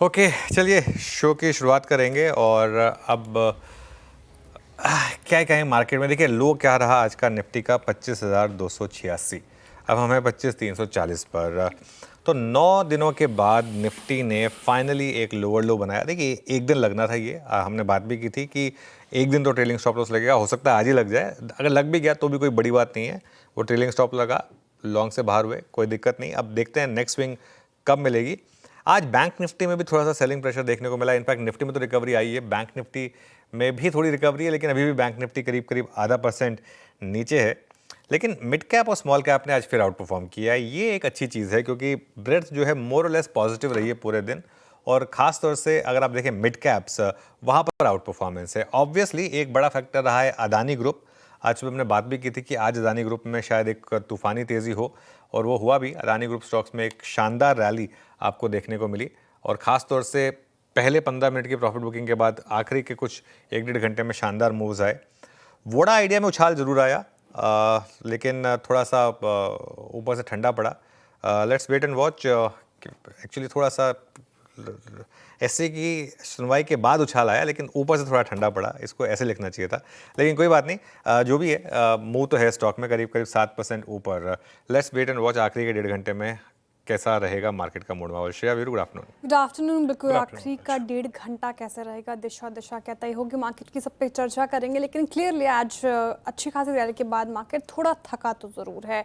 Okay, चलिए show की शुरुआत करेंगे। और अब क्या कहें मार्केट में, देखिए लो क्या रहा आज का निफ्टी का 25,286। अब हमें 25,340 पर। तो 9 दिनों के बाद निफ्टी ने फाइनली एक लोअर लो बनाया। देखिए एक दिन लगना था, ये हमने बात भी की थी कि एक दिन तो ट्रेलिंग स्टॉप लॉस लगेगा, हो सकता है आज ही लग जाए। अगर लग भी गया तो भी कोई बड़ी बात नहीं है, वो ट्रेलिंग स्टॉप लगा, लॉन्ग से बाहर हुए, कोई दिक्कत नहीं। अब देखते हैं नेक्स्ट स्विंग कब मिलेगी। आज बैंक निफ्टी में भी थोड़ा सा सेलिंग प्रेशर देखने को मिला। इनफैक्ट निफ्टी में तो रिकवरी आई है, बैंक निफ्टी में भी थोड़ी रिकवरी है, लेकिन अभी भी बैंक निफ्टी करीब करीब ½ % नीचे है। लेकिन मिड कैप और स्मॉल कैप ने आज फिर आउट परफॉर्म किया है। ये एक अच्छी चीज़ है क्योंकि ब्रेड्थ जो है मोर और लेस पॉजिटिव रही है पूरे दिन। और खास तौर से अगर आप देखें मिड कैप्स, वहाँ पर आउट परफॉर्मेंस है। ऑब्वियसली एक बड़ा फैक्टर रहा है अदानी ग्रुप। आज सुबह हमने बात भी की थी कि आज अदानी ग्रुप में शायद एक तूफानी तेज़ी हो, और वो हुआ भी। अदानी ग्रुप स्टॉक्स में एक शानदार रैली आपको देखने को मिली, और ख़ास तौर से पहले 15 मिनट की प्रॉफिट बुकिंग के बाद आखिरी के कुछ 1-1.5 घंटे में शानदार मूव्स आए। वोडा आइडिया में उछाल जरूर आया, लेकिन थोड़ा सा ऊपर से ठंडा पड़ा। Let's wait and watch. Actually थोड़ा सा ऐसे की सुनवाई के बाद उछाल आया, लेकिन ऊपर से थोड़ा ठंडा पड़ा, इसको ऐसे लिखना चाहिए था, लेकिन कोई बात नहीं। जो भी है मूव तो है स्टॉक में करीब करीब 7% ऊपर। लेट्स वेट एंड वॉच आखिरी के 1.5 घंटे में कैसा रहेगा मार्केट का मूड माहौल। Shreya Veeru, good afternoon. Good afternoon. बिल्कुल आखिरी का 1.5 घंटा कैसे रहेगा, दिशा क्या तय होगी मार्केट की, सब पे चर्चा करेंगे। लेकिन क्लियरली आज अच्छी खासी रैली के बाद मार्केट थोड़ा थका तो ज़रूर है।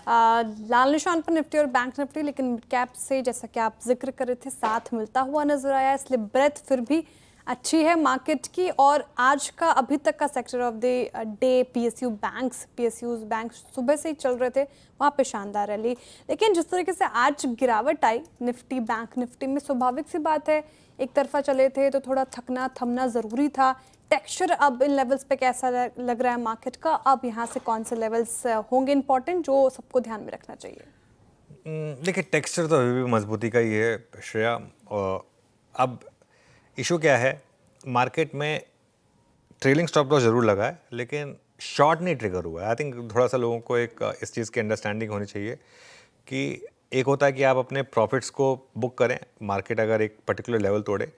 लाल निशान पर निफ्टी और बैंक निफ्टी, लेकिन मिड कैप से जैसा कि आप जिक्र कर रहे थे साथ मिलता हुआ नजर आया, इसलिए ब्रेथ फिर भी अच्छी है मार्केट की। और आज का अभी तक का sector of the day PSUs bank सुबह से ही चल रहे थे, वहाँ पे शानदार रैली। लेकिन जिस तरीके से आज गिरावट आई निफ्टी बैंक निफ्टी में, स्वाभाविक सी बात है, एक तरफा चले थे तो थोड़ा थकना थमना ज़रूरी था। टेक्सचर अब इन लेवल्स पे कैसा लग रहा है मार्केट का, अब यहाँ से कौन से लेवल्स होंगे इंपॉर्टेंट जो सबको ध्यान में रखना चाहिए? देखिए टेक्सचर तो अभी भी मजबूती का ही है श्रेया। अब इशू क्या है, मार्केट में ट्रेलिंग स्टॉप लॉस जरूर लगा है, लेकिन शॉर्ट नहीं ट्रिगर हुआ है। आई थिंक थोड़ा सा लोगों को एक इस चीज़ की अंडरस्टैंडिंग होनी चाहिए कि एक होता है कि आप अपने प्रॉफिट्स को बुक करें, मार्केट अगर एक पर्टिकुलर लेवल तोड़े,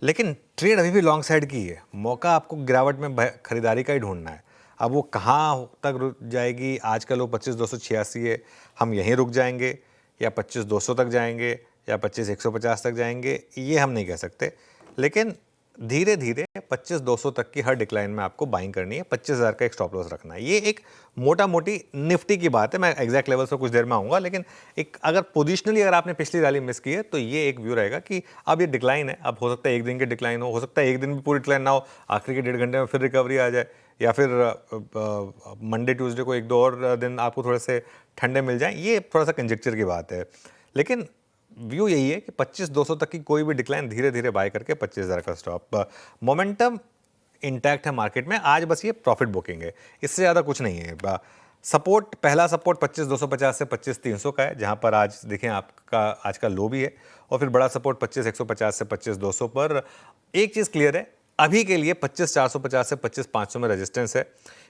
लेकिन ट्रेड अभी भी लॉन्ग साइड की है। मौका आपको गिरावट में खरीदारी का ही ढूंढना है। अब वो कहाँ तक रुक जाएगी, आज का लो 25,286 है, हम यहीं रुक जाएंगे या 25,200 तक जाएंगे या 25,150 तक जाएंगे, ये हम नहीं कह सकते। लेकिन धीरे धीरे 25,200 तक की हर डिक्लाइन में आपको बाइंग करनी है, 25,000 का एक स्टॉप लॉस रखना है। ये एक मोटा मोटी निफ्टी की बात है, मैं एग्जैक्ट लेवल से कुछ देर में आऊँगा। लेकिन एक अगर पोजिशनली अगर आपने पिछली रैली मिस की है तो ये एक व्यू रहेगा कि अब ये डिक्लाइन है। अब हो सकता है एक दिन की डिक्लाइन हो सकता है एक दिन भी पूरी डिक्लाइन ना हो, आखिरी के 1.5 घंटे में फिर रिकवरी आ जाए, या फिर मंडे ट्यूसडे को 1-2 और दिन आपको थोड़े से ठंडे मिल जाएं। ये थोड़ा सा कंजेक्चर की बात है, लेकिन व्यू यही है कि 25,200 तक की कोई भी डिक्लाइन धीरे धीरे बाय करके 25,000 का स्टॉप। मोमेंटम इंटैक्ट है मार्केट में, आज बस ये प्रॉफिट बुकिंग है, इससे ज़्यादा कुछ नहीं है। सपोर्ट, पहला सपोर्ट 25,250 से 25,300 का है, जहां पर आज देखें आपका आज का लो भी है। और फिर बड़ा सपोर्ट 25,150 से 25,200 पर। एक चीज़ क्लियर है, अभी के लिए 25,450 से 25,500 में रेजिस्टेंस है।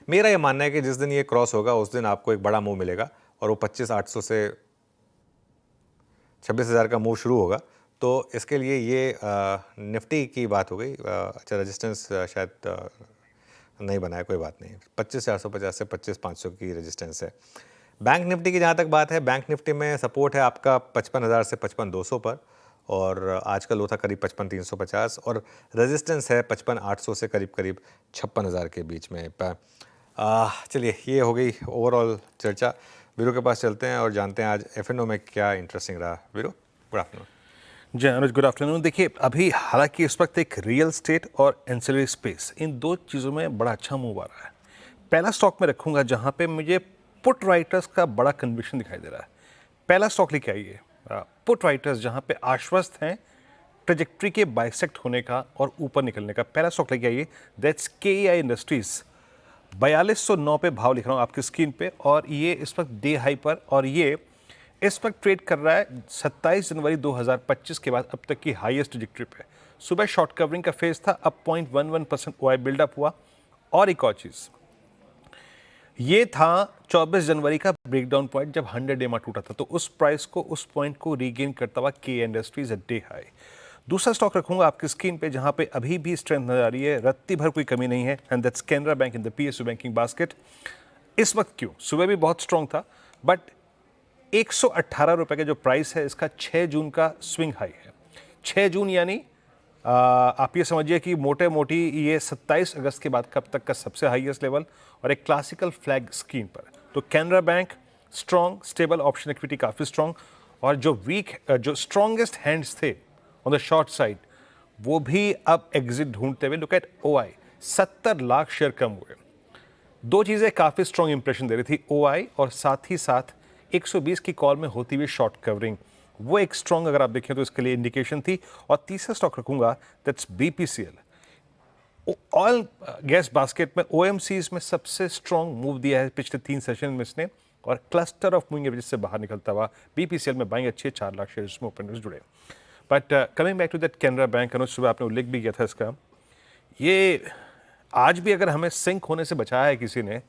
मेरा ये मानना है कि जिस दिन ये क्रॉस होगा उस दिन आपको एक बड़ा मूव मिलेगा, और वो 25,800 से 26,000 का मूव शुरू होगा। तो इसके लिए ये निफ्टी की बात हो गई। अच्छा, रेजिस्टेंस शायद नहीं बनाया, कोई बात नहीं। 25,450 से 25,500 की रेजिस्टेंस है। बैंक निफ्टी की जहाँ तक बात है, बैंक निफ्टी में सपोर्ट है आपका 55,000 से 55,200 पर, और आज का लो था करीब 55,350, और रेजिस्टेंस है 55,800 से करीब करीब 56,000 के बीच में। चलिए ये हो गई ओवरऑल चर्चा। वीरू के पास चलते हैं और जानते हैं आज एफएनओ में क्या इंटरेस्टिंग रहा। Veeru, good afternoon. जय अनुज, गुड आफ्टरनून। देखिए अभी हालांकि इस वक्त एक रियल स्टेट और एंसिलरी स्पेस, इन दो चीज़ों में बड़ा अच्छा मूव आ रहा है। पहला स्टॉक में रखूंगा जहां पे मुझे पुट राइटर्स का बड़ा कन्विक्शन दिखाई दे रहा है। पहला स्टॉक लेके आइए पुट राइटर्स, जहां पे आश्वस्त हैं ट्रेजेक्ट्री के बाइसेक्ट होने का और ऊपर निकलने का। पहला स्टॉक लेके आइए, दैट्स केईआई इंडस्ट्रीज। 4209 पे भाव लिख रहा हूँ आपकी स्क्रीन पे, और ये इस वक्त डे हाई पर, और ये इस वक्त ट्रेड कर रहा है 27 जनवरी 2025 के बाद अब तक की हाईएस्ट ट्रेजेक्ट्री पे। सुबह शॉर्ट कवरिंग का फेज था, अब 0.11% ओआई बिल्डअप हुआ। और एक और चीज़, ये था 24 जनवरी का ब्रेकडाउन पॉइंट जब 100 EMA टूटा था, तो उस प्राइस को, उस पॉइंट को रीगेन करता हुआ के इंडस्ट्रीज डे हाई। दूसरा स्टॉक रखूंगा आपकी स्क्रीन पे जहां पे अभी भी स्ट्रेंथ नजर आ रही है, रत्ती भर कोई कमी नहीं है, and that's Canara bank in the PSU banking basket. इस वक्त क्यों, सुबह भी बहुत स्ट्रांग था, बट 118 रुपए का जो प्राइस है इसका 6 जून का स्विंग हाई है। 6 जून यानी आप ये समझिए कि मोटे मोटी ये 27 अगस्त के बाद कब तक का सबसे हाईएस्ट लेवल और एक क्लासिकल फ्लैग स्क्रीन पर। तो Canara bank strong, stable, option equity काफ़ी स्ट्रॉन्ग, और जो स्ट्रॉन्गेस्ट हैंड्स थे ऑन द शॉर्ट साइड वो भी अब एग्जिट ढूंढते हुए। Look at OI, 70 lakh share कम हुए। दो चीज़ें काफ़ी स्ट्रॉन्ग इंप्रेशन दे रही थी, ओआई और साथ ही साथ 120 की कॉल में होती हुई शॉर्ट कवरिंग, वो एक स्ट्रॉन्ग अगर आप देखें तो इसके लिए इंडिकेशन थी। और तीसरा स्टॉक रखूंगा that's BPCL. Oil gas basket में ओएमसीज में सबसे स्ट्रॉन्ग मूव दिया है पिछले 3 सेशन में इसने, और क्लस्टर ऑफ मूविंग एवरेज से बाहर निकलता हुआ बीपीसीएल में बाइंग अच्छी है, 4 लाख शेयर इसमें ओपनर्स जुड़े। But coming back to that Canara bank, Anuj सुबह आपने उल्लेख भी किया था इसका, ये आज भी अगर हमें सिंक होने से बचाया है किसी ने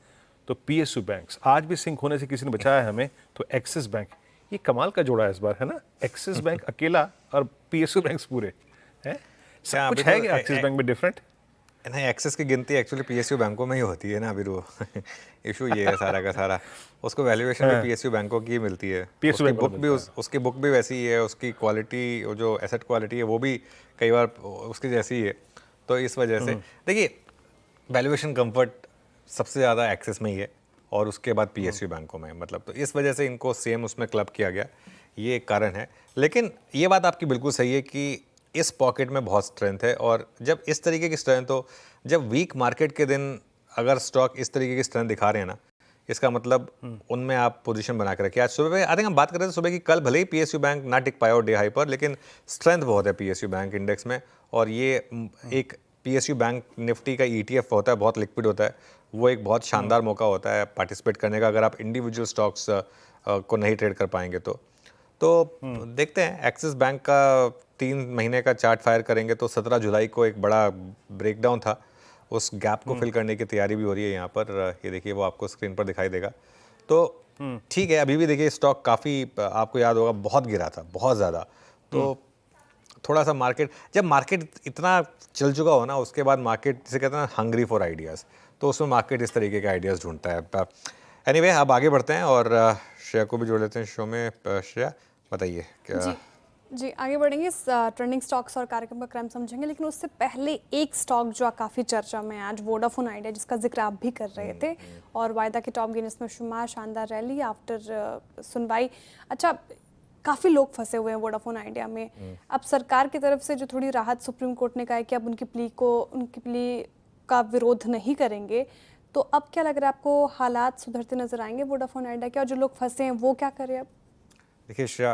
तो पीएसयू बैंक्स, आज भी सिंक होने से किसी ने बचाया है हमें तो एक्सिस बैंक। ये कमाल का जोड़ा है इस बार, है ना, एक्सिस बैंक अकेला और पीएसयू बैंक्स पूरे हैं। सब कुछ है क्या एक्सिस बैंक में डिफरेंट? नहीं, एक्सेस की गिनती एक्चुअली पीएसयू बैंकों में ही होती है ना अभी, वो इशू ये है सारा का सारा। उसको वैल्यूएशन भी पीएसयू बैंकों की ही मिलती है, उसकी बुक भी उसकी बुक भी वैसी ही है, उसकी क्वालिटी, जो एसेट क्वालिटी है वो भी कई बार उसकी जैसी ही है। तो इस वजह से देखिए वैल्यूएशन कंफर्ट सबसे ज़्यादा एक्सेस में ही है और उसके बाद पीएसयू बैंकों में, मतलब तो इस वजह से इनको सेम उसमें क्लब किया गया, ये एक कारण है। लेकिन ये बात आपकी बिल्कुल सही है कि इस पॉकेट में बहुत स्ट्रेंथ है, और जब इस तरीके की स्ट्रेंथ हो, जब वीक मार्केट के दिन अगर स्टॉक इस तरीके की स्ट्रेंथ दिखा रहे हैं ना, इसका मतलब उनमें आप पोजीशन बना के रखिए। आज सुबह आई थिंक हम बात कर रहे थे सुबह की, कल भले ही पीएसयू बैंक ना टिक पाया हो डे हाई पर, लेकिन स्ट्रेंथ बहुत है पीएसयू बैंक इंडेक्स में। और ये एक पीएसयू बैंक निफ्टी का ईटीएफ होता है, बहुत लिक्विड होता है, वो एक बहुत शानदार मौका होता है पार्टिसिपेट करने का अगर आप इंडिविजुअल स्टॉक्स को नहीं ट्रेड कर पाएंगे तो देखते हैं। एक्सिस बैंक का 3 महीने का चार्ट फायर करेंगे तो 17 जुलाई को एक बड़ा ब्रेकडाउन था, उस गैप को फिल करने की तैयारी भी हो रही है यहाँ पर। ये देखिए वो आपको स्क्रीन पर दिखाई देगा। तो ठीक है, अभी भी देखिए स्टॉक काफ़ी, आपको याद होगा बहुत गिरा था, बहुत ज़्यादा। तो थोड़ा सा मार्केट, जब मार्केट इतना चल चुका हो ना, उसके बाद मार्केट जिसे कहते हैं ना हंग्री फॉर आइडियाज़, तो उसमें मार्केट इस तरीके के आइडियाज़ ढूंढता है। एनीवे अब आगे बढ़ते हैं और श्रेया को भी जोड़ लेते हैं शो में। श्रेया बताइए क्या? जी आगे बढ़ेंगे, ट्रेंडिंग स्टॉक्स और कार्यक्रम का क्रम समझेंगे, लेकिन उससे पहले एक स्टॉक जो काफ़ी चर्चा में है आज, वोडाफोन आइडिया, जिसका जिक्र आप भी कर रहे थे, और वायदा के टॉप गेनर्स में शुमार, शानदार रैली आफ्टर सुनवाई। अच्छा, काफ़ी लोग फंसे हुए हैं वोडाफोन आइडिया में। अब सरकार की तरफ से जो थोड़ी राहत, सुप्रीम कोर्ट ने कहा है कि अब उनकी प्ली का विरोध नहीं करेंगे, तो अब क्या लग रहा है आपको, हालात सुधरते नजर आएंगे वोडाफोन आइडिया के, और जो लोग फंसे हैं वो क्या करें अब? देखिए श्रेया,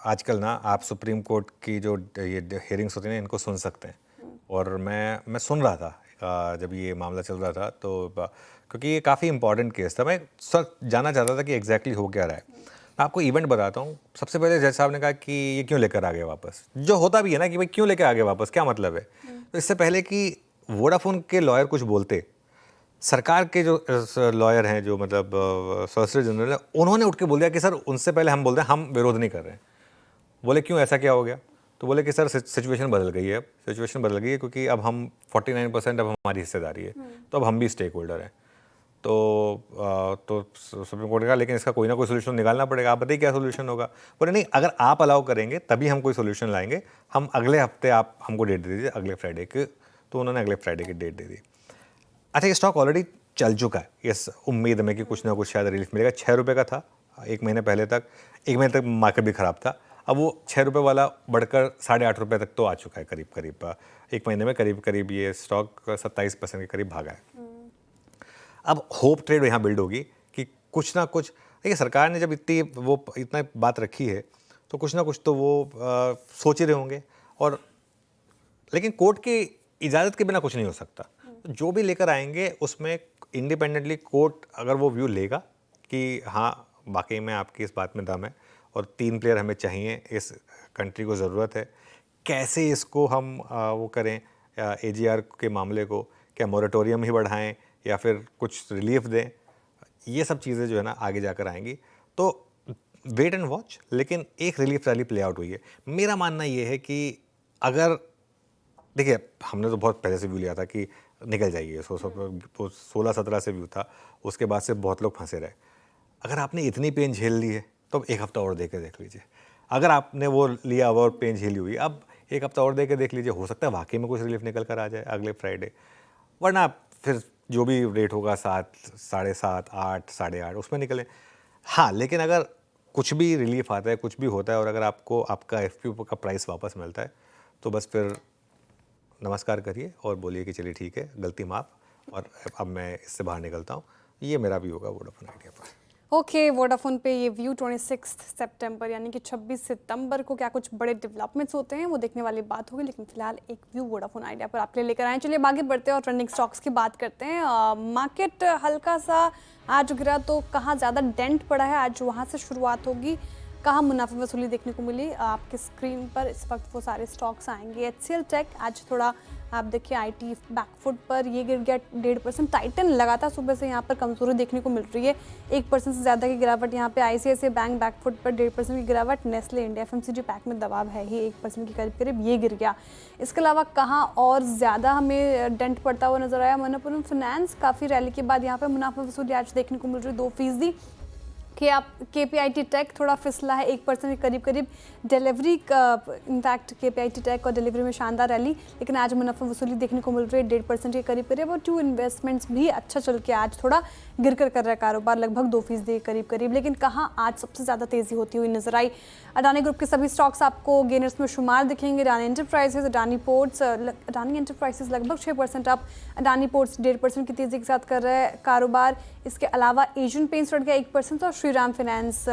आजकल ना आप सुप्रीम कोर्ट की जो ये हियरिंग्स होती हैं ना, इनको सुन सकते हैं, और मैं सुन रहा था जब ये मामला चल रहा था, तो क्योंकि ये काफ़ी इंपॉर्टेंट केस था, मैं सर जानना चाहता था कि एग्जैक्टली हो क्या रहा है। मैं आपको इवेंट बताता हूँ। सबसे पहले जज साहब ने कहा कि ये क्यों लेकर आ गए वापस, जो होता भी है ना कि भाई क्यों लेकर आ गए वापस, क्या मतलब है। तो इससे पहले कि वोडाफोन के लॉयर कुछ बोलते, सरकार के जो लॉयर हैं, जो मतलब सॉलिसिटर जनरल है, उन्होंने उठ के बोल दिया कि सर उनसे पहले हम बोल रहे हैं, हम विरोध नहीं कर रहे हैं। बोले क्यों, ऐसा क्या हो गया? तो बोले कि सर सिचुएशन बदल गई है, अब सिचुएशन बदल गई है क्योंकि अब हम 49% अब हमारी हिस्सेदारी है, तो अब हम भी स्टेक होल्डर हैं। तो सुप्रीम कोर्ट ने कहा लेकिन इसका कोई ना कोई सोल्यूशन निकालना पड़ेगा, आप बताइए क्या सोल्यूशन होगा। बोले नहीं, अगर आप अलाउ करेंगे तभी हम कोई सोल्यूशन लाएंगे, हम अगले हफ्ते, आप हमको डेट दे दीजिए अगले फ्राइडे की। तो उन्होंने अगले फ्राइडे की डेट दे दी। अच्छा, ये स्टॉक ऑलरेडी चल चुका है, इस उम्मीद में कि कुछ ना कुछ शायद रिलीफ मिलेगा। 6 रुपये का था 1 महीने पहले तक, 1 महीने तक मार्केट भी ख़राब था, अब वो 6 रुपये वाला बढ़कर 8.5 रुपये तक तो आ चुका है करीब 1 महीने में, करीब ये स्टॉक 27% के करीब भागा है। अब होप ट्रेड यहाँ बिल्ड होगी कि कुछ ना कुछ, देखिए सरकार ने जब इतना बात रखी है तो कुछ ना कुछ तो वो सोच ही रहे होंगे, और लेकिन कोर्ट की इजाज़त के बिना कुछ नहीं हो सकता। तो जो भी लेकर आएंगे उसमें इंडिपेंडेंटली कोर्ट अगर वो व्यू लेगा कि हाँ वाकई में आपकी इस बात में दम है और 3 प्लेयर हमें चाहिए, इस कंट्री को ज़रूरत है, कैसे इसको हम वो करें एजीआर के मामले को, क्या मोरेटोरियम ही बढ़ाएं या फिर कुछ रिलीफ दें, ये सब चीज़ें जो है ना आगे जाकर आएंगी। तो वेट एंड वॉच। लेकिन एक रिलीफ रैली प्ले आउट हुई है। मेरा मानना ये है कि अगर देखिए, हमने तो बहुत पहले से व्यू लिया था कि निकल जाइए, 16-17 से व्यू था, उसके बाद से बहुत लोग फंसे रहे। अगर आपने इतनी पेन झेल ली है तो अब एक हफ्ता और दे के देख लीजिए। अगर आपने वो लिया और पेन झेली हुई, अब एक हफ्ता और दे के देख लीजिए, हो सकता है वाकई में कुछ रिलीफ निकल कर आ जाए अगले फ्राइडे, वरना फिर जो भी रेट होगा 7, 7.5, 8, 8.5 उसमें निकलें। हाँ, लेकिन अगर कुछ भी रिलीफ आता है, कुछ भी होता है और अगर आपको आपका एफ का प्राइस वापस मिलता है तो बस फिर नमस्कार करिए और बोलिए कि चलिए ठीक है, गलती माफ़, और अब मैं इससे बाहर निकलता हूँ। ये मेरा भी होगा वोडाफोन आइडिया पर। ओके, वोडाफोन पे ये व्यू 26 सितंबर यानी कि 26 सितंबर को क्या कुछ बड़े डेवलपमेंट्स होते हैं वो देखने वाली बात होगी, लेकिन फिलहाल एक व्यू वोडाफोन आइडिया पर आपके लिए लेकर आए। चलिए आगे बढ़ते हैं और ट्रेंडिंग स्टॉक्स की बात करते हैं। मार्केट हल्का सा आज गिरा, तो कहाँ ज़्यादा डेंट पड़ा है, आज वहाँ से शुरुआत होगी। कहाँ मुनाफे वसूली देखने को मिली, आपके स्क्रीन पर इस वक्त वो सारे स्टॉक्स आएंगे। HCL टेक आज थोड़ा आप देखिए IT बैकफुट पर, ये गिर गया 1.5%। टाइटन लगातार सुबह से यहाँ पर कमजोरी देखने को मिल रही है, 1% से ज़्यादा की गिरावट यहाँ पे। ICICI बैंक बैकफुट पर 1.5% की गिरावट। नेस्ले इंडिया FMCG पैक में दबाव है ही, 1% के करीब करीब ये गिर गया। इसके अलावा कहाँ और ज़्यादा हमें डेंट पड़ता हुआ नजर आया, मनप्पुरम फाइनेंस काफ़ी रैली के बाद यहाँ पर मुनाफा वसूली आज देखने को मिल रही है 2%। कि आप KPIT टेक थोड़ा फिसला है 1% के करीब करीब। डिलीवरी का इनफैक्ट KPIT टेक और डिलीवरी में शानदार रैली, लेकिन आज मुनाफा वसूली देखने को मिल रही है 1.5% के करीब करीब। और टू इन्वेस्टमेंट्स भी अच्छा चल के आज थोड़ा गिर कर रहा है कारोबार, लगभग 2% के करीब करीब। लेकिन कहाँ आज सबसे ज़्यादा तेज़ी होती हुई नजर आई, अडानी ग्रुप के सभी स्टॉक्स आपको गेनर्स में शुमार दिखेंगे। Adani enterprises, Adani ports, Adani enterprises लगभग 6% अप, अडानी पोर्ट्स 1.5% की तेज़ी के साथ कर रहे हैं कारोबार। इसके अलावा एशियन पेंट्स बढ़ गया 1% और श्रीराम फाइनेंस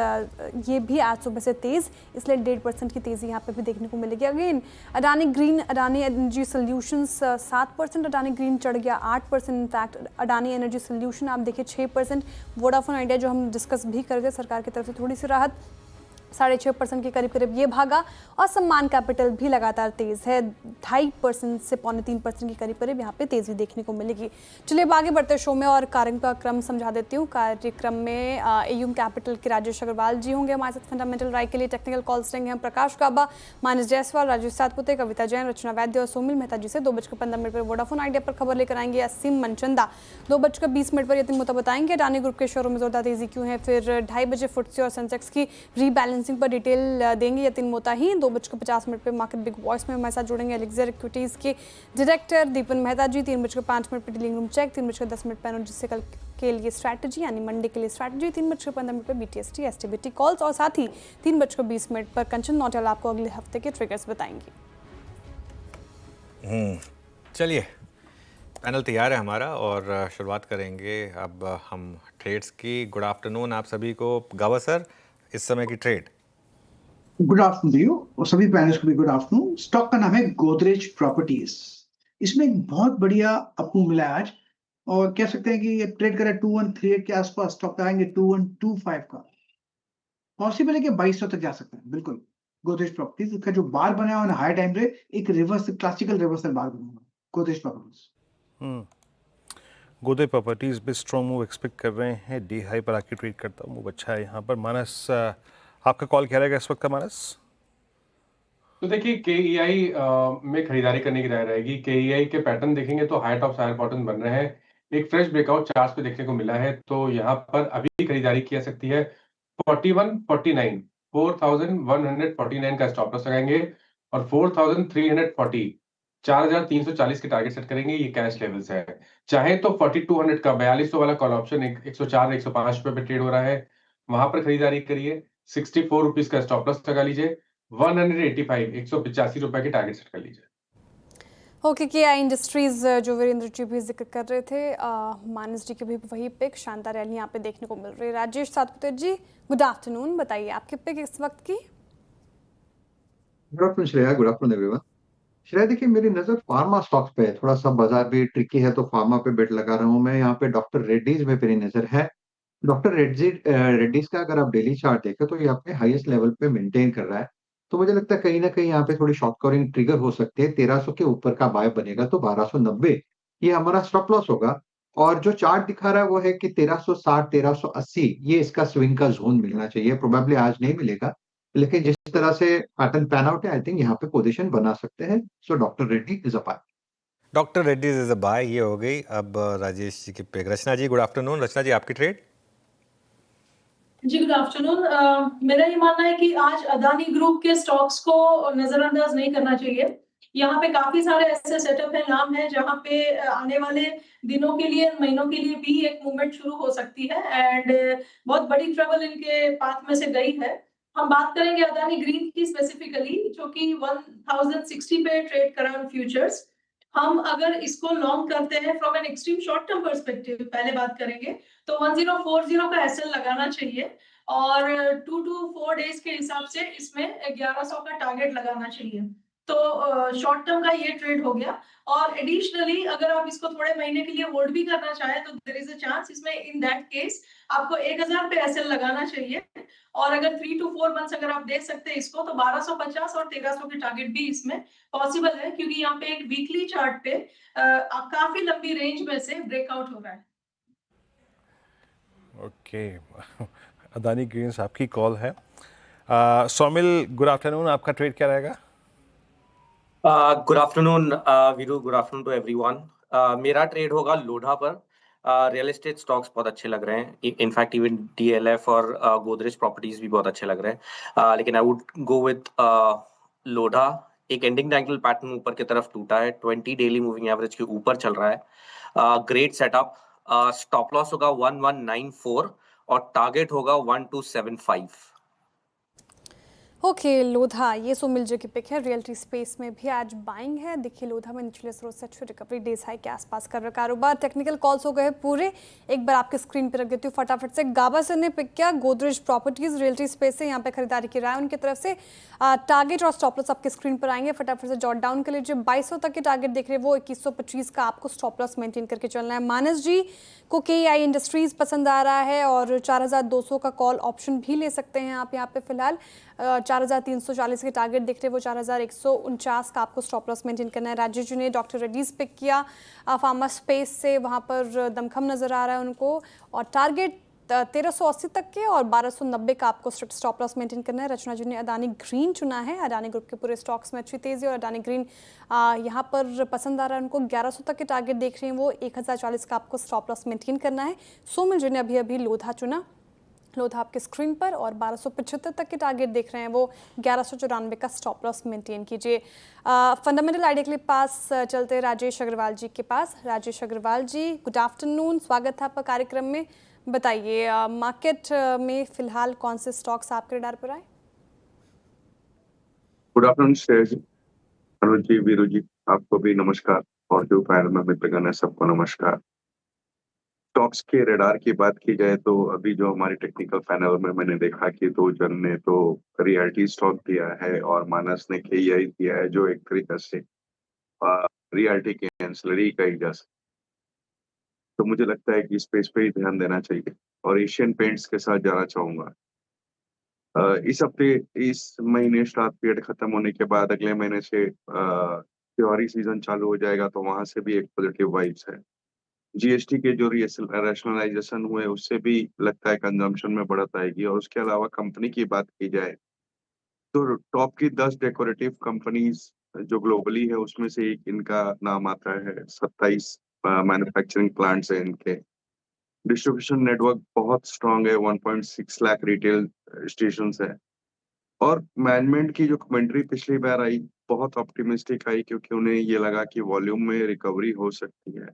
ये भी आज सुबह से तेज़, इसलिए 1.5% की तेज़ी यहाँ पे भी देखने को मिलेगी। Again Adani green, Adani energy solutions 7%, Adani green चढ़ गया 8%। इनफैक्ट अडानी एनर्जी सोल्यूशन आप देखिए 6%। वोडाफोन आइडिया जो हम डिस्कस भी कर रहे थे, सरकार की तरफ से थोड़ी सी राहत, 6.5% के करीब करीब ये भागा। और सम्मान कैपिटल भी लगातार तेज है, 2.5% से 3.25% के करीब करीब यहाँ पे तेजी देखने को मिलेगी। चलिए अब आगे बढ़ते शो में और कार्यक्रम का क्रम समझा देती हूँ। कार्यक्रम में AUM कैपिटल के राजेश अग्रवाल जी होंगे हमारे साथ फंडामेंटल राय के लिए। टेक्निकल कॉल्स रहेंगे हम प्रकाश काबा, मानस जायसवाल, राजेश सातपुते, कविता जैन, रचना वैद्य और सोमिल मेहता जी से। 2:15 पर वोडाफोन आइडिया पर खबर लेकर आएंगे असीम मनचंदा। 2:20 पर यतिन मुता बताएंगे अडानी ग्रुप के शेयरों में जोरदार तेजी क्यों है। फिर 2:30 बजे FTSE और सेंसेक्स की रीबैलेंसिंग पर डिटेल देंगे यतिन मोता ही। 2:50 पर मार्केट बिग वॉइस में हमारे साथ जुड़ेंगे एलिक्सर इक्विटीज़ के डायरेक्टर दीपन मेहता जी। 3:05 पर डीलिंग रूम चेक, 3:10 पर एनर्जी से कल के लिए स्ट्रैटेजी यानी मंडे के लिए स्ट्रैटेजी, 3:15 पर BTST STBT कॉल्स और साथ ही 3:20 पर कंचन नौटियाल आपको अगले हफ्ते के ट्रिगर्स बताएंगी। चलिए, पैनल तैयार है हमारा और शुरुआत करेंगे अब हम ट्रेड्स की। गुड आफ्टरनून आप सभी को। गावा सर, इस समय की trade. Good afternoon to you और सभी पैनलिस्ट को भी गुड आफ्टरनून। स्टॉक का नाम है गोदरेज प्रॉपर्टीज। इसमें एक बहुत बढ़िया अपमूव मिला है आज और कह सकते हैं कि ये ट्रेड करे 2138 के आसपास, स्टॉक आएंगे 2125 का। पॉसिबल है कि 2200 तक जा सकता है। बिल्कुल गोदरेज प्रॉपर्टीज, इसका जो बार बना हुआ है हाई टाइम रे, एक रिवर्स क्लासिकल रिवर्सल बार बना हुआ है गोदरेज प्रॉपर्टीज। गोदरेज प्रॉपर्टीज भी स्ट्रॉन्ग मूव एक्सपेक्ट कर रहे हैं। डी हाई पर आके ट्रेड करता हूँ, मूव अच्छा है यहाँ पर। मानस, आपका कॉल क्या रहेगा इस वक्त का मानस? तो देखिए KEI में खरीदारी करने की राय रहेगी। KEI के पैटर्न देखेंगे तो हाई टॉप हायर बॉटम बन रहे हैं। एक फ्रेश ब्रेकआउट चार्ट्स पे देखने को मिला है, तो यहाँ पर अभी खरीदारी की जा सकती है। 4149 4149 का स्टॉप लॉस लगाएंगे और 4340 4340 के टारगेट सेट करेंगे। ये कैश लेवल्स है। चाहे तो 4200 का 4200 वाला कॉल ऑप्शन 104 105 रुपए पे ट्रेड हो रहा है, वहां पर खरीदारी करिए। 64 रुपीज का स्टॉप लॉस लगा लीजिए। 185 185 रुपए के टारगेट सेट कर लीजिए। ओके, KI इंडस्ट्रीज जो वीरेंद्र जी भी जिक्र कर रहे थे, मानस जी की भी वही पिक, शानदार रैली यहाँ पे देखने को मिल रही है। राजेश सातपुते जी गुड आफ्टरनून, बताइए आपकी पिक इस वक्त की। Good afternoon Shreya, good afternoon everyone. Shreya देखिए, मेरी नजर फार्मा स्टॉक्स पे है। थोड़ा सा बाजार भी ट्रिकी है तो फार्मा पे बेट लगा रहा हूँ मैं। यहाँ पे डॉक्टर रेड्डीज में मेरी नजर है। डॉक्टर रेड्डीज का अगर आप डेली चार्ट देखें तो ये अपने हाईएस्ट लेवल पे मेंटेन कर रहा है। तो मुझे लगता है कहीं ना कहीं यहाँ पे थोड़ी शॉर्ट कवरिंग ट्रिगर हो सकती है। 1300 के ऊपर का बाय बनेगा तो 1290 ये हमारा स्टॉप लॉस होगा। और जो चार्ट दिखा रहा है वो है कि 1360 1380 ये इसका स्विंग का जोन मिलना चाहिए। प्रोबेबली आज नहीं मिलेगा, लेकिन जिस तरह से पैटर्न पैन आउट है, आई थिंक यहाँ पे पोजीशन बना सकते हैं। So doctor Reddy is a buy. Doctor Reddy's is a buy, ये हो गई। अब राजेश जी के pick. Rachna ji, good afternoon. Rachna ji, आपकी ट्रेड। जी गुड आफ्टरनून। मेरा ये मानना है कि आज अदानी ग्रुप के स्टॉक्स को नजरअंदाज नहीं करना चाहिए। यहाँ पे काफी सारे ऐसे सेटअप है, नाम है जहाँ पे आने वाले दिनों के लिए, महीनों के लिए भी एक मूवमेंट शुरू हो सकती है एंड बहुत बड़ी ट्रबल इनके पाथ में से गई है। हम बात करेंगे अदानी ग्रीन की स्पेसिफिकली, जो कि 1060 पे ट्रेड कर रहा है फ्यूचर्स। हम अगर इसको लॉन्ग करते हैं from an extreme short term perspective, पहले बात करेंगे तो 1040 का एसएल लगाना चाहिए और 2 to 4 डेज के हिसाब से इसमें 1100 का टारगेट लगाना चाहिए। तो शॉर्ट टर्म का ये ट्रेड हो गया। और एडिशनली अगर आप इसको थोड़े महीने के लिए होल्ड भी करना चाहे तो देयर इज अ चांस इसमें, इन दैट केस आपको 1000 पे एसएल लगाना चाहिए। और अगर 3 to 4 मंथ्स अगर आप देख सकते हैं इसको, तो 1250 और 1300 के टारगेट भी इसमें पॉसिबल है, क्योंकि यहाँ पे एक वीकली चार्ट पे काफी लंबी रेंज में से ब्रेकआउट हो रहा है। ओके अदानी ग्रीन्स आपकी कॉल है। सौमिल, गुड आफ्टरनून, आपका ट्रेड क्या रहेगा? Good afternoon Viru, good afternoon to everyone. मेरा ट्रेड होगा लोढ़ा पर। रियल एस्टेट स्टॉक्स बहुत अच्छे लग रहे हैं, इनफैक्ट इवन डीएलएफ और गोदरेज प्रॉपर्टीज भी बहुत अच्छे लग रहे हैं, लेकिन I would go with Lodha. एक एंडिंग डायगोनल पैटर्न ऊपर की तरफ टूटा है, 20 डेली मूविंग एवरेज के ऊपर चल रहा है। Great setup. स्टॉप लॉस होगा 1194 और टारगेट होगा 1275। ओके लोधा, ये सुमिल जी की पिक है। रियल्टी स्पेस में भी आज बाइंग है। देखिए लोधा में निचले स्रोत से अच्छी रिकवरी, डेज हाई के आसपास कर रहा कारोबार। टेक्निकल कॉल्स हो गए पूरे, एक बार आपके स्क्रीन पे रख देती हूँ फटाफट से। गाबा सर ने पिक किया गोदरेज प्रॉपर्टीज, रियल्टी स्पेस से यहाँ पे खरीदारी की राय उनकी तरफ से। टारगेट और स्टॉप लॉस आपके स्क्रीन पर आएंगे, फटाफट से जॉट डाउन कर लीजिए। 2200 तक के टारगेट देख रहे हैं वो, 2125 का आपको स्टॉप लॉस मेंटेन करके चलना है। मानस जी को KEI इंडस्ट्रीज पसंद आ रहा है और 4200 का कॉल ऑप्शन भी ले सकते हैं आप यहाँ पे फिलहाल। 4340 के टारगेट देख रहे हैं वो, 4149 का आपको स्टॉप लॉस मेंटेन करना है। राजेश जी ने डॉक्टर रेड्डीज पिक किया फार्मा स्पेस से, वहाँ पर दमखम नजर आ रहा है उनको, और टारगेट 1380 तक के और 1290 का आपको स्टॉप लॉस मेंटेन करना है। रचना जी ने अदानी ग्रीन चुना है। अदानी ग्रुप के पूरे स्टॉक्स में अच्छी तेजी और अदानी ग्रीन यहाँ पर पसंद आ रहा है उनको। 1100 तक के टारगेट देख रहे हैं वो, 1040 का आपको स्टॉप लॉस मेंटेन करना है। सोमिल जी ने अभी अभी लोधा चुना, लोधा आपके स्क्रीन पर, और 1275 तक के टारगेट देख रहे हैं वो, 1194 का स्टॉप लॉस मेंटेन कीजिए। फंडामेंटल आइडिया के लिए पास चलते राजेश अग्रवाल जी के पास। राजेश अग्रवाल जी, गुड आफ्टरनून, स्वागत है आपका कार्यक्रम में। बताइए मार्केट में फिलहाल कौन से स्टॉक्स आपके रडार पर आए? गुड आफ्टरनून श्रेया जी, अनुज जी, वीरू जी, आपको भी नमस्कार, और जो पैनल में मित्रगण है सबको नमस्कार। स्टॉक्स के रडार की बात की जाए तो अभी जो हमारे टेक्निकल पैनल में मैंने देखा कि 2 जन ने तो रियल्टी स्टॉक दिया है और मानस ने KEI दिया है, जो एक तरीके से रियल्टी के एंसिलरी कही जा सकती। तो मुझे लगता है कि स्पेस पे ही ध्यान देना चाहिए और एशियन पेंट्स के साथ जाना चाहूंगा। इस हफ्ते, इस महीने स्टार पीरियड खत्म होने के बाद अगले महीने से त्योहारी सीजन चालू हो जाएगा, तो वहां से भी एक पॉजिटिव वाइब्स है। GST के जो रैशनलाइजेशन हुए उससे भी लगता है कंजम्पशन में बढ़त आएगी। और उसके अलावा कंपनी की बात की जाए तो टॉप की 10 डेकोरेटिव कंपनीज जो ग्लोबली है उसमें से एक इनका नाम आता है। 27 मैन्युफैक्चरिंग प्लांट्स है इनके। डिस्ट्रीब्यूशन नेटवर्क बहुत स्ट्रांग है, 1.6 लाख रिटेल स्टेशंस है। और मैनेजमेंट की जो कमेंट्री पिछली बार आई बहुत ऑप्टिमिस्टिक आई, क्योंकि उन्हें ये लगा कि वॉल्यूम में रिकवरी हो सकती है।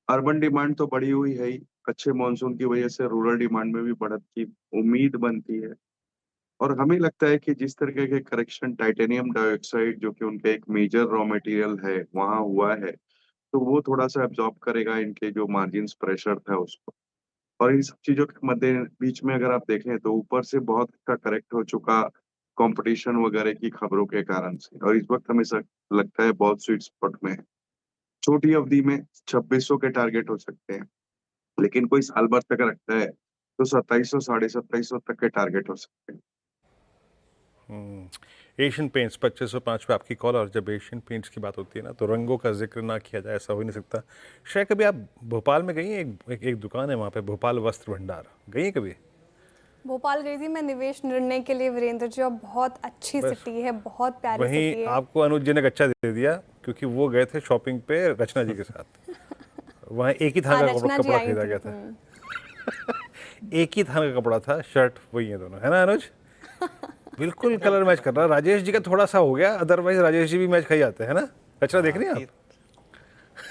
अर्बन डिमांड तो बढ़ी हुई है ही, अच्छे मॉनसून की वजह से रूरल डिमांड में भी बढ़त की उम्मीद बनती है। और हमें लगता है कि जिस तरीके के करेक्शन टाइटेनियम डाइऑक्साइड, जो कि उनका एक मेजर रॉ मटेरियल है, वहां हुआ है, तो वो थोड़ा सा एब्जॉर्ब करेगा इनके जो मार्जिन्स प्रेशर था उसको। और इन सब चीजों के मध्य बीच में अगर आप देखें तो ऊपर से बहुत अच्छा करेक्ट हो चुका कंपटीशन वगैरह की खबरों के कारण से, और इस वक्त हमें लगता है बहुत स्वीट स्पॉट में है। छोटी अवधि में 2600 के टारगेट हो सकते हैं, लेकिन कोई साल भर तक रखता है तो 2700 2750 तक के टारगेट हो सकते हैं। एशियन पेंट्स 2505 पे आपकी कॉल। और जब एशियन पेंट्स की बात होती है ना, तो रंगों का जिक्र ना किया जाए ऐसा हो ही नहीं सकता। शायद कभी आप भोपाल में गई हैं? एक दुकान है वहाँ पे, भोपाल वस्त्र भंडार, गई हैं कभी? भोपाल गई थी मैं निवेश निर्णय के लिए वीरेंद्र जी, और बहुत अच्छी बस सिटी है, बहुत प्यारी वहीं सिटी है। आपको अनुज जी ने कच्चा दे दिया, क्योंकि वो गए थे शॉपिंग पे रचना जी के साथ। वहाँ एक ही थान हाँ, का रचना जी कपड़ा आई खरीदा थी। गया था। एक ही थान का कपड़ा था, शर्ट वही है दोनों, है ना अनुज? बिल्कुल कलर मैच कर रहा है। राजेश जी का थोड़ा सा हो गया, अदरवाइज राजेश जी भी मैच खाई जाते हैं, है ना? रचना देख रही हैं आप?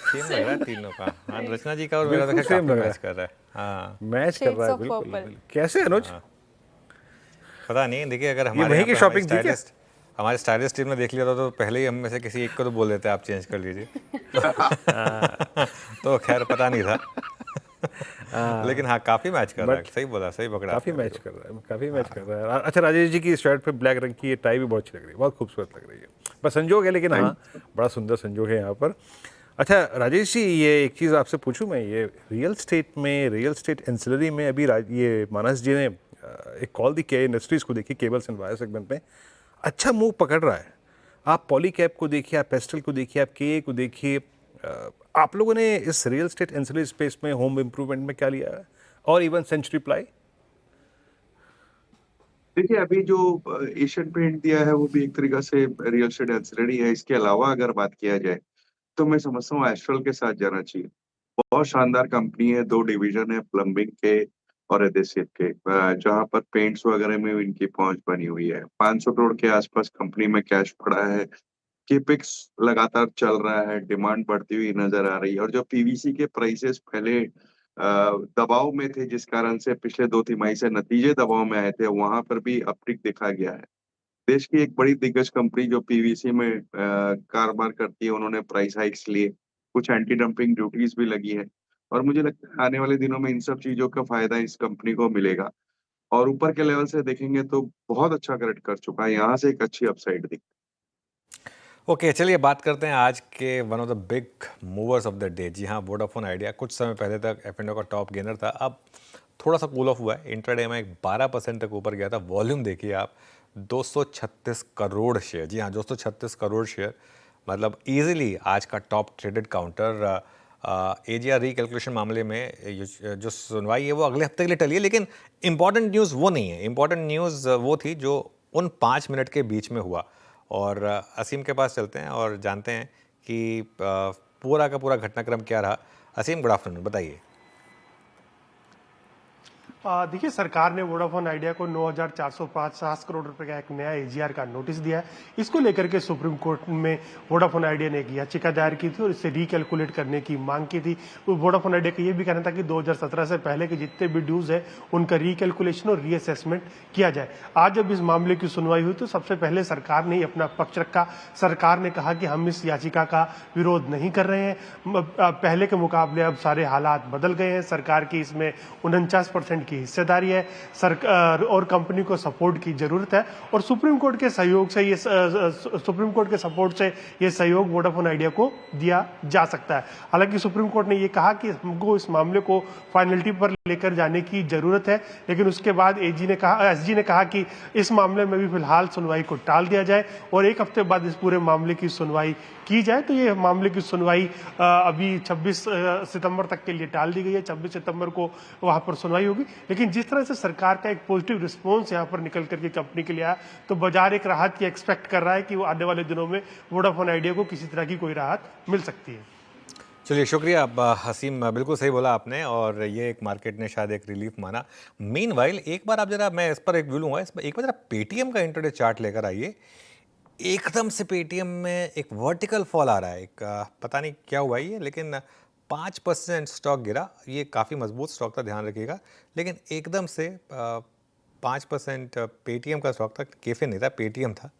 सेम लग रहा है तीनों का। हाँ, रचना जी का और मेरा तो बिल्कुल खैर सेम काफी लग रहा मैच कर रहा है। हाँ, मैच कर रहा Shades है of बिल्कुल purple। बिल्कुल। कैसे अनुज? हाँ। पता नहीं, देखिए अगर ये हमारे वहीं यहाँ की पे शॉपिंग थी क्या? हमारे स्टाइलिस्ट टीम ने देख लिया था तो पहले ही हम में से किसी एक को तो बोल देते आप चेंज कर लीजिए। तो खैर पता नहीं था। लेकिन हाँ, काफी मैच कर रहा है। बट सही बोला, सही पकड़ा काफी आपने मैच वीरू। कर रहा है, काफी मैच कर रहा है। अच्छा, राजेश जी की शर्ट पे ब्लैक रंग की ये टाई भी बहुत अच्छी लग रही है, बहुत खूबसूरत लग रही है। बस संजोग है, लेकिन हाँ, बड़ा सुंदर संजोग है यहाँ पर। अच्छा राजेश जी, ये एक चीज़ आपसे पूछूं मैं, ये रियल स्टेट एंसिलरी में अभी ये मानस जी ने एक कॉल दी के इंडस्ट्रीज को, देखिए केबल्स एंड वायर सेगमेंट में अच्छा मूव पकड़ रहा है। आप पॉलीकैब को देखिए, आप पेस्टल को देखिए, आप के को देखिए। आप लोगों ने इस रियल स्टेट एंसिलरी स्पेस में होम इम्प्रूवमेंट में क्या लिया है, और इवन सेंचुरी प्लाई? देखिए अभी जो एशियन पेंट दिया है वो भी एक तरीका से रियल एस्टेट एंसिलरी है। इसके अलावा अगर बात किया जाए तो मैं समझता हूँ एस्ट्रल के साथ जाना चाहिए। बहुत शानदार कंपनी है, 2 डिवीजन है, प्लम्बिंग के और एडहेसिव के, जहाँ पर पेंट्स वगैरह में इनकी पहुंच बनी हुई है। 500 करोड़ के आसपास कंपनी में कैश पड़ा है। केपेक्स लगातार चल रहा है, डिमांड बढ़ती हुई नजर आ रही है, और जो पीवीसी के प्राइसेस पहले दबाव में थे, जिस कारण से पिछले 2 तिमाही से नतीजे दबाव में आए थे, वहां पर भी अपटिक देखा गया है। देश की एक बड़ी दिग्गज कंपनी जो पीवीसी में कारोबार करती है, उन्होंने प्राइस हाइक्स लिए, कुछ एंटी डंपिंग ड्यूटीज भी लगी है, और मुझे लगता है आने वाले दिनों में इन सब चीजों का फायदा इस कंपनी को मिलेगा। और ऊपर के लेवल से देखेंगे तो बहुत अच्छा करेक्ट कर चुका है, यहाँ से एक अच्छी अपसाइड दिखती ओके, चलिए बात करते हैं आज के one of the big movers of the day. जी हाँ, वोडाफोन आइडिया कुछ समय पहले तक F&O का टॉप गेनर था, अब थोड़ा सा कूल ऑफ हुआ है। इंट्राडे में 12% तक ऊपर गया था। वॉल्यूम देखिए आप, 236 करोड़ शेयर। जी हाँ, 236 करोड़ शेयर, मतलब इजीली आज का top traded counter. AGR recalculation मामले में जो सुनवाई है वो अगले हफ्ते के लिए टली है, लेकिन इंपॉर्टेंट न्यूज़ वो नहीं है। इंपॉर्टेंट न्यूज़ वो थी जो उन 5 मिनट के बीच में हुआ। और असीम के पास चलते हैं और जानते हैं कि पूरा का पूरा घटनाक्रम क्या रहा। असीम, गुड आफ्टरनून, बताइए। देखिए, सरकार ने वोडाफोन आइडिया को 9,450 करोड़ रुपए का एक नया एजीआर का नोटिस दिया है। इसको लेकर के सुप्रीम कोर्ट में वोडाफोन आइडिया ने एक याचिका दायर की थी और इसे रिकैलकुलेट करने की मांग की थी। वोडाफोन आइडिया का ये भी कहना था कि 2017 से पहले के जितने भी ड्यूज है उनका रिकैलकुलेशन और रीअसेसमेंट किया जाए। आज जब इस मामले की सुनवाई हुई तो सबसे पहले सरकार ने अपना पक्ष रखा। सरकार ने कहा कि हम इस याचिका का विरोध नहीं कर रहे हैं। पहले के मुकाबले अब सारे हालात बदल गए हैं। सरकार की इसमें 49% की हिस्सेदारी है, सरकार और कंपनी को सपोर्ट की जरूरत है, और सुप्रीम कोर्ट के सहयोग से ये सुप्रीम कोर्ट के सपोर्ट से ये सहयोग वोडाफोन आइडिया को दिया जा सकता है। हालांकि सुप्रीम कोर्ट ने ये कहा कि हमको इस मामले को फाइनलिटी पर लेकर जाने की जरूरत है, लेकिन उसके बाद एसजी ने कहा कि इस मामले में भी फिलहाल सुनवाई को टाल दिया जाए और एक हफ्ते बाद इस पूरे मामले की सुनवाई की जाए। तो ये मामले की सुनवाई अभी 26 सितंबर तक के लिए टाल दी गई है। 26 सितंबर को वहां पर सुनवाई होगी। लेकिन जिस तरह से सरकार का एक पॉजिटिव रिस्पॉन्स यहाँ पर निकल करके कंपनी के लिए आया, तो बाजार एक राहत की एक्सपेक्ट कर रहा है कि वो आने वाले दिनों में वोडाफोन आइडिया को किसी तरह की कोई राहत मिल सकती है। चलिए, शुक्रिया हसीम, बिल्कुल सही बोला आपने, और ये एक मार्केट ने शायद एक रिलीफ माना। मीनवाइल एक बार आप जरा, मैं इस पर एक व्यू लूँगा, इस पर एक बार जरा पेटीएम का इंटरडे चार्ट लेकर आइए। एकदम से पेटीएम में एक वर्टिकल फॉल आ रहा है, एक पता नहीं क्या हुआ ये, लेकिन 5% स्टॉक गिरा। ये काफ़ी मजबूत स्टॉक था, ध्यान रखिएगा, लेकिन एकदम से 5% पेटीएम का स्टॉक था। केफिन नहीं था, पेटीएम था,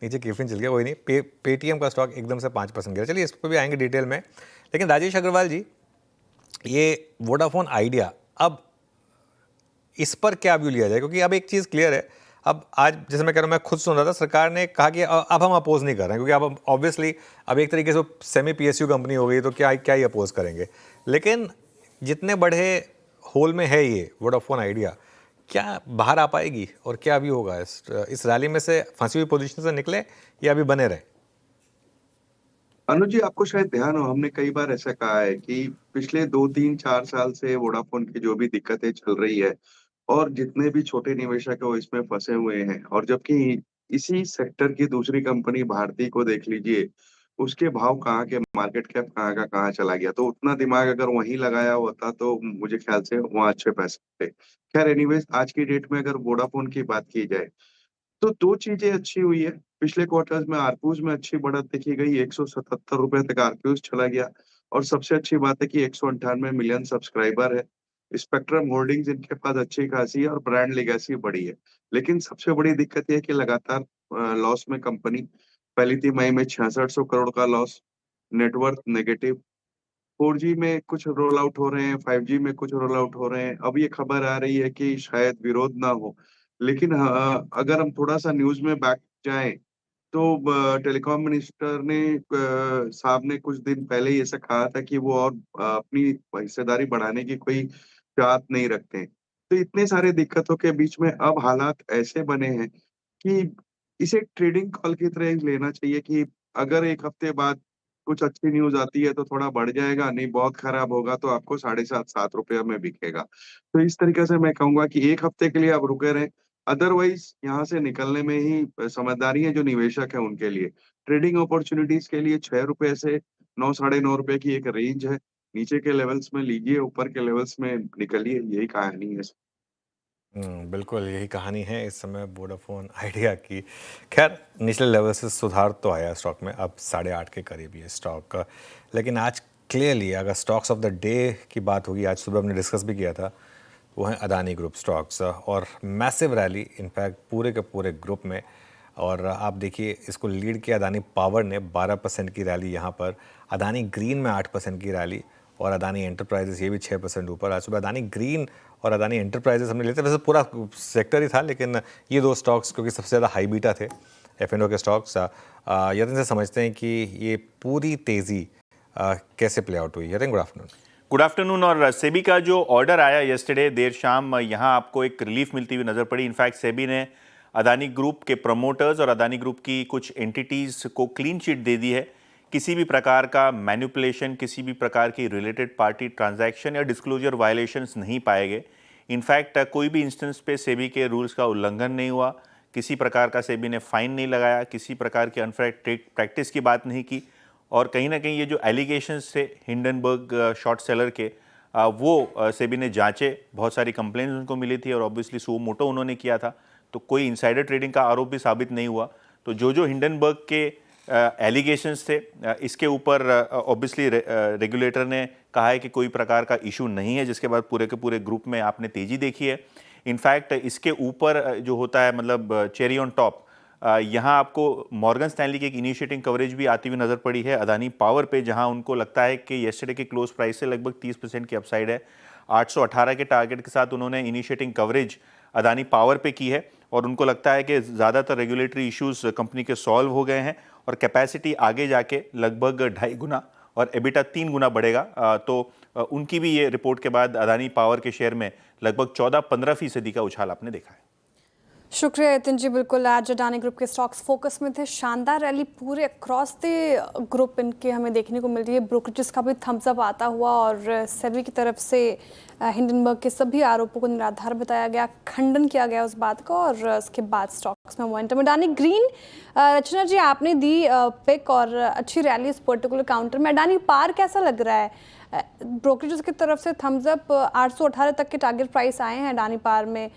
नीचे केफिन चल गया, कोई नहीं। पेटीएम का स्टॉक एकदम से 5% गिरा। चलिए, इस पर भी आएंगे डिटेल में, लेकिन राजेश अग्रवाल जी, ये वोडाफोन आइडिया, अब इस पर क्या व्यू लिया जाए? क्योंकि अब एक चीज़ क्लियर है, अब आज जैसे मैं कह रहा हूँ, मैं खुद सुन रहा था, सरकार ने कहा कि अब हम अपोज नहीं कर रहे हैं, क्योंकि अब ऑब्वियसली अब एक तरीके से सेमी PSU कंपनी हो गई, तो क्या ही अपोज करेंगे। लेकिन जितने बड़े होल में है ये वोडाफोन आइडिया, क्या बाहर आ पाएगी और क्या भी होगा? इस रैली में से फंसी हुई पोजीशन से निकले या अभी बने रहे? अनुज जी, आपको शायद ध्यान हो, हमने कई बार ऐसा कहा है कि पिछले 2, 3, 4 साल से वोडाफोन की जो भी दिक्कतें चल रही है, और जितने भी छोटे निवेशक है वो इसमें फंसे हुए हैं। और जबकि इसी सेक्टर की दूसरी कंपनी भारती को देख लीजिए, उसके भाव कहाँ के, मार्केट कैप कहाँ का कहाँ चला गया। तो उतना दिमाग अगर वहीं लगाया होता तो मुझे ख्याल से वहाँ अच्छे पैसे थे। खैर एनीवेज़ आज की डेट में अगर वोडाफ़ोन की बात की जाए, तो 2 चीज़ें अच्छी हुई है। पिछले क्वार्टर्स में आरपूज़ में अच्छी बढ़त देखी गई, ₹177 तक आरपूज़ चला गया और सबसे अच्छी बात है कि 198 मिलियन सब्सक्राइबर है। स्पेक्ट्रम होल्डिंग्स इनके पास अच्छी खासी है और ब्रांड लेगेसी बड़ी है। लेकिन सबसे बड़ी दिक्कत ये है कि लगातार लॉस में कंपनी, पहली तिमाही में 6600 करोड़ का लॉस, नेटवर्थ नेगेटिव, 4G में कुछ रोल आउट हो रहे हैं, 5G में कुछ रोल आउट हो रहे हैं। अब ये खबर आ रही है कि शायद विरोध ना हो। लेकिन अगर हम थोड़ा-सा न्यूज़ में बैक जाएँ, तो टेलीकॉम मिनिस्टर ने साहब ने कुछ दिन पहले ही ऐसा कहा था कि वो और अपनी हिस्सेदारी बढ़ाने की कोई चाहत नहीं रखते हैं। तो इतने सारे दिक्कतों के बीच में अब हालात ऐसे बने हैं कि इसे ट्रेडिंग कॉल की तरह ही लेना चाहिए कि अगर 1 हफ्ते बाद कुछ अच्छी न्यूज़ आती है तो थोड़ा बढ़ जाएगा, नहीं बहुत खराब होगा तो आपको 7.5 ₹7 में बिकेगा। तो इस तरीके से मैं कहूँगा कि 1 हफ्ते के लिए आप रुके रहें, अदरवाइज़ यहाँ से निकलने में ही समझदारी है जो निवेशक हैं उनके लिए। ट्रेडिंग अपॉर्च्युनिटीज़ के लिए ₹6 से 9 साढ़े ₹9 की एक रेंज है। नीचे के लेवल्स में लीजिए, ऊपर के लेवल्स में निकलिए, यही कहानी है। बिल्कुल यही कहानी है इस समय वोडाफोन आइडिया की। खैर निचले लेवल से सुधार तो आया स्टॉक में, अब 8.5 के करीब ये स्टॉक। लेकिन आज क्लियरली अगर स्टॉक्स ऑफ द डे की बात होगी, आज सुबह हमने डिस्कस भी किया था, वो हैं अदानी ग्रुप स्टॉक्स और मैसिव रैली इनफैक्ट पूरे के पूरे ग्रुप में। और आप देखिए इसको लीड किया अदानी पावर ने 12% की रैली यहाँ पर, अदानी ग्रीन में 8% की रैली और अदानी एंटरप्राइजेस ये भी 6% ऊपर। आज सुबह अदानी ग्रीन और अदानी एंटरप्राइजेस हमने लेते, वैसे पूरा सेक्टर ही था लेकिन ये 2 स्टॉक्स क्योंकि सबसे ज़्यादा हाई बीटा थे F&O के स्टॉक्स। यतिन से समझते हैं कि ये पूरी तेज़ी कैसे प्ले आउट हुई। Yatin good afternoon. Good afternoon. और सेबी का जो ऑर्डर आया यस्टरडे देर शाम, यहाँ आपको एक रिलीफ मिलती हुई नज़र पड़ी। इनफैक्ट सेबी ने अदानी ग्रुप के प्रमोटर्स और अदानी ग्रुप की कुछ एंटिटीज़ को क्लीन चिट दे दी है। किसी भी प्रकार का मैनिपुलेशन, किसी भी प्रकार की रिलेटेड पार्टी ट्रांजैक्शन या डिस्क्लोजर वायलेशंस नहीं पाए गए। इनफैक्ट कोई भी इंस्टेंस पे सेबी के रूल्स का उल्लंघन नहीं हुआ, किसी प्रकार का सेबी ने फाइन नहीं लगाया, किसी प्रकार की अनफेयर प्रैक्टिस की बात नहीं की। और कहीं ना कहीं ये जो एलिगेशंस थे हिंडनबर्ग शॉर्ट सेलर के, वो सेबी ने जांचे, बहुत सारी कंप्लेंट्स उनको मिली थी और ऑब्वियसली सो मोटो उन्होंने किया था, तो कोई इनसाइडर ट्रेडिंग का आरोप भी साबित नहीं हुआ। तो जो हिंडनबर्ग के एलिगेशंस थे, इसके ऊपर ऑब्वियसली रेगुलेटर ने कहा है कि कोई प्रकार का इशू नहीं है, जिसके बाद पूरे के पूरे ग्रुप में आपने तेज़ी देखी है। इनफैक्ट इसके ऊपर जो होता है मतलब चेरी ऑन टॉप, यहाँ आपको मॉर्गन स्टैनली की एक इनिशिएटिंग कवरेज भी आती हुई नज़र पड़ी है अदानी पावर पे, जहाँ उनको लगता है कि येस्टरडे के क्लोज प्राइस से लगभग 30% की अपसाइड है। 818 के टारगेट के साथ उन्होंने इनिशिएटिंग कवरेज अदानी पावर पे की है और उनको लगता है कि ज़्यादातर रेगुलेटरी इश्यूज कंपनी के सॉल्व हो गए हैं और कैपेसिटी आगे जाके लगभग 2.5 गुना और एबिटा 3 गुना बढ़ेगा। तो उनकी भी ये रिपोर्ट के बाद अदानी पावर के शेयर में लगभग 14-15% का उछाल आपने देखा है। शुक्रिया यतिन जी। बिल्कुल आज अडानी ग्रुप के स्टॉक्स फोकस में थे। शानदार रैली पूरे अक्रॉस द ग्रुप इनके हमें देखने को मिल रही है। ब्रोकरेजेस का भी थम्स अप आता हुआ और सेबी की तरफ से हिंडनबर्ग के सभी आरोपों को निराधार बताया गया, खंडन किया गया उस बात का और उसके बाद स्टॉक्स में मोमेंटम। अडानी ग्रीन, रचना जी आपने दी पिक और अच्छी रैली इस पर्टिकुलर काउंटर में। अडानी पार कैसा लग रहा है? ब्रोकरेजेस की तरफ से थम्स अप, 818 तक के टारगेट प्राइस आए हैं अडानी पार में,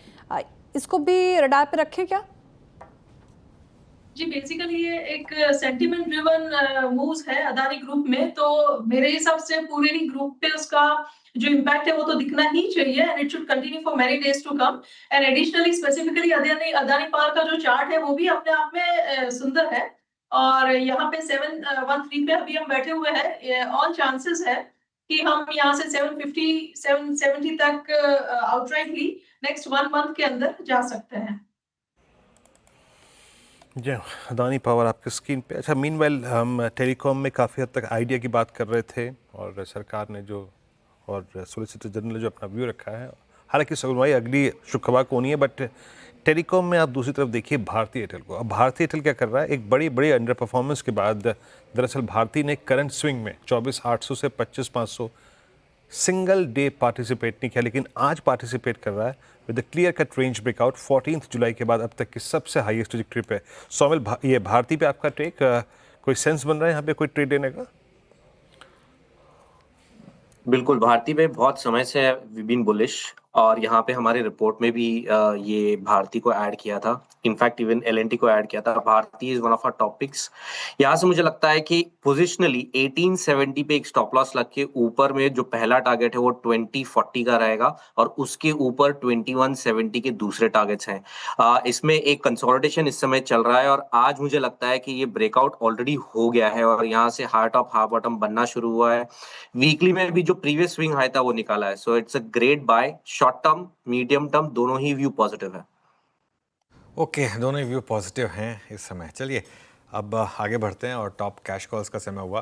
इसको भी रडार पे रखें क्या? जी बेसिकली ये एक सेंटिमेंट ड्रिवन मूव्स है अदानी ग्रुप में, तो मेरे हिसाब से पूरे ही ग्रुप पे उसका जो इम्पैक्ट है वो तो दिखना ही चाहिए and it should continue for many days to come. And additionally specifically Adani power का जो चार्ट है वो भी अपने आप में सुंदर है और यहाँ पे 713 पे अभी हम बैठे हुए हैं। ऑल चांसेस है कि हम यहाँ से 750 770 तक आउटराइटली नेक्स्ट 1 मंथ के अंदर जा सकते हैं। जी, अदानी पावर आपके स्क्रीन पे। अच्छा, मीनवाइल हम टेलीकॉम में काफ़ी हद तक आइडिया की बात कर रहे थे और सरकार ने जो और सॉलिसिटर जनरल ने जो अपना व्यू रखा है, हालांकि सुनवाई अगली शुक्रवार को होनी है, बट टेलीकॉम में आप दूसरी तरफ देखिए भारती एयरटेल को। अब भारती एयरटेल क्या कर रहा है? एक बड़ी अंडर परफॉर्मेंस के बाद दरअसल भारती ने करंट स्विंग में 24,800 से 25,500 सिंगल डे पार्टिसिपेट नहीं किया, लेकिन आज पार्टिसिपेट कर रहा है with clear cut range breakout 14 जुलाई के बाद अब तक की सबसे हाईएस्ट ट्रिप पे। सौमिल, ये भारती पे आपका टेक, कोई सेंस बन रहा है यहाँ पे कोई ट्रेड लेने का? बिल्कुल, भारती पे बहुत समय से वी बीन बुलिश और यहाँ पे हमारे रिपोर्ट में भी ये भारती को ऐड किया था, इनफैक्ट इवन एलएनटी को ऐड किया था। Bharti is one of our top picks. यहाँ से मुझे लगता है कि पोजिशनली 1870 पे एक स्टॉप लॉस लग के ऊपर में जो पहला टारगेट है वो 2040 का रहेगा और उसके ऊपर 2170 के दूसरे टारगेट्स हैं। इसमें एक कंसोलिडेशन इस समय चल रहा है और आज मुझे लगता है कि ये ब्रेकआउट ऑलरेडी हो गया है और यहाँ से हाई टॉप हाई बॉटम बनना शुरू हुआ है। वीकली में भी जो प्रीवियस स्विंग हाई था वो निकाला है, so it's a great buy. Short term, medium term दोनों ही व्यू पॉजिटिव है। ओके, दोनों ही व्यू पॉजिटिव हैं इस समय। चलिए अब आगे बढ़ते हैं और टॉप कैश कॉल्स का समय हुआ।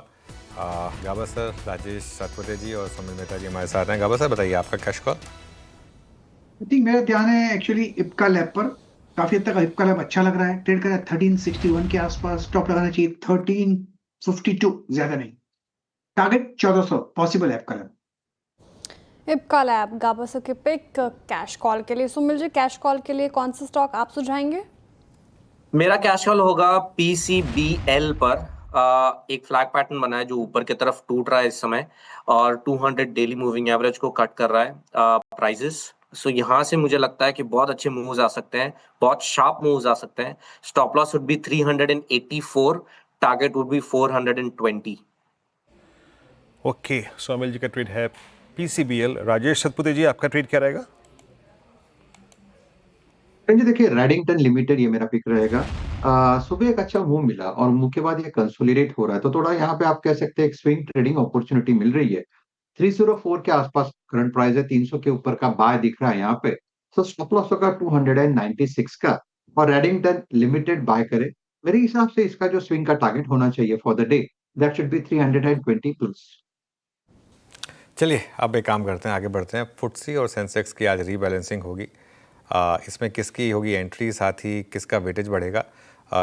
गाबा सर, राजेश सतपथे जी और सौमिल मेहता जी हमारे साथ हैं। गाबा सर, बताइए आपका कैश कॉल। आई थिंक मेरा ध्यान है एक्चुअली इप्का लैब पर। काफी हद तक इप्का लैब अच्छा लग रहा है, ट्रेड कर रहा है 1361 के आसपास। स्टॉप लगाना चाहिए 1352, ज्यादा नहीं। टारगेट 1400 पॉसिबल है इप्का लैब। इप्का लैब, गाबा सर के पिक कैश कॉल के लिए। सुमिल जी, कैश कॉल के लिए कौन सा स्टॉक आप सुझाएंगे? मेरा कैश कॉल होगा PCBL पर। एक फ्लैग पैटर्न बना है जो ऊपर की तरफ टूट रहा है इस समय और 200 डेली मूविंग एवरेज को कट कर रहा है प्राइसेस। सो यहाँ से मुझे लगता है कि बहुत अच्छे मूव्स आ सकते हैं, बहुत शार्प मूव्स आ सकते हैं। Stop loss would be 384, target would be 420। Okay, Saumil ji का ट्रेड है PCBL। राजेश सतपथे जी, आपका ट्रेड क्या रहेगा? जी देखिए, रेडिंगटन लिमिटेड ये मेरा पिक रहेगा। सुबह एक अच्छा मूव मिला और मूव के बाद ये कंसोलिडेट हो रहा है, तो थोड़ा यहाँ पे आप कह सकते हैं एक स्विंग ट्रेडिंग अपॉर्चुनिटी मिल रही है। 304 के आसपास करंट प्राइस है, 300 के ऊपर का बाय दिख रहा है यहाँ पे। तो स्टॉप लॉस होगा 296 का और रेडिंगटन लिमिटेड बाय करे। मेरे हिसाब से इसका जो स्विंग का टारगेट होना चाहिए for the day, that should be 320 plus. चलिए अब एक काम करते हैं, आगे बढ़ते हैं। फुटसी और सेंसेक्स की आज रीबैलेंसिंग होगी। इसमें किसकी होगी एंट्री, साथ ही किसका वेटेज बढ़ेगा?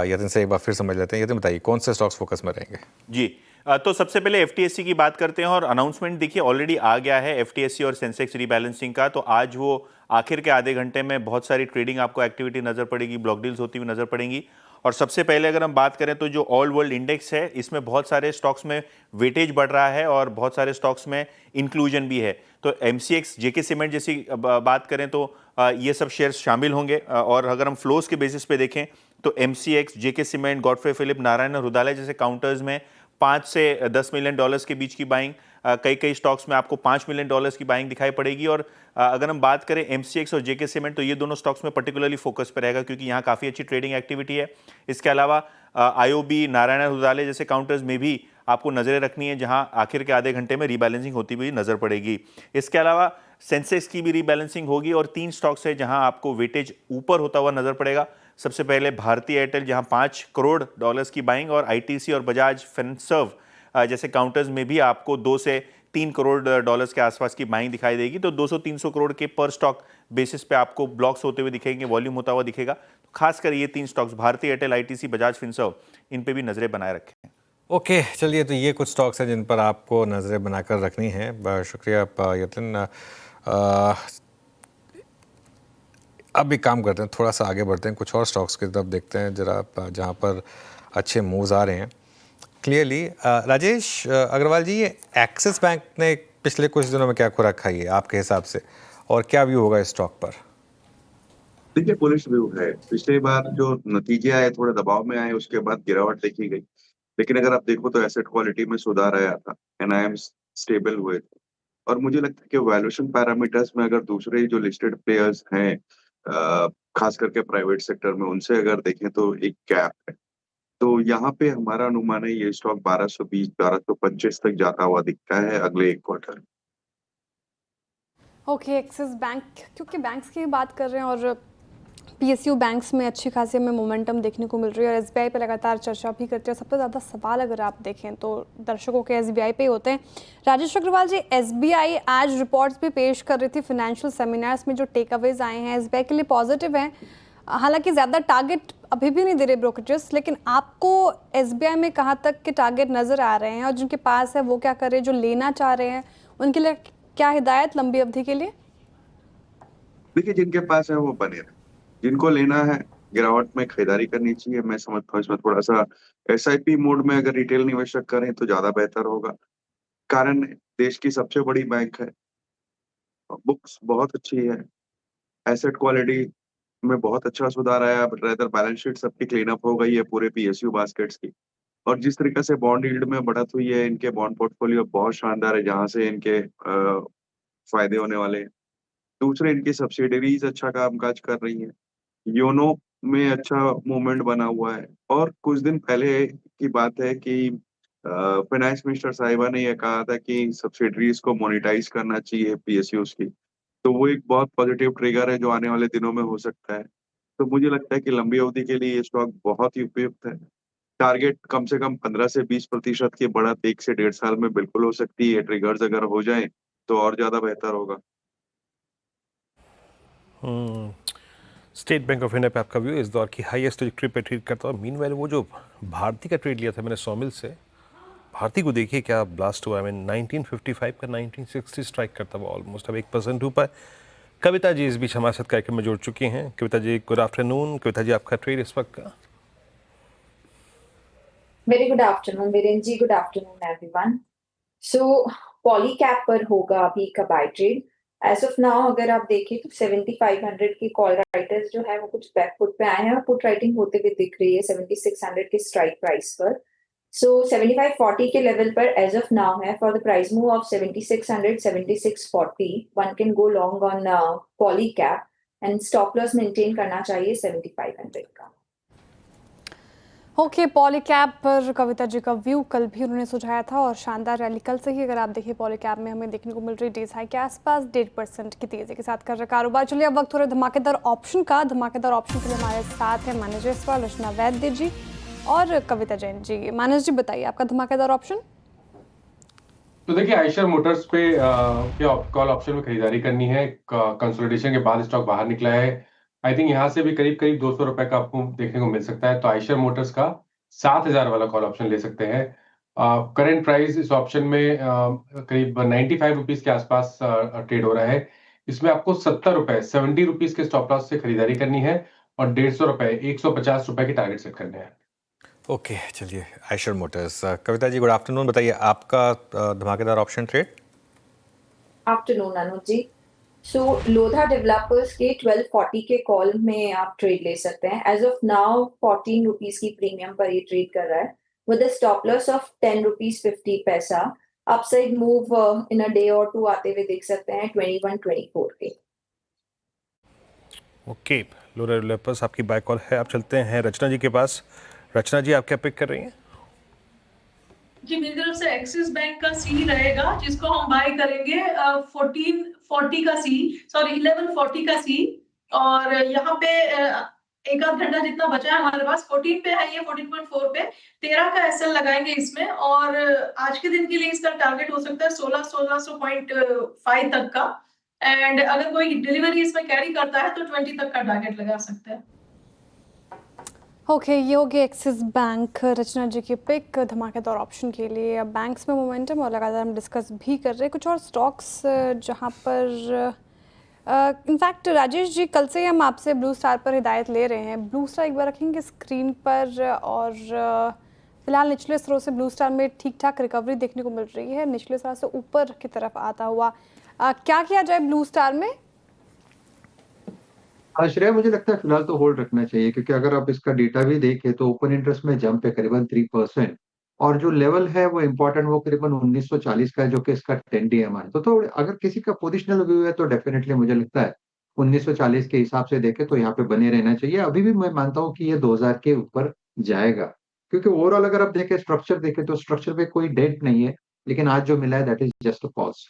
यतिन से एक बार फिर समझ लेते हैं। यतिन, बताइए कौन से स्टॉक्स फोकस में रहेंगे? जी, तो सबसे पहले FTSE की बात करते हैं और अनाउंसमेंट देखिए ऑलरेडी आ गया है FTSE और सेंसेक्स रीबैलेंसिंग का। तो आज वो आखिर के आधे घंटे में बहुत सारी ट्रेडिंग आपको एक्टिविटी नजर पड़ेगी, ब्लॉक डील्स होती हुई नजर पड़ेंगी। और सबसे पहले अगर हम बात करें तो जो ऑल वर्ल्ड इंडेक्स है, इसमें बहुत सारे स्टॉक्स में वेटेज बढ़ रहा है और बहुत सारे स्टॉक्स में इंक्लूजन भी है। तो MCX, JK सीमेंट जैसी बात करें तो ये सब शेयर्स शामिल होंगे। और अगर हम फ्लोज के बेसिस पे देखें तो MCX, JK cement, Godfrey Phillips, Narayana और रुदाला जैसे काउंटर्स में 5 से 10 मिलियन डॉलर्स के बीच की बाइंग, कई स्टॉक्स में आपको 5 मिलियन डॉलर्स की बाइंग दिखाई पड़ेगी। और अगर हम बात करें MCX और JK सीमेंट, तो ये दोनों स्टॉक्स में पर्टिकुलरली फोकस पर रहेगा क्योंकि यहाँ काफ़ी अच्छी ट्रेडिंग एक्टिविटी है। इसके अलावा IOB, नारायण रुदाले जैसे काउंटर्स में भी आपको नजरें रखनी है, जहां आखिर के आधे घंटे में रीबैलेंसिंग होती हुई नजर पड़ेगी। इसके अलावा सेंसेक्स की भी रीबैलेंसिंग होगी और 3 स्टॉक्स है जहां आपको वेटेज ऊपर होता हुआ नजर पड़ेगा। सबसे पहले भारती एयरटेल, जहां 5 करोड़ डॉलर्स की बाइंग, और ITC और बजाज फिनसर्व जैसे काउंटर्स में भी आपको 2 से 3 करोड़ डॉलर्स के आसपास की बाइंग दिखाई देगी। तो 200-300 करोड़ के पर स्टॉक बेसिस पे आपको ब्लॉक्स होते हुए दिखेंगे, वॉल्यूम होता हुआ दिखेगा। खासकर ये 3 स्टॉक्स भारती एयरटेल, ITC, बजाज फिनसर्व, इन पे भी नजरें बनाए रखें। ओके, चलिए तो ये कुछ स्टॉक्स हैं जिन पर आपको नज़रें बनाकर रखनी है। शुक्रिया यतिन। अब एक काम करते हैं, थोड़ा सा आगे बढ़ते हैं, कुछ और स्टॉक्स की तरफ देखते हैं जरा, जहाँ पर अच्छे मूव्स आ रहे हैं क्लियरली। राजेश अग्रवाल जी, ये एक्सिस बैंक ने पिछले कुछ दिनों में क्या खुराक खाई है आपके हिसाब से, और क्या व्यू होगा इस स्टॉक पर? देखिए, बुलिश व्यू है। पिछले बार जो नतीजे आए थोड़े दबाव में आए, उसके बाद गिरावट देखी गई। लेकिन अगर आप देखो तो एसेट क्वालिटी में सुधार आया था, NIM स्टेबल हुए थे और मुझे लगता है कि वैल्यूएशन पैरामीटर्स में अगर दूसरे जो लिस्टेड प्लेयर्स हैं, खास करके प्राइवेट सेक्टर में, उनसे अगर देखें तो एक गैप है। तो यहाँ पे हमारा अनुमान है ये स्टॉक 1220, 1225 तक जाता हुआ दिखता है अगले 1 क्वार्टर। ओके, एक्सिस बैंक, क्योंकि बैंक्स की बात कर रहे हैं और PSU बैंक्स में अच्छी खासी हमें मोमेंटम देखने को मिल रही है और SBI पे लगातार चर्चा भी करते हैं। सबसे ज़्यादा सवाल अगर आप देखें तो दर्शकों के SBI पे होते हैं। राजेश अग्रवाल जी, SBI आज रिपोर्ट्स भी पेश कर रही थी, फाइनेंशियल सेमिनार्स में जो टेक अवेज आए हैं SBI के लिए पॉजिटिव हैं। हालांकि ज़्यादा टारगेट अभी भी नहीं दे रहे ब्रोकरेजेस, लेकिन आपको SBI में कहाँ तक के टारगेट नज़र आ रहे हैं और जिनके पास है वो क्या कर रहे हैं, जो लेना चाह रहे हैं उनके लिए क्या हिदायत लंबी अवधि के लिए? देखिए, जिनके पास है वो बने रहे, जिनको लेना है गिरावट में खरीदारी करनी चाहिए। मैं समझता हूँ इसमें थोड़ा सा एसआईपी मोड में अगर रिटेल निवेशक करें तो ज्यादा बेहतर होगा। कारण देश की सबसे बड़ी बैंक है, बुक्स बहुत अच्छी है, एसेट क्वालिटी में बहुत अच्छा सुधार आया। रेदर बैलेंस शीट सबकी क्लीन अप हो गई है पूरे पीएसयू बास्केट्स की। और जिस तरीके से बॉन्ड यील्ड में बढ़त हुई है, इनके बॉन्ड पोर्टफोलियो बहुत शानदार है, जहां से इनके फायदे होने वाले हैं। दूसरे, इनकी सब्सिडरीज अच्छा कामकाज कर रही हैं। योनो में अच्छा मूवमेंट बना हुआ है। और कुछ दिन पहले की बात है कि फाइनेंस मिनिस्टर साहिबा ने यह कहा था कि सब्सिडरीज को मोनेटाइज करना चाहिए पीएसयूज की। तो वो एक बहुत पॉजिटिव ट्रिगर है जो आने वाले दिनों में हो सकता है। तो मुझे लगता है कि लंबी अवधि के लिए ये स्टॉक बहुत ही उपयुक्त है। टारगेट कम से कम 15 से 20% की बढ़त 1 से 1.5 साल में बिल्कुल हो सकती है। ट्रिगर्स अगर हो जाएं तो और ज्यादा बेहतर होगा। स्टेट बैंक ऑफ इंडिया पे आपका व्यू इस दौर की हाईएस्ट ट्रिजेक्टरी पे ट्रेड करता है। मीनवाइल वो जो भारती का ट्रेड लिया था मैंने सॉमिल से, भारती को देखिए क्या ब्लास्ट हुआ। 1955 का 1960 स्ट्राइक करता हुआ ऑलमोस्ट अब 1% ऊपर। कविता जी इस बीच हमारे साथ कार्यक्रम में जुड़ चुकी हैं। Kavita ji good afternoon. कविता जी आपका ट्रेड इस वक्त का? Very good afternoon Viren ji, good afternoon everyone. So Polycab पर होगा अभी का buy trade. As of now अगर आप देखें तो 7500 की कॉल राइटर्स जो है वो कुछ बैकफुट पे आए हैं और पुट राइटिंग होते हुए दिख रही है 7600 के स्ट्राइक प्राइस पर। सो 7540 के लेवल पर एज ऑफ नाउ है for the price move of 7600 7640 one can go long on Polycab and stop loss maintain करना चाहिए 7500 का। ओके, पॉलीकैप पर कविता जी का व्यू कल भी उन्होंने सुझाया था और शानदार रैली कल से ही अगर आप देखिए पॉलीकैप में हमें देखने को मिल रही डेज हाई के आसपास 1.5% की तेजी के साथ कर रहा कारोबार। चलिए अब वक्त हो रहा है धमाकेदार ऑप्शन का। धमाकेदार ऑप्शन के लिए हमारे साथ है मैनेजर इस बार रचना वैद्य जी और कविता जैन जी। मैनेजर जी बताइए आपका धमाकेदार ऑप्शन। तो देखिए, आयशर मोटर्स पे कॉल ऑप्शन में खरीदारी करनी है। कंसोलिडेशन के बाद स्टॉक बाहर निकला है। आई थिंक यहाँ से भी करीब करीब 200 रुपए का आपको देखने को मिल सकता है। तो आयशर मोटर्स का 7000 वाला कॉल ऑप्शन ले सकते हैं। करंट प्राइस इस ऑप्शन में करीब 95 रुपीज के आसपास ट्रेड हो रहा है। इसमें आपको 70 रुपए 70 रुपीज के स्टॉप लॉस से खरीदारी करनी है और 150 रुपए 150 रुपए के टारगेट सेट करने हैं। ओके, चलिए Eicher Motors. Kavita ji good afternoon, बताइए आपका धमाकेदार ऑप्शन ट्रेड। आफ्टरनून अनुज जी। सो लोधा डेवलपर्स के 1240 के कॉल में आप ट्रेड ले सकते हैं। एज ऑफ नाउ 14 रुपीज की प्रीमियम पर ये ट्रेड कर रहा है with a stop loss of 10 rupees 50 पैसा। Upside move in a day और टू आते हुए देख सकते हैं 21-24 के। ओके, लोधा डेवलपर्स आपकी बाय कॉल है। आप चलते हैं रचना जी के पास। रचना जी आप क्या पिक कर रही हैं? जी, मेरी तरफ से एक्सिस बैंक का सी रहेगा जिसको हम बाय करेंगे 1140 का सी। और यहाँ पे एक आध घंटा जितना बचा है हमारे पास 14 पे है, ये 14.4 पे 13 का एसएल लगाएंगे इसमें। और आज के दिन के लिए इसका टारगेट हो सकता है 1600.5 तक का। एंड अगर कोई डिलीवरी इसमें कैरी करता है तो 20 तक का टारगेट लगा सकते हैं। ओके, ये हो गया एक्सिस बैंक रचना जी की पिक धमाकेदार ऑप्शन के लिए। अब बैंक्स में मोमेंटम और लगातार हम डिस्कस भी कर रहे हैं कुछ और स्टॉक्स जहां पर इनफैक्ट राजेश जी कल से हम आपसे ब्लू स्टार पर हिदायत ले रहे हैं। ब्लू स्टार एक बार रखेंगे स्क्रीन पर और फिलहाल निचले स्तरों से ब्लू स्टार में ठीक ठाक रिकवरी देखने को मिल रही है, निचले स्तर से ऊपर की तरफ आता हुआ। क्या किया जाए ब्लू स्टार में? श्रेया, मुझे लगता है फिलहाल तो होल्ड रखना चाहिए, क्योंकि अगर आप इसका डेटा भी देखें तो ओपन इंटरेस्ट में जंप है करीबन 3% और जो लेवल है वो इम्पोर्टेंट वो करीबन 1940 का है, जो कि इसका 10 DMA है। तो अगर किसी का पोजिशनल व्यू है तो डेफिनेटली मुझे लगता है 1940 के हिसाब से देखें तो यहाँ पे बने रहना चाहिए। अभी भी मैं मानता हूँ कि ये 2000 के ऊपर जाएगा, क्योंकि ओवरऑल अगर आप देखें स्ट्रक्चर देखें तो स्ट्रक्चर पे कोई डेट नहीं है, लेकिन आज जो मिला है that is just a pause.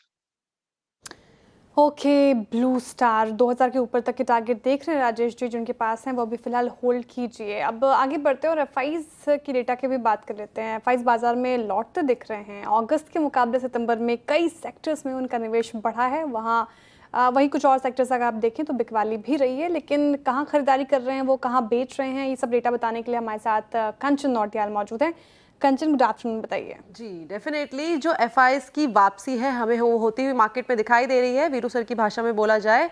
Okay, blue star 2000 के ऊपर तक के टारगेट देख रहे हैं राजेश जी जिनके पास हैं, वो भी फिलहाल होल्ड कीजिए। अब आगे बढ़ते हैं और एफआईज की डेटा की भी बात कर लेते हैं। एफआईज बाजार में लौटते दिख रहे हैं। अगस्त के मुकाबले सितंबर में कई सेक्टर्स में उनका निवेश बढ़ा है। वहीं कुछ और सेक्टर्स अगर आप देखें तो बिकवाली भी रही है, लेकिन कहाँ खरीदारी कर रहे हैं, वो कहाँ बेच रहे हैं, ये सब डेटा बताने के लिए हमारे साथ कंचन नौटियाल मौजूद हैं। कंचन, गुड आफ्टरनून, बताइए। जी डेफिनेटली जो एफआईएस की वापसी है हमें वो होती हुई मार्केट में दिखाई दे रही है। वीरू सर की भाषा में बोला जाए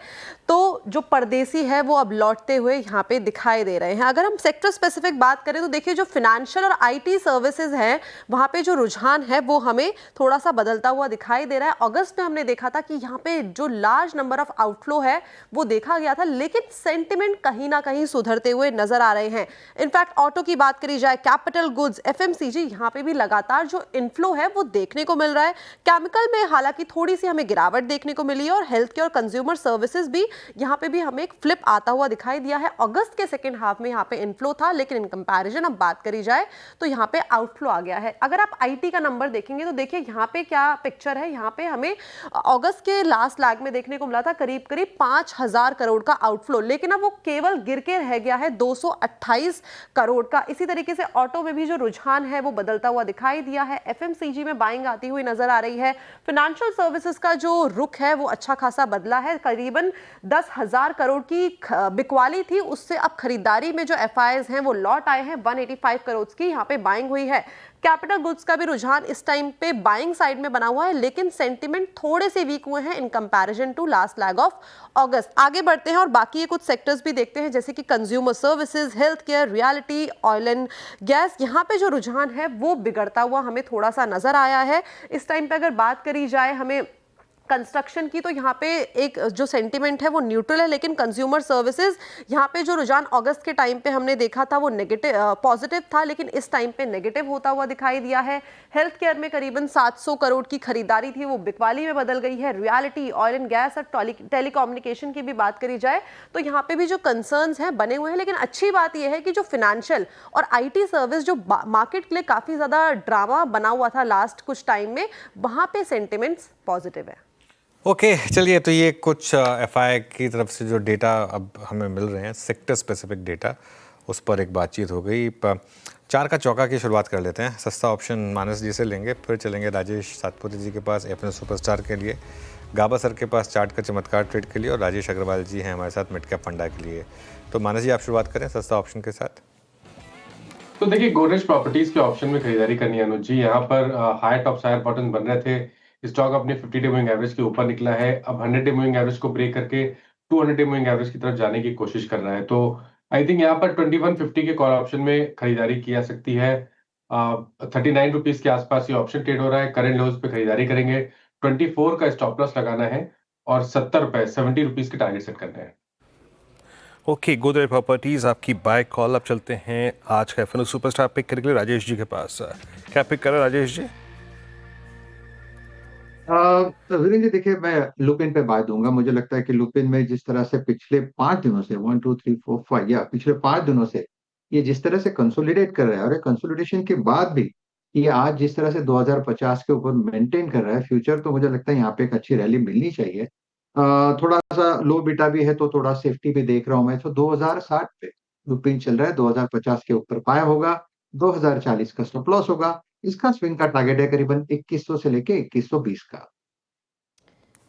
तो जो परदेसी है वो अब लौटते हुए यहाँ पे दिखाई दे रहे हैं। अगर हम सेक्टर स्पेसिफिक बात करें तो देखिए जो फिनेंशियल और आईटी सर्विसेज हैं वहाँ पे जो रुझान है वो हमें थोड़ा सा बदलता हुआ दिखाई दे रहा है। अगस्त में हमने देखा था कि यहाँ पे जो लार्ज नंबर ऑफ आउटफ्लो है वो देखा गया था, लेकिन सेंटिमेंट कहीं ना कहीं सुधरते हुए नजर आ रहे हैं। इनफैक्ट ऑटो की बात करी जाए, कैपिटल गुड्स, एफएमसीजी, यहाँ पे भी लगातार जो इनफ्लो है वो देखने को मिल रहा है। केमिकल में हालांकि थोड़ी सी हमें गिरावट देखने को मिली है और हेल्थ केयर और कंज्यूमर सर्विसेज भी यहाँ पे भी हमें एक फ्लिप आता हुआ दिखाई दिया है। अगस्त के सेकंड हाफ में यहाँ पे इनफ्लो था, लेकिन इन कंपैरिजन अब बात करी जाए तो यहाँ पे आउटफ्लो आ गया है। अगर आप आईटी का नंबर देखेंगे तो देखिए यहाँ पे क्या पिक्चर है। यहाँ पे हमें अगस्त के लास्ट लैग में देखने को मिला था करीब करीब 5,000 करोड़ का आउटफ्लो, लेकिन अब वो केवल गिर के रह गया है 228 करोड़ का। इसी तरीके से ऑटो में भी जो रुझान है वो बदलता हुआ दिखाई दिया है। एफएमसीजी में बाइंग आती हुई नजर आ रही है। फाइनेंशियल सर्विसेज का जो रुख है वो अच्छा खासा बदला है। करीबन 10,000 करोड़ की बिकवाली थी, उससे अब खरीदारी में जो एफआईआईज हैं वो लौट आए हैं। 185 करोड़ की यहाँ पे बाइंग हुई है। कैपिटल गुड्स का भी रुझान इस टाइम पे बाइंग साइड में बना हुआ है, लेकिन सेंटिमेंट थोड़े से वीक हुए हैं in comparison to last leg of August. आगे बढ़ते हैं और बाकी ये कुछ सेक्टर्स भी देखते हैं, जैसे कि consumer services, health care, reality, oil and gas. यहाँ पे जो रुझान है वो बिगड़ता हुआ हमें थोड़ा सा नजर आया है। इस टाइम पे अगर बात करी जाए हमें कंस्ट्रक्शन की, तो यहाँ पे एक जो सेंटिमेंट है वो न्यूट्रल है, लेकिन कंज्यूमर सर्विसेज यहाँ पे जो रुझान अगस्त के टाइम पे हमने देखा था वो नेगेटिव पॉजिटिव था, लेकिन इस टाइम पे नेगेटिव होता हुआ दिखाई दिया है। हेल्थ केयर में करीबन 700 करोड़ की खरीदारी थी, वो बिकवाली में बदल गई है। रियलिटी, ऑयल एंड गैस और टेलीकम्युनिकेशन की भी बात करी जाए तो यहाँ पे भी जो कंसर्न्स हैं बने हुए हैं, लेकिन अच्छी बात यह है कि जो फिनेंशियल और आईटी सर्विस जो मार्केट के लिए काफी ज्यादा ड्रामा बना हुआ था लास्ट कुछ टाइम में, वहां पे सेंटिमेंट्स पॉजिटिव है। ओके चलिए, तो ये कुछ एफआई की तरफ से जो डेटा अब हमें मिल रहे हैं, सेक्टर स्पेसिफिक डेटा, उस पर एक बातचीत हो गई। चार का चौका की शुरुआत कर लेते हैं। सस्ता ऑप्शन मानस जी से लेंगे, फिर चलेंगे राजेश सातपुते जी के पास एफएन सुपरस्टार के लिए, गाबा सर के पास चार्ट का चमत्कार ट्रेड के लिए, और राजेश अग्रवाल जी हैं हमारे साथ मिड कैप फंडा के लिए। तो मानस जी आप शुरुआत करें सस्ता ऑप्शन के साथ। तो देखिए, गोदरेज प्रॉपर्टीज के ऑप्शन में खरीदारी करनी है अनुज जी। यहाँ पर हाई टॉप हायर बॉटम बन रहे थे, स्टॉक अपने 50 डे मूविंग एवरेज के ऊपर निकला है। अब 100 डे मूविंग एवरेज को ब्रेक करके 200 डे मूविंग एवरेज की तरफ जाने की कोशिश कर रहा है। तो आई थिंक यहाँ पर 2150 के कॉल ऑप्शन में खरीदारी की जा सकती है। 39 रुपीज के आसपास ये ऑप्शन ट्रेड हो रहा है। करंट लेवल्स पे खरीदारी करेंगे। 24 का स्टॉप लॉस लगाना है और 70 रुपीज के टारगेट सेट करना है। ओके, गोदरेज प्रॉपर्टीज आपकी बाय कॉल। अब चलते हैं आज का एफएनओ सुपरस्टार पिक करने के लिए राजेश जी के पास। क्या पिक करें राजेश जी? वीरेंद्र जी देखिए, मैं लुपिन पे बात दूंगा। मुझे लगता है कि लुपिन में जिस तरह से पिछले 5 दिनों से 1 2 3 4 5 या पिछले 5 दिनों से ये जिस तरह से कंसोलिडेट कर रहा है, और कंसोलिडेशन के बाद भी ये आज जिस तरह से 2050 के ऊपर मेंटेन कर रहा है फ्यूचर, तो मुझे लगता है यहाँ पे एक अच्छी रैली मिलनी चाहिए। थोड़ा सा लो बीटा भी है, तो थोड़ा सेफ्टी भी देख रहा हूं मैं। तो 2060 पे लुपिन चल रहा है, 2050 के ऊपर पाया होगा, 2040 का स्टॉप लॉस होगा। इसका स्विंग का टारगेट है करीबन 2100 से लेके 2120 का।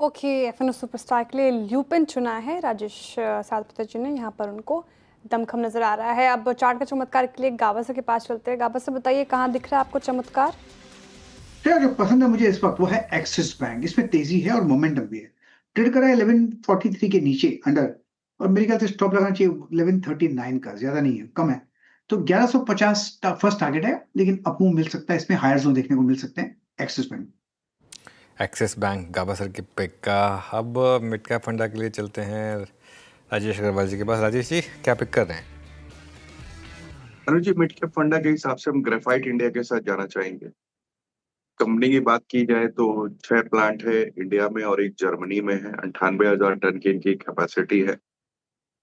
ओके, एफएनओ सुपरस्टार के लिए ल्यूपिन चुना है राजेश सातपुते जी ने। यहाँ पर उनको दमखम नजर आ रहा है। अब चार्ट का चमत्कार के लिए गाबा सर के पास चलते हैं। गाबा सर बताइए कहाँ दिख रहा है आपको चमत्कार? जो पसंद है मुझे इस वक्त वो है एक्सिस बैंक। इसमें तेजी है और मोमेंटम भी है। ट्रेड कर रहा है 1143 के नीचे अंडर, और मेरे ख्याल से स्टॉप लगाना चाहिए 1139 का, ज्यादा नहीं है, कम है। तो 1150 फर्स्ट टारगेट है, लेकिन अप मूव मिल सकता है, इसमें हायर जोन देखने को मिल सकते हैं एक्सिस बैंक। एक्सिस बैंक गाबा सर के पिक का। अब मिड कैप फंडा के लिए चलते हैं राजेश अग्रवाल जी के पास। राजेश जी क्या पिक कर रहे हैं? अनुज जी, मिड कैप फंडा के हिसाब से हम ग्रेफाइट इंडिया के साथ जाना चाहेंगे। कंपनी की बात की जाए तो 6 प्लांट है इंडिया में और एक जर्मनी में है। 98,000 टन की इनकी कैपेसिटी है।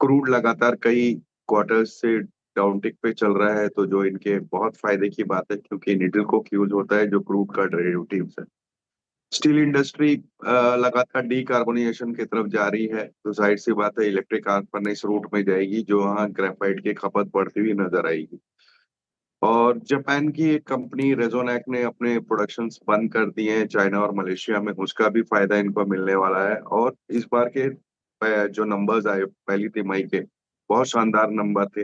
क्रूड लगातार कई क्वार्टर्स से डाउनटिक पे चल रहा है, तो जो इनके बहुत फायदे की बात है, क्योंकि निडल को यूज होता है जो क्रूड का डेरिवेटिव्स है। स्टील इंडस्ट्री लगातार डीकार्बोनाइजेशन की तरफ जा रही है, तो जाहिर सी बात है इलेक्ट्रिक आर्क फर्नेस रूट में जाएगी, जो वहाँ ग्रेफाइट की खपत बढ़ती हुई नजर आएगी। और जापान की एक कंपनी रेजोनैक ने अपने प्रोडक्शंस बंद कर दिए हैं चाइना और मलेशिया में, उसका भी फायदा इनको मिलने वाला है। और इस बार के जो नंबर्स आए पहली तिमाही के, बहुत शानदार नंबर थे।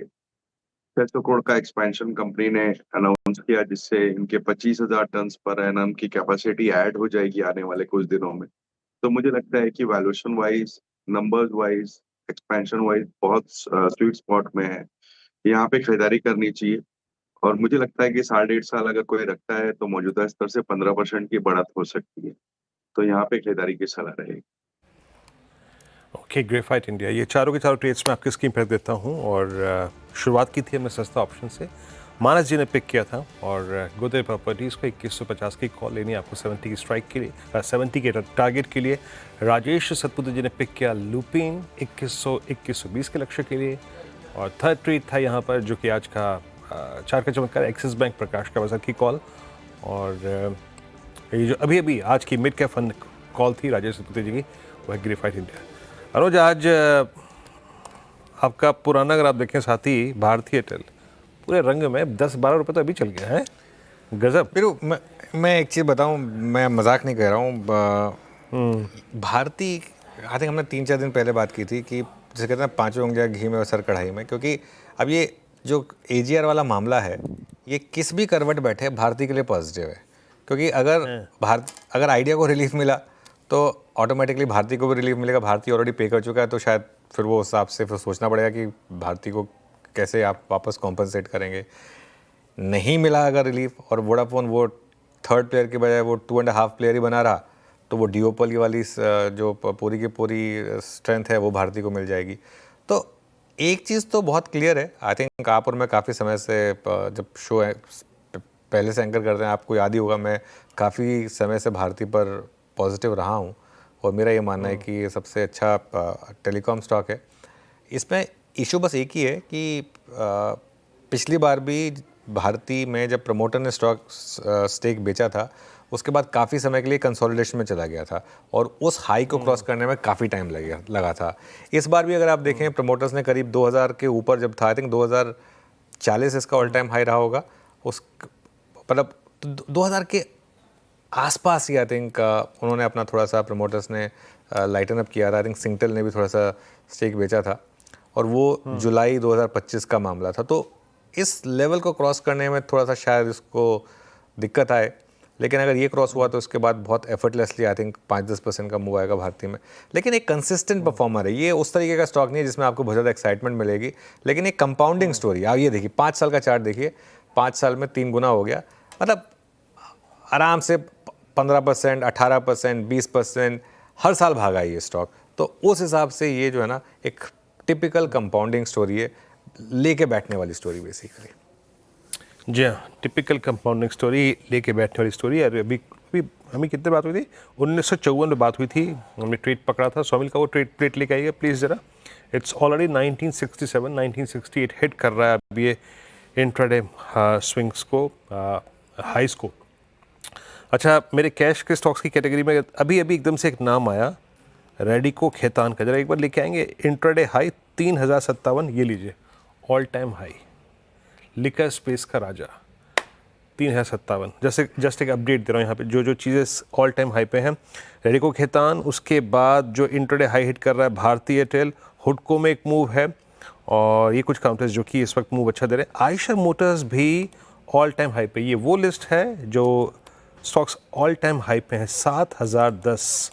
600 करोड़ का एक्सपेंशन कंपनी ने अनाउंस अनाउंस किया, जिससे इनके 25,000 टन पर एनम की कैपेसिटी ऐड हो जाएगी आने वाले कुछ दिनों में। तो मुझे लगता है कि valuation wise, numbers wise, expansion wise बहुत स्वीट स्पॉट में है। यहाँ पे खरीदारी करनी चाहिए और मुझे लगता है कि 1.5 साल अगर कोई रखता है तो मौजूदा स्तर से 15% की बढ़त हो सकती है। तो यहाँ पे खरीदारी की सलाह रहेगी। ओके, ग्रेफाइट इंडिया, ये चारों के चारों ट्रेड्स में आपकी स्कीम फेंक देता हूँ। और शुरुआत की थी हमने सस्ता ऑप्शन से, मानस जी ने पिक किया था, और गोदरेज प्रॉपर्टीज़ को 2150 की कॉल लेनी है आपको 70 की स्ट्राइक के लिए, 70 के टारगेट के लिए। राजेश सतपुत्र जी ने पिक किया लुपिन 2120 के लक्ष्य के लिए। और थर्ड ट्रेड था यहाँ पर जो कि आज का 4 का चमत्कार एक्सिस बैंक प्रकाश का बाजार की कॉल। और ये जो अभी अभी आज की मिड कैप फंड कॉल थी राजेश सतपुत्र जी की, वह ग्रेफाइट इंडिया। अनुज, आज आपका पुराना अगर आप देखें साथी भारतीय एयरटेल पूरे रंग में 10-12 रुपये तो अभी चल गया है, गजब। फिर मैं एक चीज़ बताऊं, मैं मजाक नहीं कह रहा हूं। भारती, आई थिंक हमने 3-4 दिन पहले बात की थी कि जैसे कहते हैं पाँचों उंगलियां घी में और सर कढ़ाई में, क्योंकि अब ये जो AGR वाला मामला है ये किस भी करवट बैठे भारती के लिए पॉजिटिव है। क्योंकि अगर आइडिया को रिलीफ मिला तो ऑटोमेटिकली भारती को भी रिलीफ मिलेगा। भारती ऑलरेडी पे कर चुका है, तो शायद फिर वो हिसाब से फिर सोचना पड़ेगा कि भारती को कैसे आप वापस कॉम्पनसेट करेंगे। नहीं मिला अगर रिलीफ, और वोडाफोन वो थर्ड प्लेयर के बजाय वो 2.5 प्लेयर ही बना रहा, तो वो डिओपल वाली जो पूरी की पूरी स्ट्रेंथ है वो भारती को मिल जाएगी। तो एक चीज़ तो बहुत क्लियर है, आई थिंक आप और मैं काफ़ी समय से जब शो पहले से एंकर करते हैं, आपको याद ही होगा, मैं काफ़ी समय से भारती पर पॉजिटिव रहा हूँ और मेरा ये मानना है कि ये सबसे अच्छा टेलीकॉम स्टॉक है। इसमें इशू बस एक ही है कि पिछली बार भी भारती में जब प्रमोटर ने स्टेक बेचा था, उसके बाद काफ़ी समय के लिए कंसोलिडेशन में चला गया था और उस हाई को क्रॉस करने में काफ़ी टाइम लगा था। इस बार भी अगर आप देखें, प्रमोटर्स ने करीब 2000 के ऊपर जब था, आई थिंक 2040 इसका ऑल टाइम हाई रहा होगा, उस मतलब 2000 के आसपास ही आई थिंक उन्होंने अपना थोड़ा सा, प्रमोटर्स ने लाइटन अप किया था। आई थिंक सिंगटेल ने भी थोड़ा सा स्टेक बेचा था और वो जुलाई 2025 का मामला था। तो इस लेवल को क्रॉस करने में थोड़ा सा शायद इसको दिक्कत आए, लेकिन अगर ये क्रॉस हुआ तो उसके बाद बहुत एफर्टलेसली आई थिंक 5-10% का मूव आएगा भारती में। लेकिन एक कंसिस्टेंट परफॉर्मर है ये, उस तरीके का स्टॉक नहीं है जिसमें आपको बहुत ज़्यादा एक्साइटमेंट मिलेगी, लेकिन एक कंपाउंडिंग स्टोरी। आप ये देखिए 5 साल का चार्ट देखिए, 5 साल में 3 गुना हो गया, मतलब आराम से 15%, 18%, 20% हर साल भागा है ये स्टॉक। तो उस हिसाब से ये जो है ना एक टिपिकल कंपाउंडिंग स्टोरी है, लेके बैठने वाली स्टोरी बेसिकली। जी हाँ, टिपिकल कंपाउंडिंग स्टोरी, लेके बैठने वाली स्टोरी। अरे अभी हमें कितने बात हुई थी, 1954 में बात हुई थी, हमने ट्रेड पकड़ा था। स्वामिल का वो ट्रेड लेके आइए प्लीज़ ज़रा। इट्स ऑलरेडी 1967, 1968 हिट कर रहा है अब ये इंट्राडे स्विंग्स को, हाइस को। अच्छा, मेरे कैश के स्टॉक्स की कैटेगरी में अभी एकदम से एक नाम आया, रेडिको खेतान का, जरा एक बार लेके आएंगे। इंट्राडे हाई 3057, ये लीजिए all time high. Liquor space का राजा 3057। जस्ट एक अपडेट दे रहा हूँ यहाँ पे, जो चीज़ें ऑल टाइम हाई पे हैं। रेडिको खेतान, उसके बाद जो इंट्राडे हाई हिट कर रहा है भारती एयरटेल, हुडको में एक मूव है, और ये कुछ काउंटर्स जो कि इस वक्त मूव अच्छा दे रहे हैं। आयशर मोटर्स भी ऑल टाइम हाई पे। ये वो लिस्ट है जो स्टॉक्स ऑल टाइम हाई पे हैं, 7010।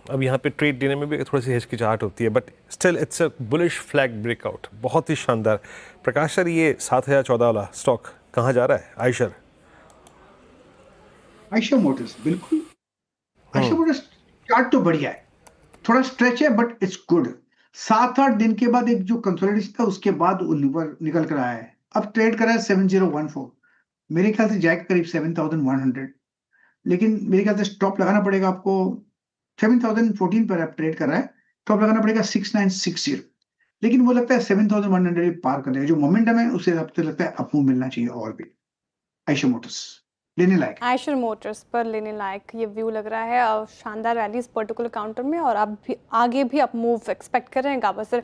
अब यहाँ पे ट्रेड देने में भी थोड़ी सी हिचकिचाहट होती है, but still it's a bullish flag breakout, बहुत ही शानदार। प्रकाश सर, ये 7014 वाला स्टॉक कहाँ जा रहा है? आयशर मोटर्स, बिल्कुल। आयशर मोटर्स चार्ट तो बढ़िया है, थोड़ा स्ट्रेच है बट इट्स गुड। 7-8 दिन के बाद एक जो कंसोलिडेशन था उसके बाद वो निकल कर आया है। अब ट्रेड कर रहा है 7014, मेरे ख्याल से जाएगा करीब 7100, लेकिन मेरे ख्याल से स्टॉप लगाना पड़ेगा आपको 7014 पर। आप ट्रेड कर रहा है, स्टॉप लगाना पड़ेगा 6960, लेकिन वो लगता है 7100 पार कर देगा। जो मोमेंटम है उससे लगता है अप मूव मिलना चाहिए और भी। आयशर मोटर्स लेने लायक, आयशर मोटर्स पर लेने लायक ये व्यू लग रहा है, और शानदार रैली इस पर्टिकुलर काउंटर में, और अब भी आगे भी अप मूव एक्सपेक्ट कर रहे हैं गाबा सर।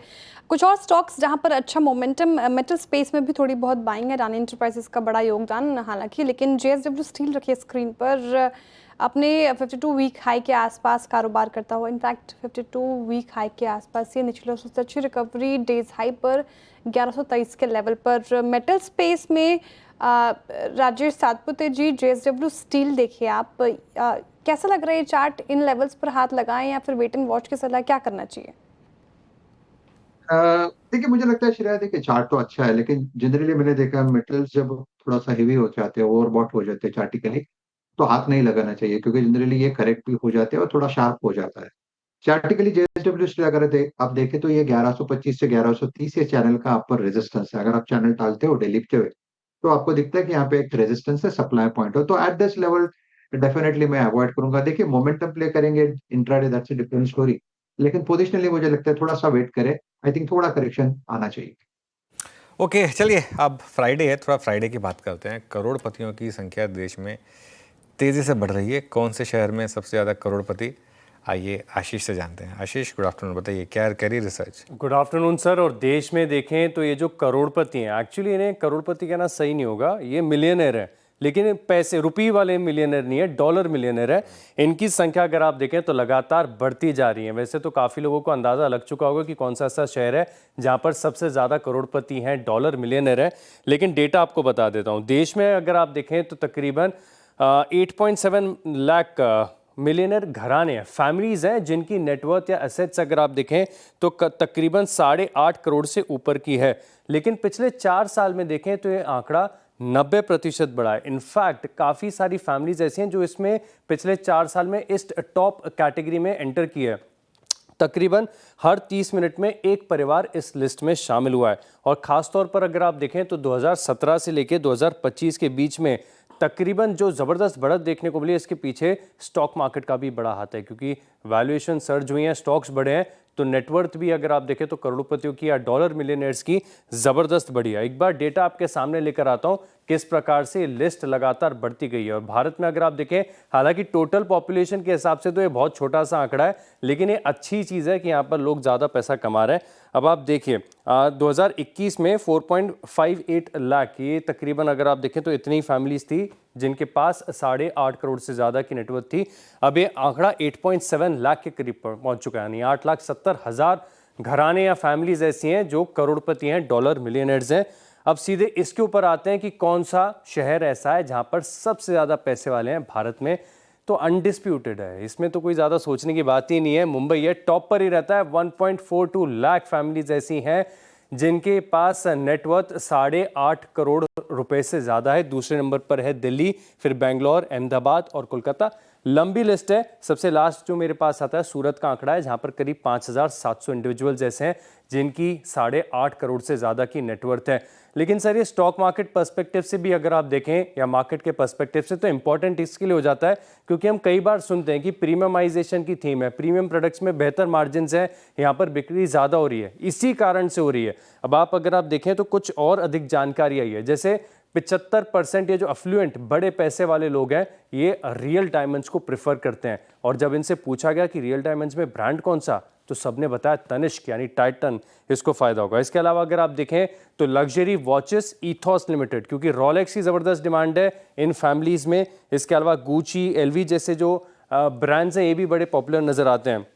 कुछ और स्टॉक्स जहां पर अच्छा मोमेंटम, मेटल स्पेस में भी थोड़ी बहुत बाइंग है, रानी एंटरप्राइजेस का बड़ा योगदान हालांकि, लेकिन JSW स्टील रखिए स्क्रीन पर। अपने 52 वीक हाई के आसपास कारोबार करता हुआ, इनफैक्ट 52 वीक हाई के आसपास ये निचले से अच्छी रिकवरी डेज हाई पर 1123 के लेवल पर। मेटल स्पेस में राजेश सातपुते जी, JSW स्टील देखिए आप, कैसा लग रहा है चार्ट? इन लेवल्स पर हाथ लगाएं या फिर वेट एंड वॉच की सलाह, क्या करना चाहिए? देखिए मुझे लगता है श्रेया, देखिए चार्ट तो अच्छा है, लेकिन जनरली मैंने देखा मेटल्स जब थोड़ा सा हेवी हो जाते हैं, ओवरबॉट हो जाते हैं चार्टिकली, तो हाथ नहीं लगाना चाहिए, क्योंकि जनरली ये करेक्ट भी हो जाते हैं और थोड़ा शार्प हो जाता है। चार्टिकली JSW स्टील अगर आप देखें तो ये 1125 से 1130 ये चैनल का अपर रेजिस्टेंस है। अगर आप चैनल टालते हो लिखते हुए, तो आपको दिखता है कि यहाँ पे एक रेजिस्टेंस है, सप्लाई पॉइंट हो, तो एट दिस लेवल डेफिनेटली मैं अवॉइड करूंगा। देखिए मोमेंटम प्ले करेंगे intraday, that's a different story, लेकिन पोजिशनली मुझे लगता है थोड़ा सा वेट करें। आई थिंक थोड़ा करेक्शन आना चाहिए। ओके, चलिए अब फ्राइडे है, थोड़ा फ्राइडे की बात करते हैं। करोड़पतियों की संख्या देश में तेज़ी से बढ़ रही है। कौन से शहर में सबसे ज़्यादा करोड़पति? आइए आशीष से जानते हैं। आशीष, गुड आफ्टरनून, बताइए क्या करी रिसर्च? Good afternoon sir. और देश में देखें तो ये जो करोड़पति हैं, एक्चुअली इन्हें करोड़पति कहना सही नहीं होगा, ये मिलियनर है, लेकिन पैसे रुपये वाले मिलियनर नहीं है, डॉलर मिलियनर है। इनकी संख्या अगर आप देखें तो लगातार बढ़ती जा रही है। वैसे तो काफ़ी लोगों को अंदाज़ा लग चुका होगा कि कौन सा ऐसा शहर है जहाँ पर सबसे ज़्यादा करोड़पति हैं, डॉलर मिलियनर है, लेकिन डेटा आपको बता देता हूँ। देश में अगर आप देखें तो तकरीबन 8.7 लाख मिलियनर घराने हैं, फैमिलीज़ हैं जिनकी नेटवर्थ या एसेट्स अगर आप देखें तो तकरीबन 8.5 करोड़ से ऊपर की है। लेकिन पिछले 4 साल में देखें तो ये आंकड़ा 90% बढ़ा है। इनफैक्ट काफ़ी सारी फैमिलीज ऐसी हैं जो इसमें पिछले 4 साल में इस टॉप कैटेगरी में एंटर की है। तकरीबन हर 30 मिनट में एक परिवार इस लिस्ट में शामिल हुआ है। और ख़ास तौर पर अगर आप देखें तो 2017 से लेकर 2025 के बीच में तकरीबन जो ज़बरदस्त बढ़त देखने को मिली, इसके पीछे स्टॉक मार्केट का भी बड़ा हाथ है, क्योंकि वैल्यूएशन सर्ज हुई हैं, स्टॉक्स बढ़े हैं, तो नेटवर्थ भी अगर आप देखें तो करोड़पतियों की या डॉलर मिलियनर्स की ज़बरदस्त बढ़ी है। एक बार डेटा आपके सामने लेकर आता हूं किस प्रकार से लिस्ट लगातार बढ़ती गई है। और भारत में अगर आप देखें, हालांकि टोटल पॉपुलेशन के हिसाब से तो ये बहुत छोटा सा आंकड़ा है, लेकिन ये अच्छी चीज़ है कि यहाँ पर लोग ज़्यादा पैसा कमा रहे हैं। अब आप देखिए 2021 में 4.58 लाख, ये तकरीबन अगर आप देखें तो इतनी फैमिलीज थी जिनके पास 8.5 करोड़ से ज़्यादा की नेटवर्थ थी। अब ये आंकड़ा 8.7 लाख के करीब पहुंच चुका है, यानी 8,70,000 घराने या फैमिलीज ऐसी हैं जो करोड़पति हैं, डॉलर मिलियनर्स हैं। अब सीधे इसके ऊपर आते हैं कि कौन सा शहर ऐसा है जहां पर सबसे ज़्यादा पैसे वाले हैं भारत में। तो अनडिस्प्यूटेड है, इसमें तो कोई ज़्यादा सोचने की बात ही नहीं है, मुंबई है, टॉप पर ही रहता है। 1.42 लाख फैमिलीज ऐसी हैं जिनके पास नेटवर्थ 8.5 करोड़ रुपए से ज़्यादा है। दूसरे नंबर पर है दिल्ली, फिर बेंगलोर, अहमदाबाद और कोलकाता। लंबी लिस्ट है। सबसे लास्ट जो मेरे पास आता है सूरत का आंकड़ा है, जहां पर करीब 5,700 इंडिविजुअल्स ऐसे हैं जिनकी 8.5 करोड़ से ज़्यादा की नेटवर्थ है। लेकिन सर ये स्टॉक मार्केट पर्सपेक्टिव से भी अगर आप देखें या मार्केट के पर्सपेक्टिव से, तो इंपॉर्टेंट इसके लिए हो जाता है क्योंकि हम कई बार सुनते हैं कि प्रीमियमाइजेशन की थीम है, प्रीमियम प्रोडक्ट्स में बेहतर मार्जिन है, यहाँ पर बिक्री ज़्यादा हो रही है, इसी कारण से हो रही है। अब आप अगर आप देखें तो कुछ और अधिक जानकारी आई है, जैसे 75% ये जो अफ्लुएंट बड़े पैसे वाले लोग हैं ये रियल डायमंड्स को प्रेफर करते हैं। और जब इनसे पूछा गया कि रियल डायमंड्स में ब्रांड कौन सा, तो सबने बताया तनिष्क यानी टाइटन, इसको फायदा होगा। इसके अलावा अगर आप देखें तो लग्जरी वॉचेस ईथॉस लिमिटेड, क्योंकि रोलेक्स की ज़बरदस्त डिमांड है इन फैमिलीज़ में। इसके अलावा गुची, एलवी जैसे जो ब्रांड्स हैं ये भी बड़े पॉपुलर नज़र आते हैं।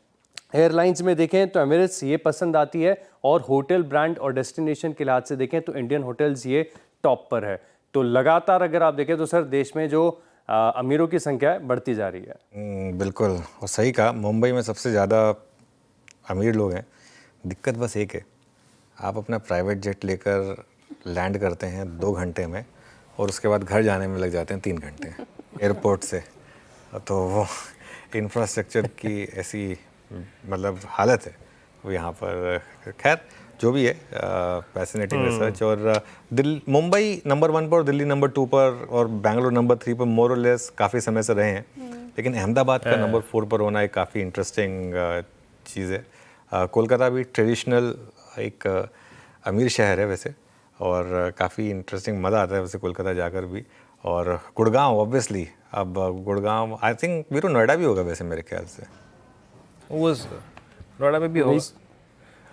एयरलाइंस में देखें तो एमिरेट्स ये पसंद आती है, और होटल ब्रांड और डेस्टिनेशन के लिहाज से देखें तो इंडियन होटल्स ये टॉप पर है। तो लगातार अगर आप देखें तो सर देश में जो अमीरों की संख्या है बढ़ती जा रही है। बिल्कुल, और सही कहा, मुंबई में सबसे ज़्यादा अमीर लोग हैं। दिक्कत बस एक है, आप अपना प्राइवेट जेट लेकर लैंड करते हैं 2 घंटे में, और उसके बाद घर जाने में लग जाते हैं 3 घंटे एयरपोर्ट से। तो वो इंफ्रास्ट्रक्चर की ऐसी मतलब हालत है वो यहाँ पर। खैर जो भी है, फैसिनेटिंग रिसर्च। और मुंबई नंबर 1 पर, दिल्ली नंबर 2 पर और बेंगलोर नंबर 3 पर मोर और लेस काफ़ी समय से रहे हैं, लेकिन अहमदाबाद का नंबर 4 पर होना एक काफ़ी इंटरेस्टिंग चीज़ है। कोलकाता भी ट्रेडिशनल एक अमीर शहर है वैसे, और काफ़ी इंटरेस्टिंग मज़ा आता है वैसे कोलकाता जाकर भी। और गुड़गांव ऑब्वियसली, अब गुड़गांव आई थिंक वीरू नोएडा भी होगा वैसे मेरे ख्याल से। वो नोएडा में भी होगा।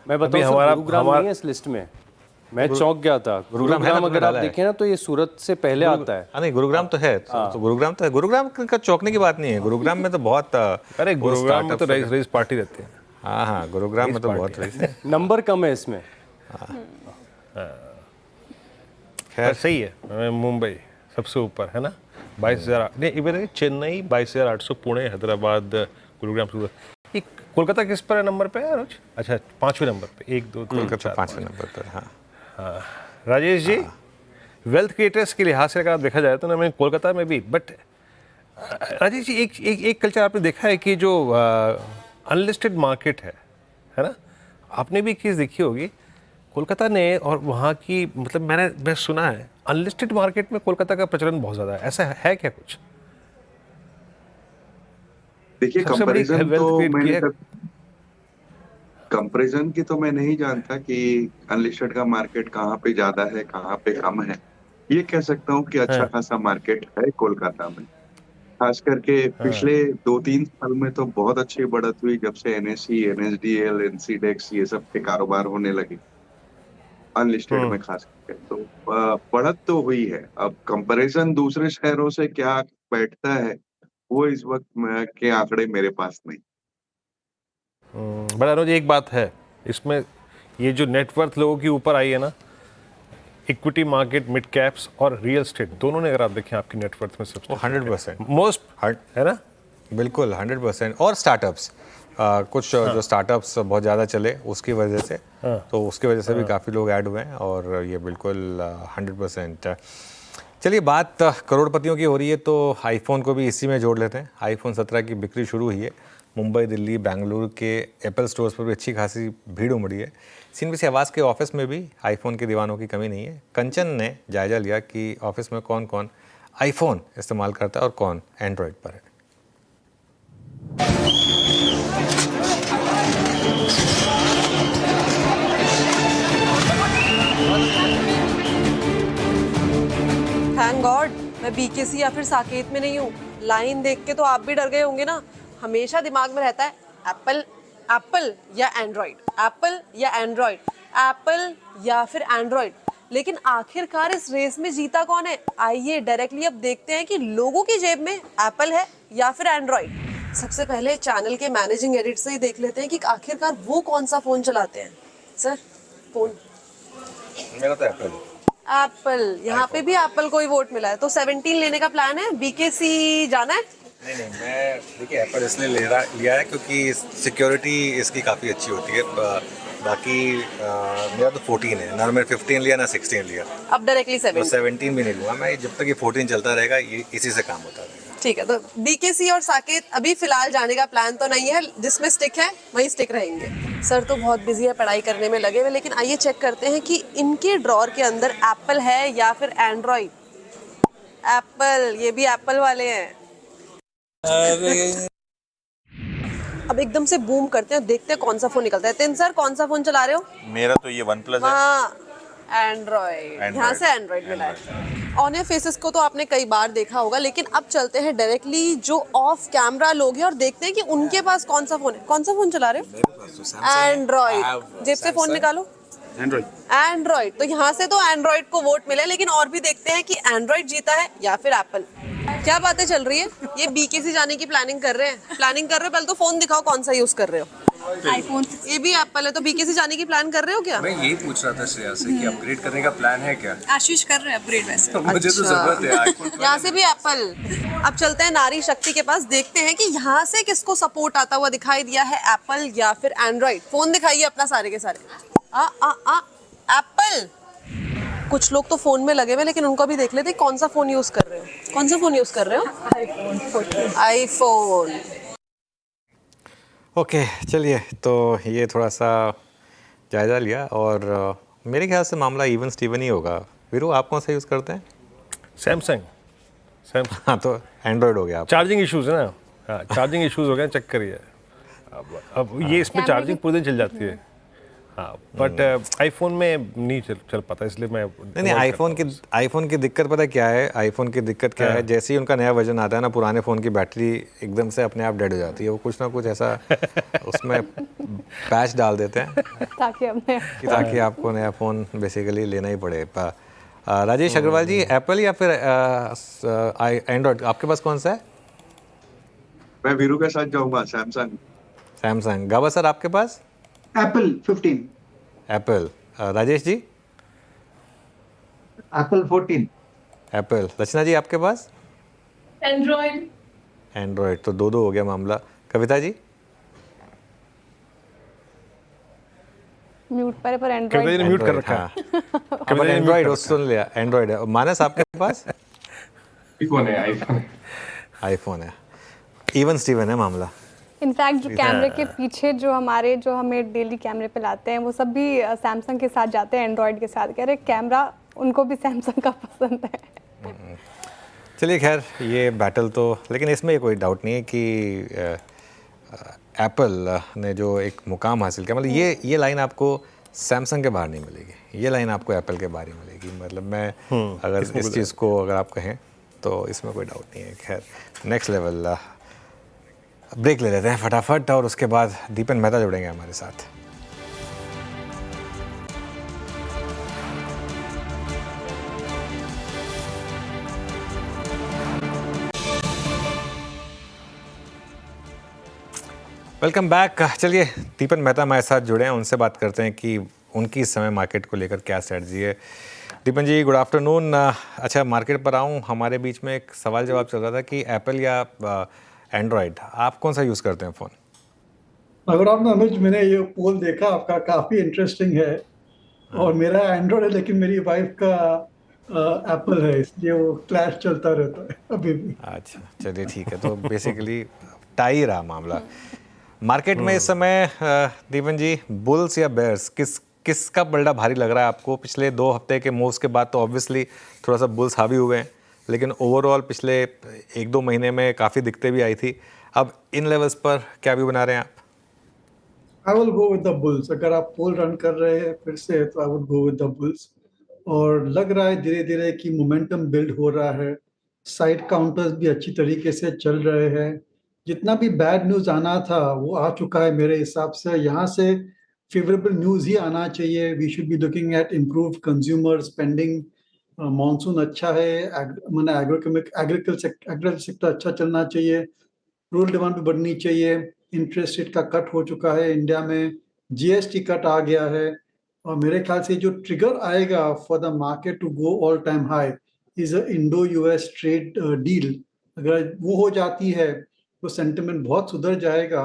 मैं बताऊं गुरुग्राम नहीं है इस लिस्ट में। मैं चौंक गया था। गुरुग्राम है ना, गुरुग्राम तुमने अगर आप डाला है। देखें ना तो ये सूरत से पहले आता है। नहीं, गुरुग्राम तो है, तो गुरुग्राम तो है। गुरुग्राम का चौंकने की बात नहीं है, गुरुग्राम में तो बहुत अरे गुरुग्राम में तो रईस पार्टी रहती है। हाँ हाँ, गुरुग्राम में तो बहुत रईस है। नंबर कम है इसमें। खैर सही है। मुंबई सबसे ऊपर है ना, 22,000। नहीं इवन चेन्नई 22,800, पुणे, हैदराबाद, गुरुग्राम, सूरत। ये कोलकाता किस पर नंबर पे है रोज? अच्छा 5वें नंबर पे, 1 2 3 कोलकाता 5वें नंबर पर। हाँ हाँ राजेश जी, वेल्थ क्रिएटर्स के लिहाज से अगर आप देखा जाए तो ना, मैं कोलकाता में भी, बट राजेश जी एक कल्चर आपने देखा है कि जो अनलिस्टेड मार्केट है ना, आपने भी एक चीज़ देखी होगी कोलकाता ने, और वहाँ की मतलब मैं सुना है अनलिस्टेड मार्केट में कोलकाता का प्रचलन बहुत ज़्यादा है। ऐसा है क्या कुछ? देखिए, सबसे बड़ी कंपैरिजन की तो मैं नहीं जानता कि अनलिस्टेड का मार्केट कहाँ पे ज्यादा है, कहाँ पे कम है। ये कह सकता हूँ कि अच्छा खासा मार्केट है कोलकाता में। खास करके पिछले 2-3 साल में तो बहुत अच्छी बढ़त हुई जब से एनएसई, एनएसडीएल, एनसीडेक्स ये सब के कारोबार होने लगे अनलिस्टेड में खास करके। तो बढ़त तो हुई है। अब कंपैरिजन दूसरे शहरों से क्या बैठता है वो इस वक्त के आंकड़े मेरे पास नहीं। बड़ा अनुज, एक बात है इसमें, ये जो नेटवर्थ लोगों की ऊपर आई है ना, इक्विटी मार्केट, मिड कैप्स और रियल एस्टेट, दोनों ने अगर आप देखें आपकी नेटवर्थ में सबसे 100% मोस्ट है ना, बिल्कुल 100%। और स्टार्टअप्स, कुछ जो स्टार्टअप्स बहुत ज़्यादा चले उसकी वजह से, तो उसकी वजह से भी काफ़ी लोग ऐड हुए हैं, और ये बिल्कुल 100%। चलिए, बात करोड़पतियों की हो रही है तो आईफोन को भी इसी में जोड़ लेते हैं। आईफोन 17 की बिक्री शुरू हुई है। मुंबई, दिल्ली, बेंगलुरु के एप्पल स्टोर्स पर भी अच्छी खासी भीड़ उमड़ी है। CNBC आवाज़ के ऑफिस में भी आईफोन के दीवानों की कमी नहीं है। कंचन ने जायजा लिया कि ऑफिस में कौन कौन आईफोन इस्तेमाल करता है और कौन एंड्रॉयड पर है। थैंक गॉड मैं बीकेसी या फिर साकेत में नहीं हूँ। लाइन देख के तो आप भी डर गए होंगे ना। हमेशा दिमाग में रहता है एप्पल, एप्पल या एंड्रॉयड, एप्पल या एंड्रॉयड, एप्पल या फिर एंड्रॉयड। लेकिन आखिरकार इस रेस में जीता कौन है? आइए डायरेक्टली अब देखते हैं कि लोगों की जेब में एप्पल है या फिर एंड्रॉयड। सबसे पहले चैनल के मैनेजिंग एडिटर से ही देख लेते हैं कि आखिरकार वो कौन सा फोन चलाते हैं। सर फोन मेरा तो एप्पल। एप्पल, यहाँ पे भी एप्पल को ही वोट मिला है। तो 17 लेने का प्लान है, बीकेसी जाना है? नहीं, मैं देखिए एप्पल इसलिए लिया है क्योंकि सिक्योरिटी इसकी काफ़ी अच्छी होती है। बाकी मेरा तो 14 है ना, मैंने 15 लिया ना 16 लिया। अब डायरेक्टली 17 भी नहीं लूँगा मैं, जब तक ये 14 चलता रहेगा ये इसी से काम होता रहेगा। ठीक है, तो बीकेसी और साकेत अभी फिलहाल जाने का प्लान तो नहीं है। जिसमें स्टिक है वहीं स्टिक रहेंगे। सर तो बहुत बिजी है, पढ़ाई करने में लगे हुए, लेकिन आइए चेक करते हैं कि इनके ड्रॉर के अंदर एप्पल है या फिर एंड्रॉयड। एप्पल, ये भी एप्पल वाले हैं। अब एकदम से बूम करते हैं, देखते हैं कौन सा फोन निकलता है। तिन सर, कौन सा फोन चला रहे हो? मेरा तो ये OnePlus है। हाँ, एंड्रॉयड, यहाँ से एंड्रॉयड मिला है। ऑन एयर फेसेस को तो आपने कई बार देखा होगा, लेकिन अब चलते हैं डायरेक्टली जो ऑफ कैमरा लोग हैं और देखते हैं कि उनके पास कौन सा फोन है। कौन सा फोन चला रहे हो? एंड्रॉयड। जेब से फोन निकालो। एंड्रॉयड। तो यहाँ से तो एंड्रॉयड को वोट मिले, लेकिन और भी देखते हैं कि एंड्रॉयड जीता है या फिर एप्पल। क्या बातें चल रही है? ये बीकेसी जाने की प्लानिंग कर रहे हैं। पहले तो फोन दिखाओ कौन सा यूज कर रहे हो। आईफोन। ये भी एप्पल है, तो बीकेसी जाने की प्लान कर रहे हो क्या? मैं यही पूछ रहा था श्रेया से कि अपग्रेड करने का प्लान है क्या? आशीष कर रहे हैं अपग्रेड वैसे। तो मुझे तो जरूरत है आईफोन। यहाँ से भी एप्पल। अब चलते हैं नारी शक्ति के पास, देखते हैं कि यहाँ से किसको सपोर्ट आता हुआ दिखाई दिया है, एप्पल या फिर एंड्रॉइड। फोन दिखाइए अपना सारे के सारे। एप्पल। कुछ लोग तो फोन में लगे हुए, लेकिन उनको भी देख लेते कौन सा फोन यूज कर रहे हो। कौन सा फोन यूज कर रहे हो? आईफोन। ओके, चलिए, तो ये थोड़ा सा जायजा लिया और मेरे ख्याल से मामला इवन स्टीवन ही होगा। वीरू, आप कौन सा यूज़ करते हैं? सैमसंग। हाँ, तो एंड्रॉयड हो गया। चार्जिंग इश्यूज है ना। हाँ, चार्जिंग इश्यूज हो गए, चेक करिए। अब ये इसमें चार्जिंग पूरे दिन चल जाती है। हाँ बट आईफोन में नहीं चल पाता, इसलिए मैं नहीं आईफोन की दिक्कत पता क्या है, आईफोन की दिक्कत क्या है, जैसे ही उनका नया वर्जन आता है ना, पुराने फ़ोन की बैटरी एकदम से अपने आप डेड हो जाती है। वो कुछ ना कुछ ऐसा उसमें पैच डाल देते हैं ताकि आपको नया फ़ोन बेसिकली लेना ही पड़े। राजेश अग्रवाल जी, एप्पल या फिर एंड्रॉयड, आपके पास कौन सा है? मैं वीरू के साथ जाऊंगा, सैमसंग। गावा सर, आपके पास? Apple 15। Apple. Rajesh ji? Apple 14। Apple. रचना जी, आपके पास? एंड्रॉयड। तो दो हो गया मामला। कविता जी? म्यूट पर एंड्रॉयड म्यूट कर रखा है। अपन एंड्रॉयड सुन लिया, एंड्रॉयड है। मानस, आपके पास? आईफोन है। इवन स्टीवन है मामला। इनफैक्ट जो कैमरे के पीछे जो हमें डेली कैमरे पे लाते हैं वो सब भी सैमसंग के साथ जाते हैं, एंड्रॉयड के साथ। कह रहे कैमरा उनको भी सैमसंग का पसंद है। चलिए खैर, ये बैटल तो, लेकिन इसमें ये कोई डाउट नहीं है कि एप्पल ने जो एक मुकाम हासिल किया, मतलब ये लाइन आपको सैमसंग के बाहर नहीं मिलेगी, ये लाइन आपको एप्पल के बाहर ही मिलेगी। मतलब मैं अगर इस चीज़ को अगर आप कहें तो इसमें कोई डाउट नहीं है। खैर, नेक्स्ट लेवल। ब्रेक ले लेते हैं फटाफट और उसके बाद दीपन मेहता जुड़ेंगे हमारे साथ। Welcome back. चलिए, दीपन मेहता हमारे साथ जुड़े हैं, उनसे बात करते हैं कि उनकी इस समय मार्केट को लेकर क्या स्ट्रेटजी है। दीपन जी, गुड आफ्टरनून। अच्छा, मार्केट पर आऊँ, हमारे बीच में एक सवाल जवाब चल रहा था कि एप्पल या एंड्रॉयड, आप कौन सा यूज़ करते हैं फ़ोन? अगर आप अनुज, मैंने ये पोल देखा आपका, काफ़ी इंटरेस्टिंग है। और मेरा एंड्रॉयड है, लेकिन मेरी वाइफ का एप्पल है, इसलिए वो क्लैश चलता रहता है अभी भी। अच्छा, चलिए ठीक है। तो बेसिकली टाई रहा मामला मार्केट में इस समय। दीपन जी, बुल्स या बेयर्स, किसका पलड़ा भारी लग रहा है आपको? पिछले 2 हफ्ते के मूव्स के बाद तो ऑब्वियसली थोड़ा सा बुल्स हावी हुए हैं, लेकिन ओवरऑल पिछले 1-2 महीने में काफ़ी दिक्कतें भी आई थी। अब इन लेवल्स पर क्या भी बना रहे हैं आप? I will go with the bulls. अगर आप पोल रन कर रहे हैं फिर से, तो I would go with the bulls. और लग रहा है धीरे धीरे कि मोमेंटम बिल्ड हो रहा है, साइड काउंटर्स भी अच्छी तरीके से चल रहे हैं। जितना भी बैड न्यूज़ आना था वो आ चुका है मेरे हिसाब से। यहाँ से फेवरेबल न्यूज़ ही आना चाहिए। We should be looking at improve consumer spending. Monsoon अच्छा है, मैंने एग्रीकल्चर सेक्टर अच्छा चलना चाहिए, रूरल डिमांड भी बढ़नी चाहिए। इंटरेस्ट रेट का कट हो चुका है इंडिया में, जीएसटी कट आ गया है, और मेरे ख्याल से जो ट्रिगर आएगा for the market to go all time high is a Indo US trade deal. अगर वो हो जाती है तो सेंटिमेंट बहुत सुधर जाएगा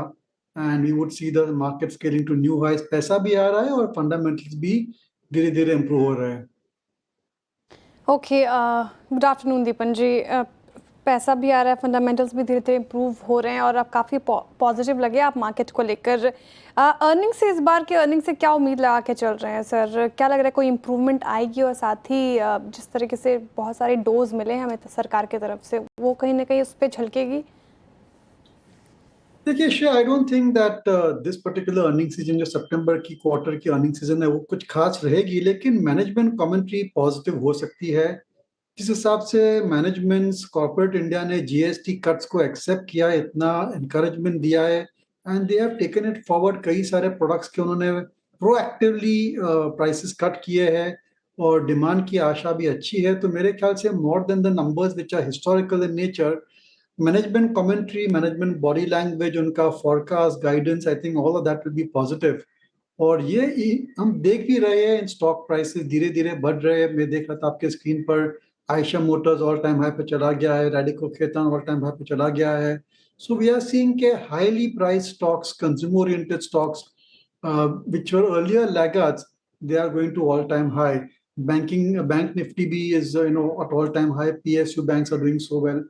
and we would see the market scaling to new highs. पैसा भी आ रहा है और फंडामेंटल्स भी धीरे धीरे इम्प्रूव हो रहे हैं। ओके, गुड आफ्टरनून दीपन जी। पैसा भी आ रहा है, फंडामेंटल्स भी धीरे धीरे इम्प्रूव हो रहे हैं और आप काफ़ी पॉजिटिव लगे आप मार्केट को लेकर। अर्निंग से, इस बार के अर्निंग से क्या उम्मीद लगा के चल रहे हैं सर? क्या लग रहा है कोई इम्प्रूवमेंट आएगी? और साथ ही जिस तरीके से बहुत सारे डोज मिले हैं हमें सरकार की तरफ से, वो कहीं ना कहीं उस पर झलकेगी? देखिए Shreya, I don't think that this particular earning season, जो सितंबर की क्वार्टर की अर्निंग सीजन है, वो कुछ खास रहेगी, लेकिन मैनेजमेंट कमेंट्री पॉजिटिव हो सकती है। जिस हिसाब से मैनेजमेंट कॉर्पोरेट इंडिया ने जीएसटी कट्स को एक्सेप्ट किया है, इतना एनकरेजमेंट दिया है and they have taken it forward. कई सारे प्रोडक्ट्स के उन्होंने प्रोएक्टिवली प्राइसेस कट किए हैं और डिमांड की आशा भी अच्छी है। तो मेरे ख्याल से more than the numbers which are historical in nature, management commentary, management body language, उनका forecast, guidance, I think all of that will be positive. और ये हम देख भी रहे हैं, स्टॉक प्राइसेस धीरे धीरे बढ़ रहे हैं। मैं देख रहा था आपके स्क्रीन पर, Eicher motors all time high पे चला गया है, Radico Khaitan all time high पे चला गया है। सो वी आर सीइंग के highly price stocks, consumer oriented stocks which were earlier laggards, they are going to all time high. Bank Nifty भी is at all time high. PSU banks are doing so well.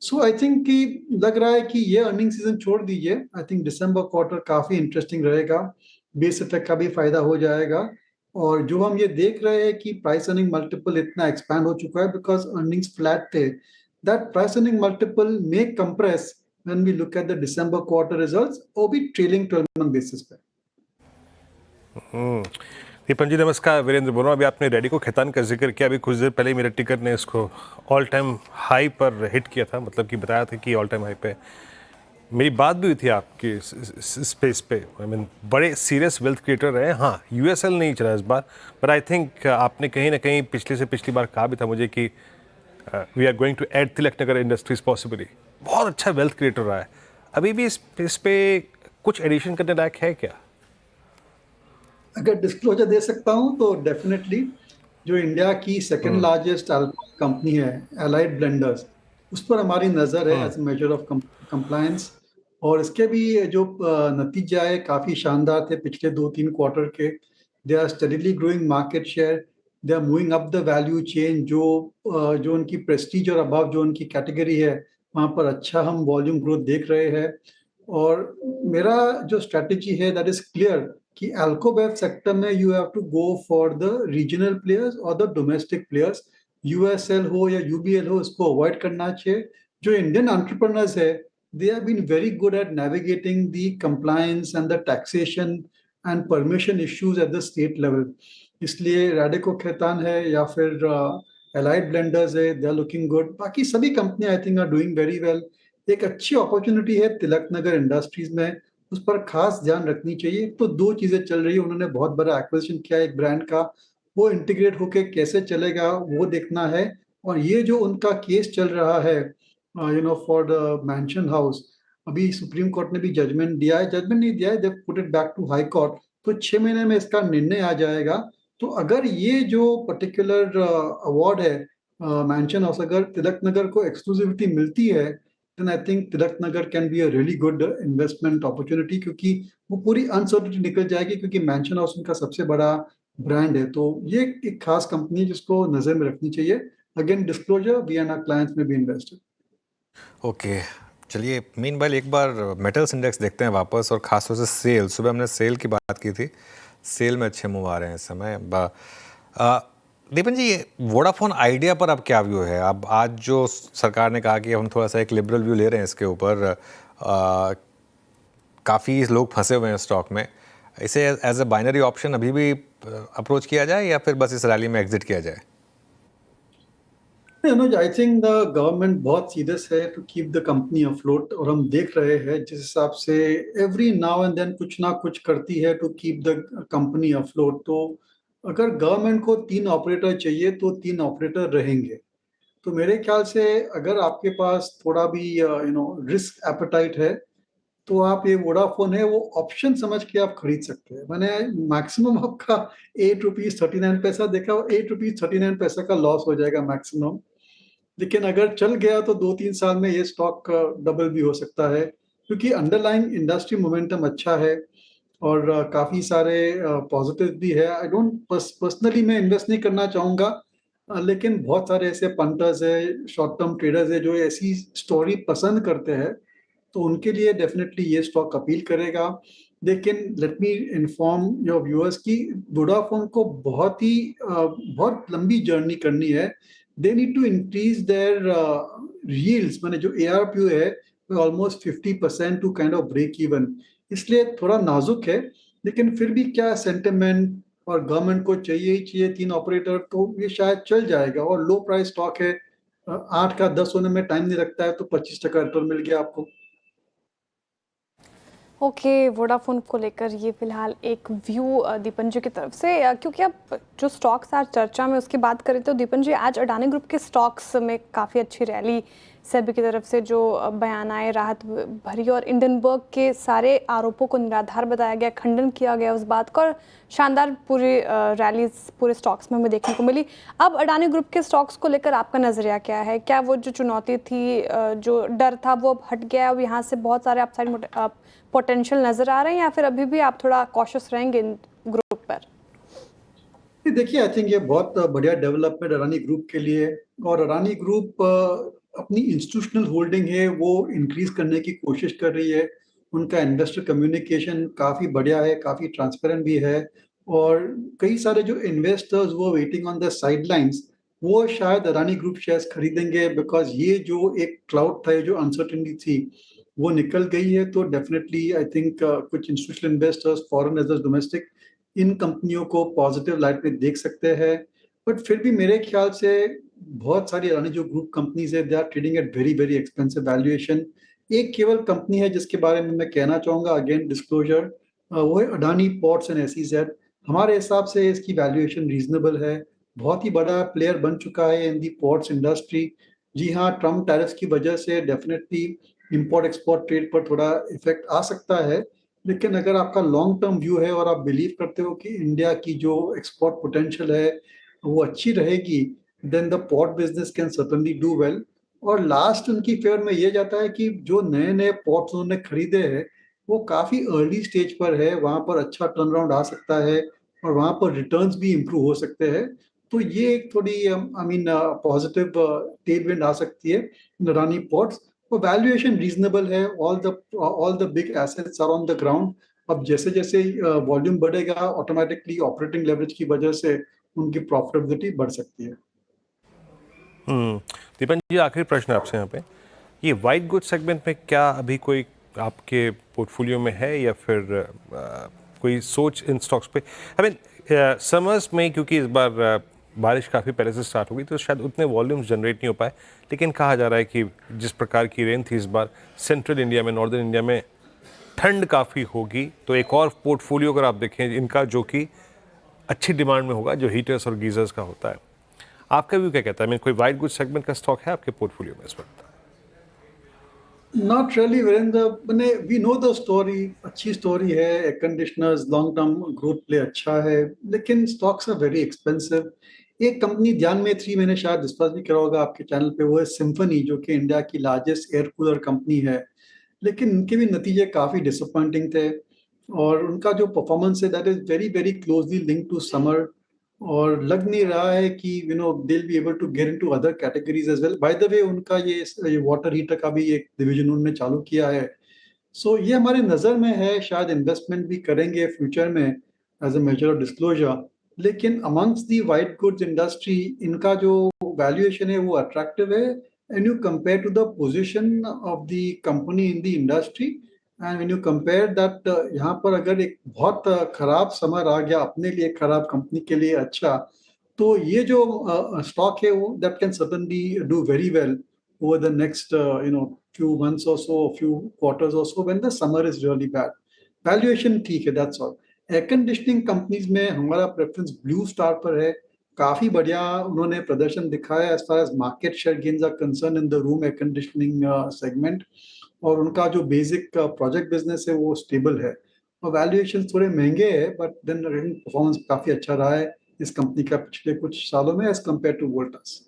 So I think कि लग रहा है कि ये earning season छोड़ दीजिए। I think December quarter काफी इंटरेस्टिंग रहेगा, बेस इफेक्ट का भी फायदा हो जाएगा। और जो हम ये देख रहे हैं कि प्राइस अर्निंग मल्टीपल इतना एक्सपैंड हो चुका है बिकॉज अर्निंग्स फ्लैट थे, that price earning multiple may compress when we look at the December quarter results, वो भी ट्रेलिंग 12 मंथ बेसिस पे। दीपन जी नमस्कार, वीरेंद्र बोल रहा हूँ। अभी आपने रेडिको खैतान का जिक्र किया, अभी कुछ देर पहले ही मेरे टिकट ने इसको ऑल टाइम हाई पर हिट किया था, मतलब कि बताया था कि ऑल टाइम हाई पे मेरी बात भी हुई थी आपकी स्पेस पे। आई मीन बड़े सीरियस वेल्थ क्रिएटर रहे। हाँ, यूएसएल नहीं चला इस बार, बट आई थिंक आपने कहीं ना कहीं पिछली बार कहा भी था मुझे कि we are going to add Tilak Nagar industries possibly. बहुत अच्छा वेल्थ क्रिएटर रहा है। अभी भी इस पे कुछ एडिशन करने लायक है क्या? अगर डिस्क्लोजर दे सकता हूं तो डेफिनेटली जो इंडिया की सेकंड लार्जेस्ट अल्कोहल कंपनी है एलाइड ब्लेंडर्स, उस पर हमारी नज़र है एज मेजर ऑफ कंप्लायंस। और इसके भी जो नतीजा है काफ़ी शानदार थे पिछले 2-3 क्वार्टर के। They are steadily growing market share, they are moving up the value chain. जो उनकी प्रेस्टीज और अबव जो उनकी कैटेगरी है वहाँ पर अच्छा हम वॉल्यूम ग्रोथ देख रहे हैं। और मेरा जो स्ट्रेटजी है दैट इज क्लियर कि अल्कोबेव सेक्टर में you have to go for the regional players और द डोमेस्टिक प्लेयर्स। यूएसएल हो या यूबीएल हो, इसको अवॉइड करना चाहिए। जो इंडियन एंटरप्रेन्योर्स है, they have been very good at navigating the compliance and the taxation and permission issues at the state level. इसलिए रैडिको खैतान है या फिर एलाइड ब्लेंडर्स है, दे आर लुकिंग गुड। बाकी सभी कंपनियां I think are doing very well. एक अच्छी अपॉर्चुनिटी है तिलक नगर इंडस्ट्रीज में, उस पर खास ध्यान रखनी चाहिए। तो दो चीजें चल रही है, उन्होंने बहुत बड़ा एक्विजिशन किया एक ब्रांड का, वो इंटीग्रेट होके कैसे चलेगा वो देखना है। और ये जो उनका केस चल रहा है फॉर द मैंशन हाउस, अभी सुप्रीम कोर्ट ने भी जजमेंट दिया है, जजमेंट नहीं दिया है, they put it back to high court. तो 6 महीने में इसका निर्णय आ जाएगा। तो अगर ये जो पर्टिकुलर अवार्ड है मैंशन हाउस, अगर तिलक नगर को एक्सक्लूसिविटी मिलती है, then I think Tilak Nagar can be a really good investment opportunity, क्योंकि वो पूरी अनसर्टिनिटी निकल जाएगी, क्योंकि मैंशन हाउस उनका सबसे बड़ा ब्रांड है। तो ये एक खास कंपनी है जिसको नजर में रखनी चाहिए। Again disclosure, we and our clients में भी इन्वेस्टेड। ओके, चलिए मीनवाइल एक बार मेटल्स इंडेक्स देखते हैं वापस, और खास तौर से सेल। सुबह हमने सेल की बात की थी, सेल में अच्छे मूव आ रहे हैं इस समय। दीपन जी, ये वोडाफोन आइडिया पर अब क्या व्यू है? अब आज जो सरकार ने कहा कि हम थोड़ा सा एक लिबरल व्यू ले रहे हैं इसके ऊपर, काफ़ी लोग फंसे हुए हैं स्टॉक में, इसे एज ए बाइनरी ऑप्शन अभी भी अप्रोच किया जाए या फिर बस इस रैली में एग्जिट किया जाए? Anuj, I think the government बहुत सीरियस है to keep the company afloat. और हम देख रहे हैं जिस हिसाब से एवरी नाउ एंड देन कुछ ना कुछ करती है to keep the company afloat. तो अगर गवर्नमेंट को 3 ऑपरेटर चाहिए तो 3 ऑपरेटर रहेंगे। तो मेरे ख्याल से अगर आपके पास थोड़ा भी रिस्क एपेटाइट है, तो आप ये वोडाफोन है वो ऑप्शन समझ के आप खरीद सकते हैं। मैंने मैक्सिमम आपका 8 रुपीज 39 पैसा देखा, 8 रुपीज 39 पैसा का लॉस हो जाएगा मैक्सिमम। लेकिन अगर चल गया तो 2-3 साल में ये स्टॉक डबल भी हो सकता है, क्योंकि अंडरलाइंग इंडस्ट्री मोमेंटम अच्छा है और काफ़ी सारे पॉजिटिव भी है। आई डोंट पर्सनली मैं इन्वेस्ट नहीं करना चाहूँगा, लेकिन बहुत सारे ऐसे पंटर्स है, शॉर्ट टर्म ट्रेडर्स है जो ऐसी स्टोरी पसंद करते हैं, तो उनके लिए डेफिनेटली ये स्टॉक अपील करेगा। लेकिन let me inform your viewers कि वोडाफोन को बहुत लंबी जर्नी करनी है। They need to increase their yields, माने जो ARPU है almost 50% to kind of break even. इसलिए थोड़ा नाजुक है, लेकिन फिर भी क्या सेंटिमेंट और गवर्नमेंट को चाहिए ही चाहिए 3 ऑपरेटर, तो ये शायद चल जाएगा। और लो प्राइस स्टॉक है, 8 का 10 होने में टाइम नहीं लगता है, तो 25% रिटर्न मिल गया आपको। ओके, वोडाफोन को लेकर ये फिलहाल एक व्यू दीपन जी की तरफ से। क्योंकि अब जो स्टॉक्स आज चर्चा में उसकी बात करें तो दीपन जी, आज अडानी ग्रुप के स्टॉक्स में काफ़ी अच्छी रैली, सेबी की तरफ से जो बयान आए राहत भरी, और इंडनबर्ग के सारे आरोपों को निराधार बताया गया, खंडन किया गया उस बात का, और शानदार पूरी रैलीज पूरे स्टॉक्स में हमें देखने को मिली। अब अडानी ग्रुप के स्टॉक्स को लेकर आपका नज़रिया क्या है? क्या वो जो चुनौती थी, जो डर था, वो अब हट गया, अब यहाँ से बहुत सारे अपसाइड पोटेंशियल नज़र आ रहे हैं, या फिर अभी भी आप थोड़ा कॉशियस रहेंगे इन ग्रुप पर? देखिए, आई थिंक ये बहुत बढ़िया डेवलपमेंट अडानी ग्रुप के लिए। और अडानी ग्रुप अपनी इंस्टीट्यूशनल होल्डिंग है वो इंक्रीज करने की कोशिश कर रही है। उनका इन्वेस्टर कम्युनिकेशन काफ़ी बढ़िया है, काफ़ी ट्रांसपेरेंट भी है। और कई सारे जो इन्वेस्टर्स वो वेटिंग ऑन द साइडलाइंस, वो शायद अडानी ग्रुप शेयर्स खरीदेंगे, बिकॉज ये जो एक क्लाउड था, जो अनसर्टेनिटी थी, वो निकल गई है। तो डेफिनेटली आई थिंक कुछ institutional investors, foreign as well as domestic, इन कंपनियों को पॉजिटिव लाइट में देख सकते हैं। बट फिर भी मेरे ख्याल से बहुत सारी अडानी जो ग्रुप कंपनीज है, they are trading at very very expensive valuation. एक केवल कंपनी है जिसके बारे में मैं कहना चाहूँगा, अगेन डिस्क्लोजर, वो है अडानी पोर्ट्स एंड एसईजेड। हमारे हिसाब से इसकी वैल्यूएशन रीजनेबल है, बहुत ही बड़ा प्लेयर बन चुका है इन दी पोर्ट्स इंडस्ट्री। जी हाँ, ट्रम्प टैरिफ्स की वजह से डेफिनेटली इंपोर्ट एक्सपोर्ट ट्रेड पर थोड़ा इफेक्ट आ सकता है, लेकिन अगर आपका लॉन्ग टर्म व्यू है और आप बिलीव करते हो कि इंडिया की जो एक्सपोर्ट पोटेंशियल है वो अच्छी रहेगी, then the port business can certainly do well. और लास्ट उनकी फेवर में ये जाता है कि जो नए नए पोर्ट्स उन्होंने खरीदे हैं वो काफ़ी अर्ली स्टेज पर है, वहाँ पर अच्छा टर्न अराउंड आ सकता है और वहाँ पर रिटर्न्स भी इम्प्रूव हो सकते हैं। तो ये एक थोड़ी आई मीन पॉजिटिव टेलविंड आ सकती है अडानी पोर्ट्स। वो वैल्यूएशन रीजनेबल है, all the big assets are on the ground. अब जैसे जैसे वॉल्यूम बढ़ेगा, ऑटोमेटिकली ऑपरेटिंग लेवरेज की वजह से उनकी प्रॉफिटेबिलिटी बढ़ सकती है। दीपन जी, आखिरी प्रश्न आपसे यहाँ पे, ये वाइट गुड सेगमेंट में क्या अभी कोई आपके पोर्टफोलियो में है या फिर कोई सोच इन स्टॉक्स पे? आई मीन समर्स में क्योंकि इस बार बारिश काफ़ी पहले से स्टार्ट हो गई तो शायद उतने वॉल्यूम्स जनरेट नहीं हो पाए, लेकिन कहा जा रहा है कि जिस प्रकार की रेन थी इस बार सेंट्रल इंडिया में, नॉर्दर्न इंडिया में ठंड काफ़ी होगी, तो एक और पोर्टफोलियो अगर आप देखें इनका जो कि अच्छी डिमांड में होगा, जो हीटर्स और गीजर्स का होता है, आपका व्यू क्या कहता है? कोई वाइट गुड सेगमेंट का स्टॉक है आपके पोर्टफोलियो में इस वक्त? नॉट रियली वीरेंद्र, मैंने वी नो द स्टोरी, अच्छी स्टोरी है, air conditioners long term growth play अच्छा है, लेकिन स्टॉक्स आर वेरी एक्सपेंसिव। एक कंपनी ध्यान में थी, मैंने शायद डिस्कस भी करा होगा आपके चैनल पे, वो है सिम्फनी, जो कि इंडिया की लार्जेस्ट एयर कूलर कंपनी है, लेकिन उनके भी नतीजे काफ़ी डिसअपॉइंटिंग थे और उनका जो परफॉर्मेंस है that is very very closely link to summer, और लग नहीं रहा है कि you know they will be able to get into other categories as well. By the way, उनका ये वाटर हीटर का भी एक डिवीजन उन्होंने चालू किया है, सो ये हमारे नज़र में है, शायद इन्वेस्टमेंट भी करेंगे फ्यूचर में as a major of disclosure. लेकिन amongst the white goods industry इनका जो वैल्यूएशन है वो अट्रैक्टिव है, and you compare to the position of the company in the industry, and when you compare that, यहाँ पर अगर एक बहुत खराब समर आ गया अपने लिए, खराब कंपनी के लिए अच्छा, तो ये जो स्टॉक है वो that can certainly do very well over the next few months or so, few quarters or so, when the summer is really bad. Valuation ठीक है, that's all. Air conditioning companies में हमारा प्रेफरेंस ब्लू स्टार पर है, काफी बढ़िया उन्होंने प्रदर्शन दिखाया as far as market share gains are concern in the room air conditioning segment, और उनका जो बेसिक प्रोजेक्ट बिजनेस है वो स्टेबल है, और वैल्यूएशन थोड़े महंगे हैं, बट देन परफॉर्मेंस काफी अच्छा रहा है इस कंपनी का पिछले कुछ सालों में as compare to Voltas.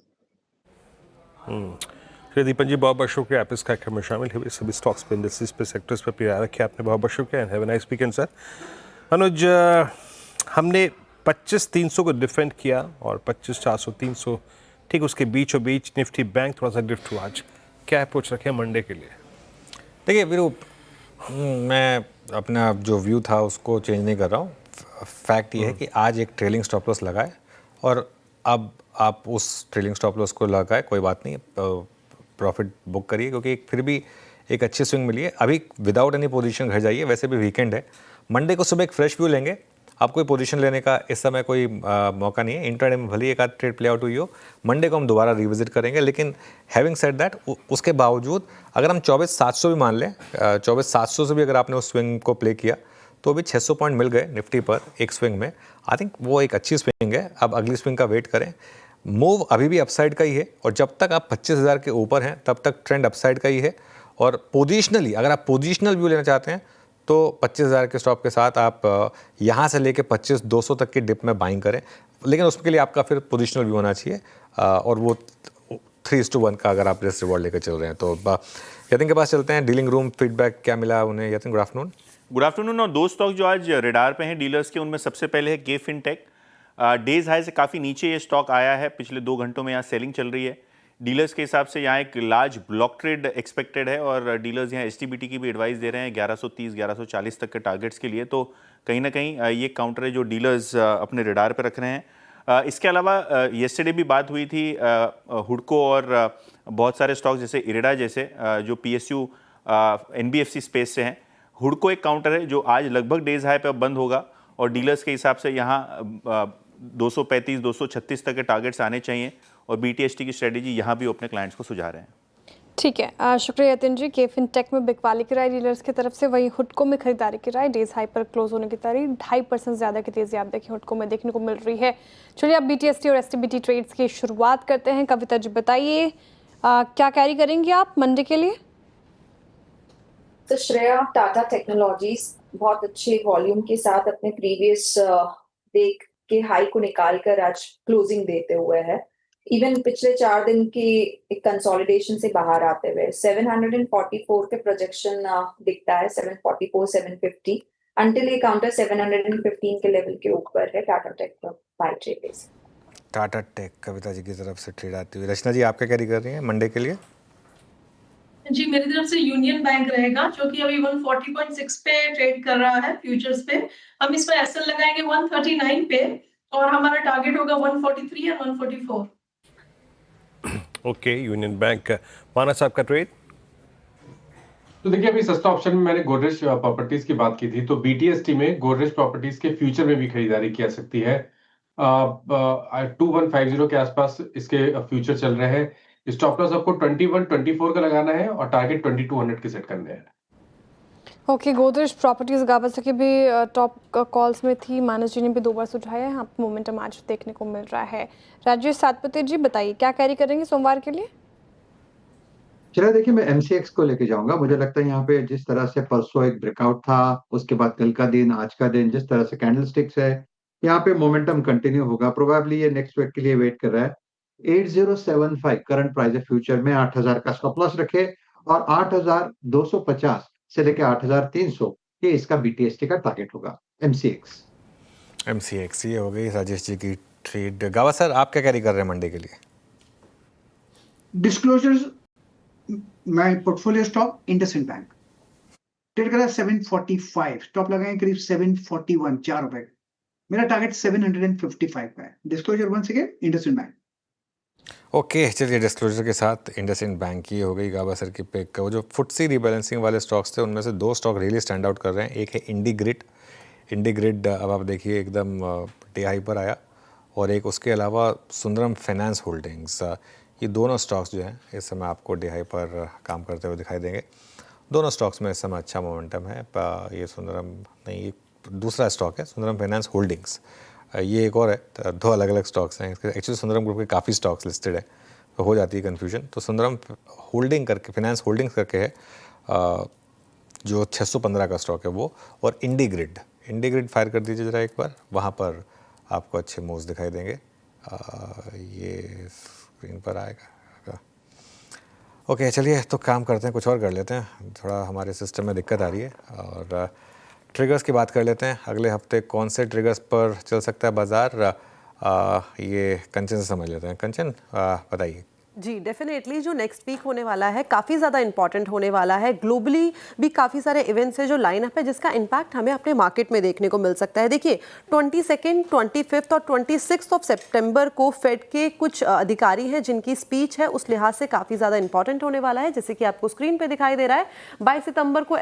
Shri Deepan ji, बहुत बहुत शुक्रिया आप इस कार्यक्रम में शामिल हुए, सभी स्टॉक्स पे, इंडस्ट्रीज पे, सेक्टर्स पे प्रिया रखे आपने, बहुत बहुत शुक्रिया, have a nice weekend sir. Anuj, हमने 25,300 को डिफेंड किया और 25,400 300 ठीक उसके बीचों बीच निफ्टी बैंक थोड़ा सा ड्रिफ्ट हुआ। आज क्या अप्रोच रखे मंडे के लिए? देखिए वीरू, मैं अपना जो व्यू था उसको चेंज नहीं कर रहा हूँ। फैक्ट ये है कि आज एक ट्रेलिंग स्टॉप लॉस लगाए और अब आप उस ट्रेलिंग स्टॉप लॉस को लगाए, कोई बात नहीं, प्रॉफिट बुक करिए, क्योंकि फिर भी एक अच्छी स्विंग मिली है। अभी विदाउट एनी पोजीशन घर जाइए, वैसे भी वीकेंड है। मंडे को सुबह एक फ्रेश व्यू लेंगे, आपको कोई पोजीशन लेने का इस समय कोई मौका नहीं है। इंट्राडे में भले एक आध ट्रेड प्ले आउट हुई हो, मंडे को हम दोबारा रिविजिट करेंगे। लेकिन हैविंग सेड दैट, उसके बावजूद अगर हम 24,700 भी मान लें, 24,700 से भी अगर आपने उस स्विंग को प्ले किया तो अभी 600 पॉइंट मिल गए निफ्टी पर एक स्विंग में। आई थिंक वो एक अच्छी स्विंग है। अब अगली स्विंग का वेट करें। मूव अभी भी अपसाइड का ही है और जब तक आप 25,000 के ऊपर हैं तब तक ट्रेंड अपसाइड का ही है। और पोजिशनली अगर आप पोजिशनल व्यू लेना चाहते हैं तो 25,000 के स्टॉप के साथ आप यहाँ से लेके 25,200 तक की डिप में बाइंग करें, लेकिन उसके लिए आपका फिर पोजिशनल व्यू होना चाहिए और वो 3:1 का अगर आप रिस्क रिवॉर्ड लेकर चल रहे हैं। तो यतिन के पास चलते हैं। डीलिंग रूम फीडबैक क्या मिला उन्हें? Yatin, good afternoon. Good afternoon. और दो स्टॉक जो आज रेडार पे हैं डीलर्स के, उनमें सबसे पहले है के फिनटेक। डेज हाई से काफ़ी नीचे ये स्टॉक आया है, पिछले 2 घंटों में यहाँ सेलिंग चल रही है। डीलर्स के हिसाब से यहाँ एक लार्ज ब्लॉक ट्रेड एक्सपेक्टेड है और डीलर्स यहाँ एसटीबीटी की भी एडवाइस दे रहे हैं 1130-1140 तक के टारगेट्स के लिए। तो कहीं ना कहीं ये काउंटर है जो डीलर्स अपने रेडार पे रख रहे हैं। इसके अलावा येस्टरडे भी बात हुई थी हुडको और बहुत सारे स्टॉक्स जैसे इरेडा जैसे जो पीएसयू एनबीएफसी स्पेस से हैं। हुडको एक काउंटर है जो आज लगभग डेज हाई पे अब बंद होगा और डीलर्स के हिसाब से यहाँ 235, 236 तक के टारगेट्स आने चाहिए और BTST की स्ट्रेटेजी यहाँ भी वो अपने क्लाइंट्स को सुझा रहे हैं। ठीक है, शुक्रिया यतिन जी। के फिनटेक में बिकवाली की राय डीलर्स की तरफ से, वहीं हुडको में खरीदारी की राय, डेज हाई पर क्लोज होने की तारीख 2.5% ज़्यादा की तेज़ी आप देखिए हुडको में देखने को मिल रही है। चलिए अब BTST और STBT ट्रेड्स की शुरुआत करते हैं। कविता जी बताइए क्या कैरी करेंगे आप मंडे के लिए? तो श्रेया, टाटा टेक्नोलॉजीज बहुत अच्छे वॉल्यूम के साथ अपने प्रीवियस देख के हाई को निकाल कर आज क्लोजिंग देते हुए है। इवन पिछले 4 दिन की एक कंसोलिडेशन से बाहर आते हुए 744 के प्रोजेक्शन दिखता है, 744, 750 अंटिल ये काउंटर 715 के लेवल के ऊपर है टाटा टेक का buy trade base. Tata Tech Kavita ji की तरफ से ट्रेड आती हुई। रचना जी आप क्या कैरी कर रही हैं मंडे के लिए? जी, मेरी तरफ से यूनियन बैंक रहेगा जो कि अभी 140.6 पे ट्रेड कर रहा है फ्यूचर्स पे। हम इस पर एसएल लगाएंगे 139 पे और हमारा टारगेट होगा 143 और 144। Okay, union bank. माना साहब का ट्रेड? तो देखिए अभी सस्ता ऑप्शन में मैंने गोदरेज प्रॉपर्टीज की बात की थी, तो BTST में गोदरेज प्रॉपर्टीज के फ्यूचर में भी खरीदारी की जा सकती है। 2150 के आसपास इसके फ्यूचर चल रहे हैं। स्टॉप लॉस आपको 2124 का लगाना है और टारगेट 2200 के सेट करने हैं। ओके, गोदरेज प्रॉपर्टीज गावस्कर की भी टॉप कॉल्स में थी, मानस जी ने भी 2 बार सुझाया है। आप मोमेंटम आज देखने को मिल रहा है। राजेश सातपति जी बताइए क्या कैरी करेंगे सोमवार के लिए? चलिए देखिए, मैं MCX को लेके जाऊंगा। मुझे लगता है यहाँ पे जिस तरह से परसों एक ब्रेकआउट था, उसके बाद कल का दिन, आज का दिन, जिस तरह से कैंडल स्टिक्स है, यहाँ पे मोमेंटम कंटिन्यू होगा। प्रोबेबली ये नेक्स्ट वीक के लिए वेट कर रहा है। 8075 करंट प्राइस है फ्यूचर में। 8000 का स्टॉप लॉस रखे और 8250 से लेके 8300 ये इसका BTST का टारगेट होगा। MCX ये हो गई राजेश जी की ट्रेड। गावा सर आप क्या कैरी कर रहे हैं मंडे के लिए? Disclosures, my portfolio stock IndusInd bank trade कर रहा है 745, स्टॉप लगाएंगे करीब 741, 4 रुपए। मेरा टारगेट 755 का है। Disclosure once again IndusInd bank. Okay, चलिए डिस्क्लोजर के साथ इंडसइंड बैंक की हो गई गावा सर की पिक। वो जो फुटसी रीबैलेंसिंग वाले स्टॉक्स थे उनमें से 2 स्टॉक रियली स्टैंड आउट कर रहे हैं। एक है इंडीग्रिड अब आप देखिए एकदम डे हाई पर आया, और एक उसके अलावा सुंदरम फाइनेंस होल्डिंग्स। ये दोनों स्टॉक्स जो हैं इस समय आपको डे हाई पर काम करते हुए दिखाई देंगे। दोनों स्टॉक्स में इस समय अच्छा मोमेंटम है। ये सुंदरम नहीं, ये दूसरा स्टॉक है सुंदरम फाइनेंस होल्डिंग्स, ये एक और है। 2 अलग अलग स्टॉक्स हैं। एक्चुअली सुंदरम ग्रुप के काफ़ी स्टॉक्स लिस्टेड है, तो हो जाती है कन्फ्यूजन। तो सुंदरम होल्डिंग करके, फाइनेंस होल्डिंग्स करके है जो 615 का स्टॉक है वो। और इंडीग्रिड फायर कर दीजिए ज़रा एक बार, वहाँ पर आपको अच्छे मूव्स दिखाई देंगे। ये स्क्रीन पर आएगा। ओके, चलिए तो काम करते हैं, कुछ और कर लेते हैं। थोड़ा हमारे सिस्टम में दिक्कत आ रही है। और ट्रिगर्स की बात कर लेते हैं। अगले हफ्ते कौन से ट्रिगर्स पर चल सकता है बाजार, ये कंचन से समझ लेते हैं। कंचन बताइए। जी डेफिनेटली जो नेक्स्ट वीक होने वाला है काफ़ी ज़्यादा इंपॉर्टेंट होने वाला है। ग्लोबली भी काफ़ी सारे इवेंट्स हैं जो लाइन अप है जिसका इम्पैक्ट हमें अपने मार्केट में देखने को मिल सकता है। देखिए 22, 25 और 26 ऑफ सितंबर को फेड के कुछ अधिकारी हैं जिनकी स्पीच है, उस लिहाज से काफ़ी ज़्यादा इंपॉर्टेंट होने वाला है। जैसे कि आपको स्क्रीन पर दिखाई दे रहा है 22 सितंबर को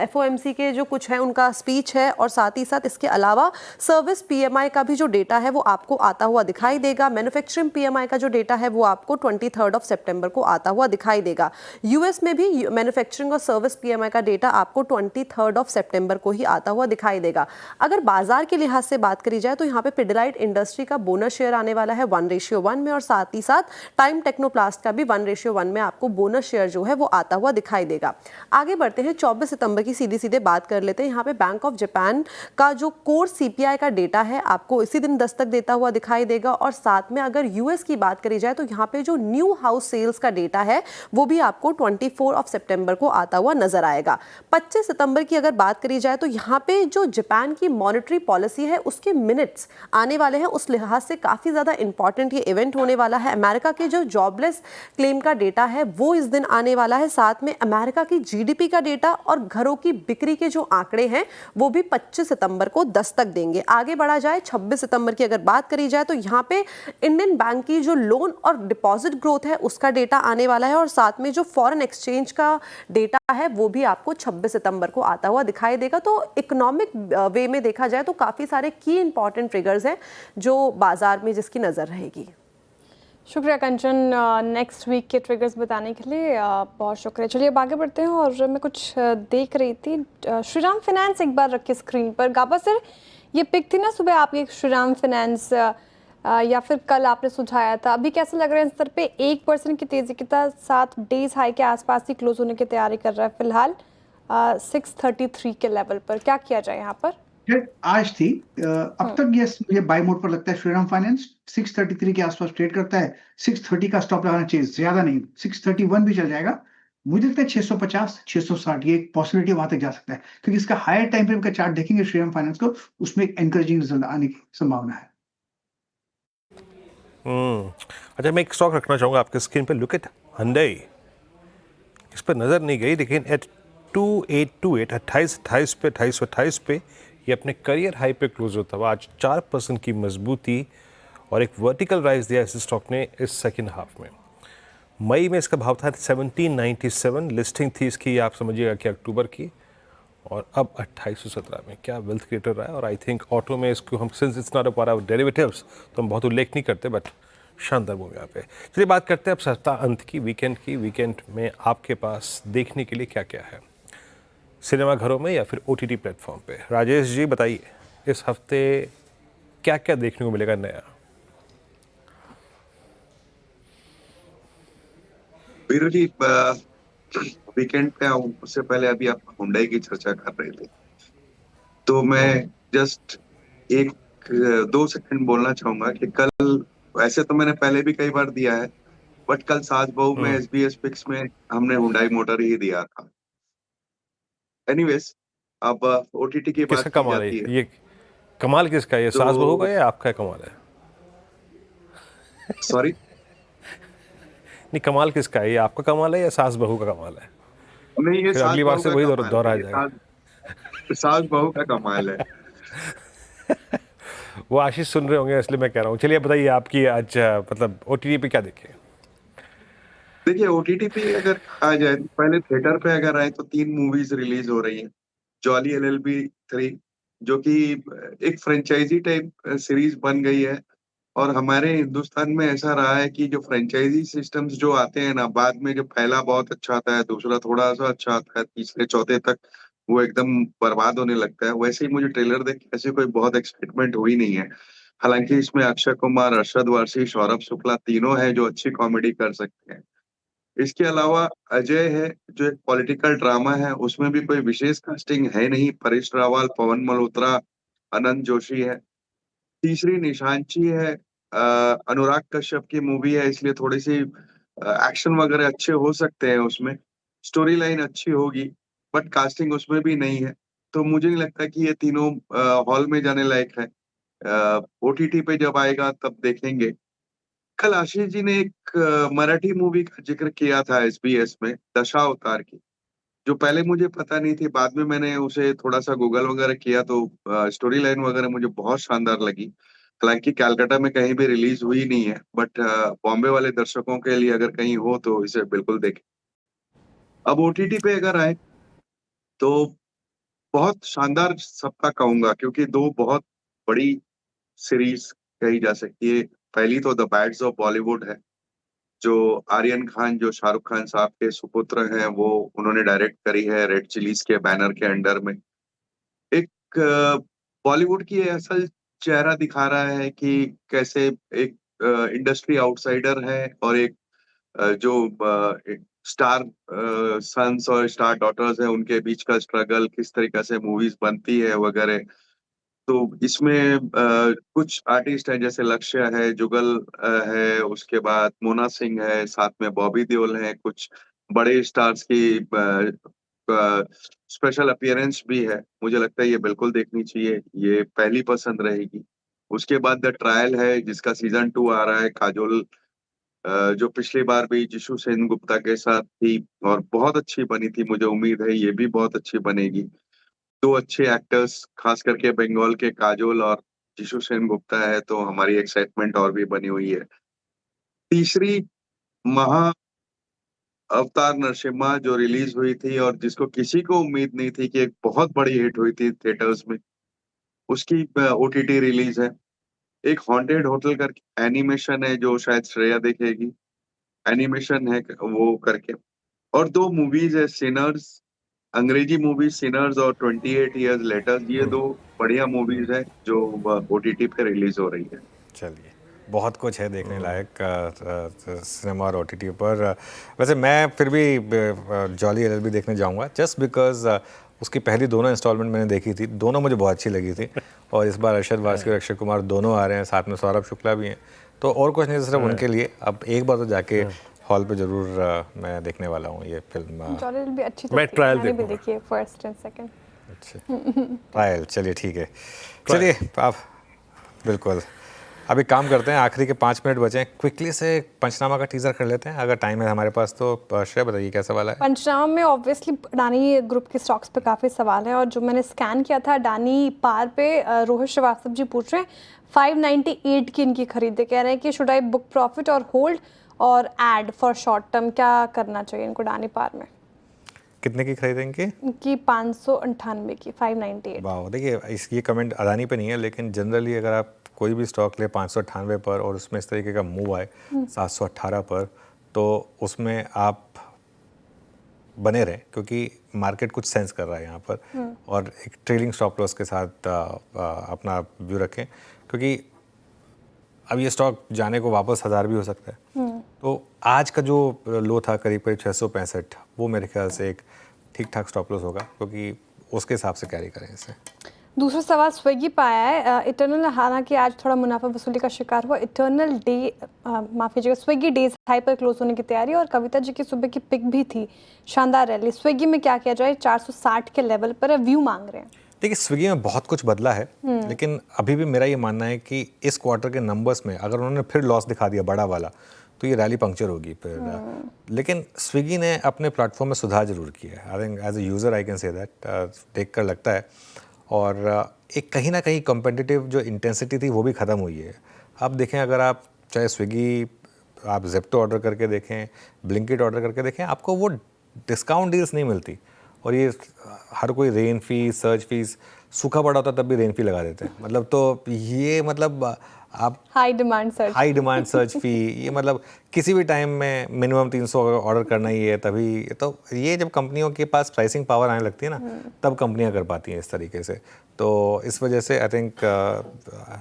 FOMC के जो कुछ है उनका स्पीच है, और साथ ही साथ इसके अलावा सर्विस PMI का भी जो डेटा है वो आपको आता हुआ दिखाई देगा। मैन्युफैक्चरिंग PMI का जो डेटा है वो आपको 23 ऑफ सितंबर को आता हुआ दिखाई देगा। यूएस में भी मैन्युफैक्चरिंग और सर्विस PMI का डेटा आपको 23 ऑफ सितंबर को ही आता हुआ दिखाई देगा। अगर बाजार के लिहाज से बात करी जाए तो यहाँ पे पिडिलाइट इंडस्ट्री का बोनस शेयर आने वाला है 1:1 में, और साथ ही साथ टाइम टेक्नोप्लास्ट का भी 1:1 में आपको बोनस शेयर जो है वो आता हुआ दिखाई देगा। आगे बढ़ते हैं, 24 सितंबर की सीधे बात कर लेते हैं। यहाँ पे बैंक ऑफ जापान का जो कोर CPI का डेटा है आपको इसी दिन दस्तक देता हुआ दिखाई देगा, और साथ में अगर यूएस की बात करी जाए तो यहाँ पे जो न्यू हाउस सेल्स का डेटा है वो भी आपको 24 ऑफ सितंबर को आता हुआ नजर आएगा। 25 सितंबर की अगर बात करी जाए तो यहाँ पे जो जापान की मॉनेटरी पॉलिसी है उसके मिनट्स आने वाले हैं, उस लिहाज से काफी ज्यादा इंपॉर्टेंट ये इवेंट होने वाला है। अमेरिका के जो जॉबलेस क्लेम का डेटा है वो इस दिन आने वाला है, साथ में अमेरिका की GDP का डेटा और घरों की बिक्री के जो आंकड़े हैं वो भी 25 सितंबर को दस्तक देंगे। आगे बढ़ा जाए 26 सितंबर की अगर बात करी जाए तो यहाँ पे इंडियन बैंक की जो लोन और डिपॉजिट ग्रोथ है उसका डेटा आने वाला है, और साथ में जो फॉरेन एक्सचेंज का डेटा है वो भी आपको 26 सितंबर को आता हुआ दिखाई देगा। तो इकोनॉमिक वे में देखा जाए तो काफ़ी सारे की इंपॉर्टेंट ट्रिगर्स हैं जो बाजार में जिसकी नज़र रहेगी। शुक्रिया कंचन, नेक्स्ट वीक के ट्रिगर्स बताने के लिए बहुत शुक्रिया। चलिए अब आगे बढ़ते हैं। और मैं कुछ देख रही थी, श्रीराम फाइनेंस एक बार रखिए स्क्रीन पर। गाबा सर, ये पिक थी ना सुबह आपकी श्रीराम फाइनेंस, या फिर कल आपने सुझाया था, अभी कैसा लग रहा है इस स्तर पे? 1% की तेजी के साथ डेज हाई के आसपास ही क्लोज होने की तैयारी कर रहा है फिलहाल 633 के लेवल पर। क्या किया जाए यहाँ पर? आज थी अब तक ये मुझे बाय मोड पर लगता है। श्रीराम फाइनेंस 633 के आसपास ट्रेड करता है। 630 का स्टॉप लगाना चाहिए, ज्यादा नहीं। 631 भी चल जाएगा। मुझे लगता है 650 660 ये एक पॉसिबिलिटी वहां तक जा सकता है, क्योंकि इसका हायर टाइम फ्रेम का चार्ट देखेंगे श्रीराम फाइनेंस को, उसमें एक एनकरेजिंग रिजल्ट आने की संभावना है। अच्छा, मैं एक स्टॉक रखना चाहूँगा आपके स्क्रीन पे। Look at Hyundai। इस पर नज़र नहीं गई, लेकिन एट 2828 28 पे ये अपने करियर हाई पे क्लोज होता हुआ आज 4% की मजबूती और एक वर्टिकल राइज दिया इस स्टॉक ने इस सेकंड हाफ में। मई में इसका भाव था 1797, लिस्टिंग थी इसकी आप समझिएगा कि अक्टूबर की, और अब 2817 में। क्या वेल्थ क्रिएटर रहा है। और आई थिंक ऑटो में इसको हम, since it's not a part of derivatives, तो हम बहुत उल्लेख नहीं करते, बट शानदार मूव यहाँ पे। चलिए बात करते हैं अब सप्ताह अंत की, वीकेंड की। वीकेंड में आपके पास देखने के लिए क्या क्या है सिनेमा घरों में या फिर OTT प्लेटफॉर्म पे? राजेश जी बताइए, इस हफ्ते क्या क्या देखने को मिलेगा नया? वीरू जी, वीकेंड पे आऊं उससे पहले अभी आप हुंडई की चर्चा कर रहे थे, तो मैं जस्ट 1-2 सेकंड बोलना चाहूंगा कि कल, वैसे तो मैंने पहले भी कई बार दिया है, बट कल सास बहू में SBS पिक्स में हमने हुंडई मोटर ही दिया था। एनीवेज, अब OTT की बात किसका की कमाल जाती है? ये कमाल किसका है? ये सास बहू का या आपका कमाल है? सॉरी, नहीं, कमाल किसका है? ये आपका कमाल है या सास बहू का कमाल है? नहीं, ये फिर अगली बार से वही दोहराया जाएगा। सास बहू का कमाल है। वो आशीष सुन रहे होंगे इसलिए मैं कह रहा हूँ। चलिए बताइए आपकी आज मतलब OTT पे क्या देखें? देखिए, OTT पे अगर आ जाए तो पहले थिएटर पे अगर आए तो 3 मूवीज रिलीज हो रही हैं। जॉली LLB 3, जो कि एक फ्रेंचाइजी टाइप सीरीज बन गई है, और हमारे हिंदुस्तान में ऐसा रहा है कि जो फ्रेंचाइजी सिस्टम्स जो आते हैं ना, बाद में जो पहला बहुत अच्छा आता है, दूसरा थोड़ा सा अच्छा आता है, तीसरे चौथे तक वो एकदम बर्बाद होने लगता है। वैसे ही मुझे ट्रेलर देख के ऐसी कोई बहुत एक्साइटमेंट हुई नहीं है। हालांकि इसमें अक्षय कुमार, अरशद वारसी, सौरभ शुक्ला तीनों हैं जो अच्छी कॉमेडी कर सकते हैं। इसके अलावा अजय है जो एक पॉलिटिकल ड्रामा है, उसमें भी कोई विशेष कास्टिंग है नहीं। परेश रावल, पवन मल्होत्रा, अनंत जोशी है। तीसरी निशांची है, अनुराग कश्यप की मूवी है, इसलिए थोड़ी सी एक्शन वगैरह अच्छे हो सकते हैं उसमें, स्टोरी लाइन अच्छी होगी, बट कास्टिंग उसमें भी नहीं है। तो मुझे नहीं लगता कि ये तीनों हॉल में जाने लायक है। OTT पे जब आएगा तब देखेंगे। कल आशीष जी ने एक मराठी मूवी का जिक्र किया था SBS में, दशावतार की, जो पहले मुझे पता नहीं थी। बाद में मैंने उसे थोड़ा सा गूगल वगैरह किया तो स्टोरी लाइन वगैरह मुझे बहुत शानदार लगी। हालांकि कलकत्ता में कहीं भी रिलीज हुई नहीं है, बट बॉम्बे वाले दर्शकों के लिए अगर कहीं हो तो इसे बिल्कुल देखें। अब OTT पे अगर आए तो बहुत शानदार सप्ताह कहूंगा, क्योंकि 2 बहुत बड़ी सीरीज कही जा सकती है। पहली तो द बैड्स ऑफ बॉलीवुड है, जो आर्यन खान, जो शाहरुख खान साहब के सुपुत्र हैं, वो उन्होंने डायरेक्ट करी है रेड चिलीज के बैनर के अंडर में। एक बॉलीवुड की असल चेहरा दिखा रहा है कि कैसे एक इंडस्ट्री आउटसाइडर है और एक जो स्टार सन्स और स्टार डॉटर्स है, उनके बीच का स्ट्रगल, किस तरीके से मूवीज बनती है वगैरह। तो इसमें कुछ आर्टिस्ट हैं, जैसे लक्ष्य है, जुगल है, उसके बाद मोना सिंह है, साथ में बॉबी देओल है, कुछ बड़े स्टार्स की स्पेशल अपीयरेंस भी है। मुझे लगता है ये बिल्कुल देखनी चाहिए, ये पहली पसंद रहेगी। उसके बाद द ट्रायल है, जिसका सीजन 2 आ रहा है। काजोल जो पिछली बार भी जिशु सेन गुप्ता के साथ थी और बहुत अच्छी बनी थी, मुझे उम्मीद है ये भी बहुत अच्छी बनेगी। 2 अच्छे एक्टर्स, खास करके बंगाल के काजोल और जिशु सेन गुप्ता है, तो हमारी एक्साइटमेंट और भी बनी हुई है। तीसरी महा अवतार नरसिम्हा जो रिलीज हुई थी और जिसको किसी को उम्मीद नहीं थी कि एक बहुत बड़ी हिट हुई थी थिएटर्स में, उसकी ओटीटी रिलीज है। एक हॉन्टेड होटल करके एनिमेशन है जो शायद श्रेया देखेगी, एनिमेशन है वो करके, और 2 मूवीज है, सिनर्स, अंग्रेजी मूवी सिनर्स और 28 इयर्स लेटर। ये 2 बढ़िया मूवीज है जो ओटीटी पे रिलीज हो रही है। चलिए, बहुत कुछ है देखने लायक सिनेमा और ओटीटी पर। वैसे मैं फिर भी जॉली एलएलबी देखने जाऊंगा जस्ट बिकॉज उसकी पहली दोनों इंस्टॉलमेंट मैंने देखी थी, दोनों मुझे बहुत अच्छी लगी थी। और इस बार अरशद वारसी और अक्षय कुमार दोनों आ रहे हैं, साथ में सौरभ शुक्ला भी हैं, तो और कुछ नहीं, सिर्फ उनके लिए अब एक बार तो जाके हॉल पे जरूर मैं देखने वाला हूँ ये फिल्म। जॉली एलएलबी अच्छी तो मैं थी, ट्रायल मैंने भी देखूंगा। देखी है फर्स्ट एंड सेकंड। अच्छा, ट्रायल, चलिए ठीक है। चलिए आप बिल्कुल अभी काम करते हैं, आखिरी के 5 मिनट बचे हैं, क्विकली से पंचनामा का टीजर कर लेते हैं अगर टाइम है हमारे पास तो। श्रेया बताइए क्या सवाल है। पंचनामा में ऑब्वियसली अडानी ग्रुप के स्टॉक्स पे काफ़ी सवाल है और जो मैंने स्कैन किया था अडानी पार पे रोहित श्रीवास्तव जी पूछ रहे हैं 598 की इनकी खरीदे, कह रहे हैं कि शुड आई बुक प्रॉफिट और होल्ड और ऐड फॉर शॉर्ट टर्म, क्या करना चाहिए इनको अडानी पार में? कितने की खरीदेंगे? इनकी 598 की 598। वाह, देखिए ये कमेंट अडानी पे नहीं है, लेकिन जनरली अगर आप कोई भी स्टॉक ले 598 पर और उसमें इस तरीके का मूव आए 718 पर, तो उसमें आप बने रहें क्योंकि मार्केट कुछ सेंस कर रहा है यहाँ पर। और एक ट्रेलिंग स्टॉप लॉस के साथ अपना व्यू रखें क्योंकि अब ये स्टॉक जाने को वापस 1000 भी हो सकता है। तो आज का जो लो था करीब करीब 665, वो मेरे ख्याल से एक ठीक ठाक स्टॉप लॉस होगा क्योंकि उसके हिसाब से कैरी करें इसे। दूसरा सवाल स्विगी पाया है, इटर्नल हालांकि आज थोड़ा मुनाफा वसूली का शिकार हुआ, इटर्नल डे माफ कीजिएगा स्विगी डेज हाई पर क्लोज होने की तैयारी, और कविता जी की सुबह की पिक भी थी, शानदार रैली। स्विगी में क्या किया जाए? 460 के लेवल पर व्यू मांग रहे हैं। देखिए स्विगी में बहुत कुछ बदला है, लेकिन अभी भी मेरा ये मानना है कि इस क्वार्टर के नंबर्स में अगर उन्होंने फिर लॉस दिखा दिया बड़ा वाला तो ये रैली पंक्चर होगी फिर। लेकिन स्विगी ने अपने प्लेटफॉर्म में सुधार जरूर किया है। I think as a user I can say that, देख कर लगता है। और एक कहीं ना कहीं कॉम्पिटिटिव जो इंटेंसिटी थी वो भी ख़त्म हुई है। आप देखें, अगर आप चाहे स्विगी, आप जेप्टो ऑर्डर करके देखें, ब्लिंकिट ऑर्डर करके देखें, आपको वो डिस्काउंट डील्स नहीं मिलती। और ये हर कोई रेन फीस, सर्च फीस, सूखा पड़ा होता तब भी रेन फी लगा देते हैं। मतलब तो ये मतलब आप हाई डिमांड सर्च फी, ये मतलब किसी भी टाइम में मिनिमम 300 ऑर्डर करना ही है तभी। तो ये जब कंपनियों के पास प्राइसिंग पावर आने लगती है ना, तब कंपनियां कर पाती हैं इस तरीके से। तो इस वजह से आई थिंक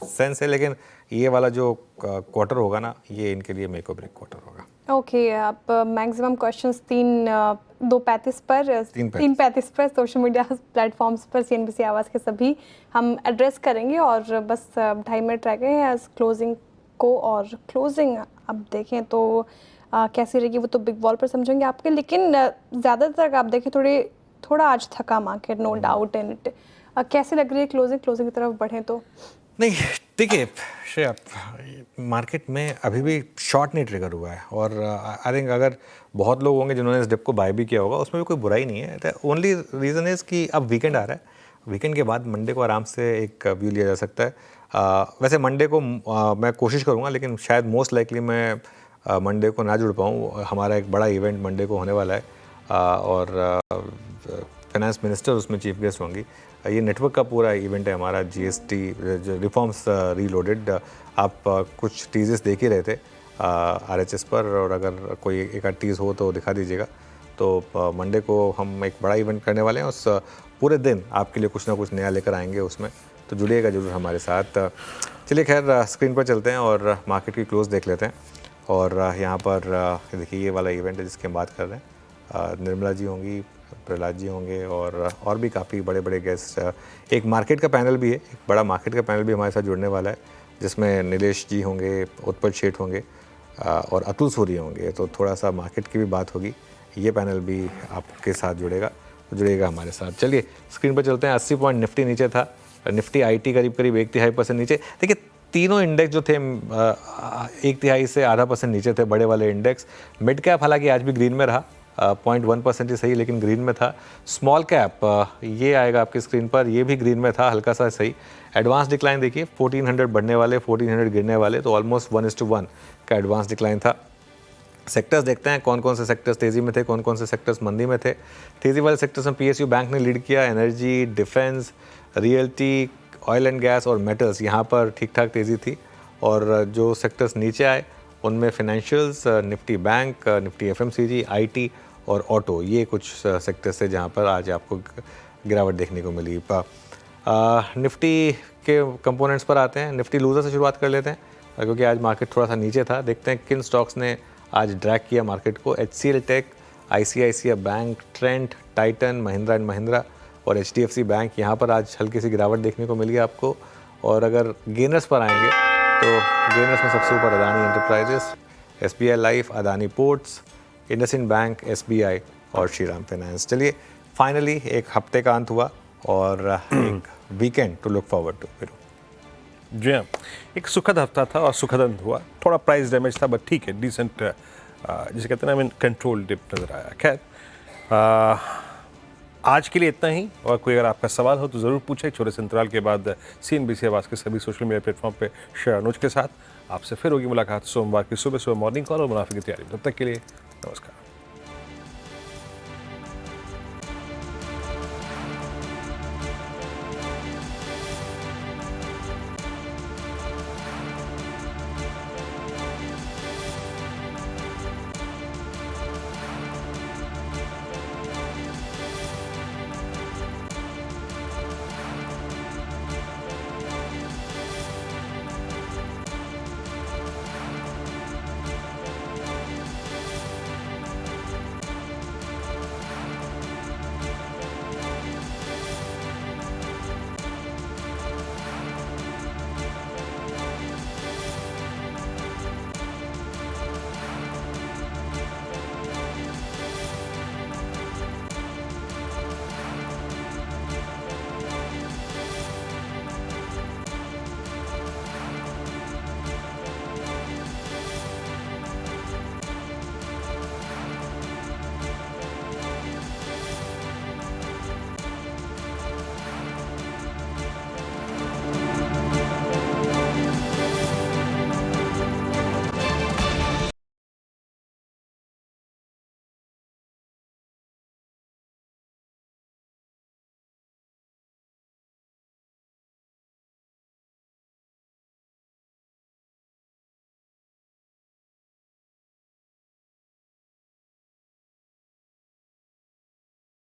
सेंस है, लेकिन ये वाला जो क्वार्टर होगा ना, ये इनके लिए मेक और ब्रेक क्वार्टर होगा। ओके, आप मैक्सिमम क्वेश्चंस 2:35 पर 3:35 पर सोशल मीडिया प्लेटफॉर्म्स पर CNBC आवाज़ के सभी हम एड्रेस करेंगे। और बस 2.5 मिनट रह गए हैं क्लोजिंग को, और क्लोजिंग अब देखें तो कैसी रहेगी वो तो बिग वॉल पर समझेंगे आपके, लेकिन ज़्यादातर आप देखें थोड़ा आज थका market, no doubt in it. कैसी लग रही है क्लोजिंग की तरफ बढ़ें तो? नहीं देखिए श्रेया, मार्केट में अभी भी शॉर्ट नहीं ट्रिगर हुआ है। और आई थिंक अगर बहुत लोग होंगे जिन्होंने इस डिप को बाय भी किया होगा, उसमें भी कोई बुराई नहीं है। ओनली रीज़न इज़ कि अब वीकेंड आ रहा है, वीकेंड के बाद मंडे को आराम से एक व्यू लिया जा सकता है। वैसे मंडे को मैं कोशिश करूँगा, लेकिन शायद मोस्ट लाइकली मैं मंडे को ना जुड़ पाऊँ। हमारा एक बड़ा इवेंट मंडे को होने वाला है और फाइनेंस मिनिस्टर उसमें चीफ गेस्ट होंगी। ये नेटवर्क का पूरा इवेंट है हमारा, GST रिफॉर्म्स रीलोडेड। आप कुछ टीजेस देख ही रहे थे RHS पर, और अगर कोई एक आध टीज़ हो तो दिखा दीजिएगा। तो मंडे को हम एक बड़ा इवेंट करने वाले हैं, उस पूरे दिन आपके लिए कुछ ना कुछ नया लेकर आएंगे उसमें, तो जुड़िएगा जरूर हमारे साथ। चलिए खैर, स्क्रीन पर चलते हैं और मार्केट की क्लोज देख लेते हैं। और यहाँ पर देखिए ये वाला इवेंट है जिसकी हम बात कर रहे हैं। निर्मला जी होंगी, प्रहलाद जी होंगे और भी काफ़ी बड़े बड़े गेस्ट। एक मार्केट का पैनल भी है, एक बड़ा मार्केट का पैनल भी हमारे साथ जुड़ने वाला है, जिसमें नीलेश जी होंगे, उत्पल शेठ होंगे और अतुल सूर्य होंगे। तो थोड़ा सा मार्केट की भी बात होगी, ये पैनल भी आपके साथ जुड़ेगा हमारे साथ। चलिए स्क्रीन पर चलते हैं। 80 पॉइंट निफ्टी नीचे था, निफ्टी IT करीब 1/3% नीचे। देखिए तीनों इंडेक्स जो थे 1/3 से आधा % नीचे थे, बड़े वाले इंडेक्स। मिड कैप हालांकि आज भी ग्रीन में रहा, 0.1% ही सही, लेकिन ग्रीन में था। स्मॉल कैप ये आएगा आपकी स्क्रीन पर, ये भी ग्रीन में था, हल्का सा सही। एडवांस डिक्लाइन देखिए, 1400 बढ़ने वाले, 1400 गिरने वाले, तो ऑलमोस्ट 1:1 का एडवांस डिक्लाइन था। सेक्टर्स देखते हैं कौन कौन से सेक्टर्स तेज़ी में थे, कौन कौन से सेक्टर्स मंदी में थे। तेज़ी वाले सेक्टर्स में पीएसयू बैंक ने लीड किया। Energy, defence, realty, oil and gas और मेटल्स यहाँ पर ठीक ठाक तेज़ी थी। और जो सेक्टर्स नीचे आए उनमें financials, Nifty bank, Nifty FMCG, IT और ऑटो, ये कुछ सेक्टर्स थे जहाँ पर आज आपको गिरावट देखने को मिली। निफ्टी के कंपोनेंट्स पर आते हैं। निफ्टी लूजर से शुरुआत कर लेते हैं क्योंकि आज मार्केट थोड़ा सा नीचे था। देखते हैं किन स्टॉक्स ने आज ड्रैग किया मार्केट को। HCL tech, ICICI bank, Trent, Titan, Mahindra and Mahindra और HDFC बैंक, यहाँ पर आज हल्की सी गिरावट देखने को मिली आपको। और अगर गेनर्स पर आएंगे तो गेनर्स में सबसे ऊपर Adani enterprises, SBI life, Adani ports, IndusInd bank, SBI और श्रीराम फाइनेंस। चलिए फाइनली एक हफ्ते का अंत हुआ और एक weekend to look forward to. जी हाँ, एक सुखद हफ्ता था और सुखद अंत हुआ। थोड़ा प्राइस डैमेज था बट ठीक है, डिसेंट, जिसे कहते हैं ना, कंट्रोल डिप नज़र आया। खैर, आज के लिए इतना ही। और कोई अगर आपका सवाल हो तो ज़रूर पूछें। छोटे से अंतराल के बाद CNBC आवाज़ के सभी सोशल मीडिया प्लेटफॉर्म पे शेयर अनुज के साथ आपसे फिर होगी मुलाकात सोमवार की सुबह मॉर्निंग कॉल और मुनाफे की तैयारी। तब तक के लिए नमस्कार।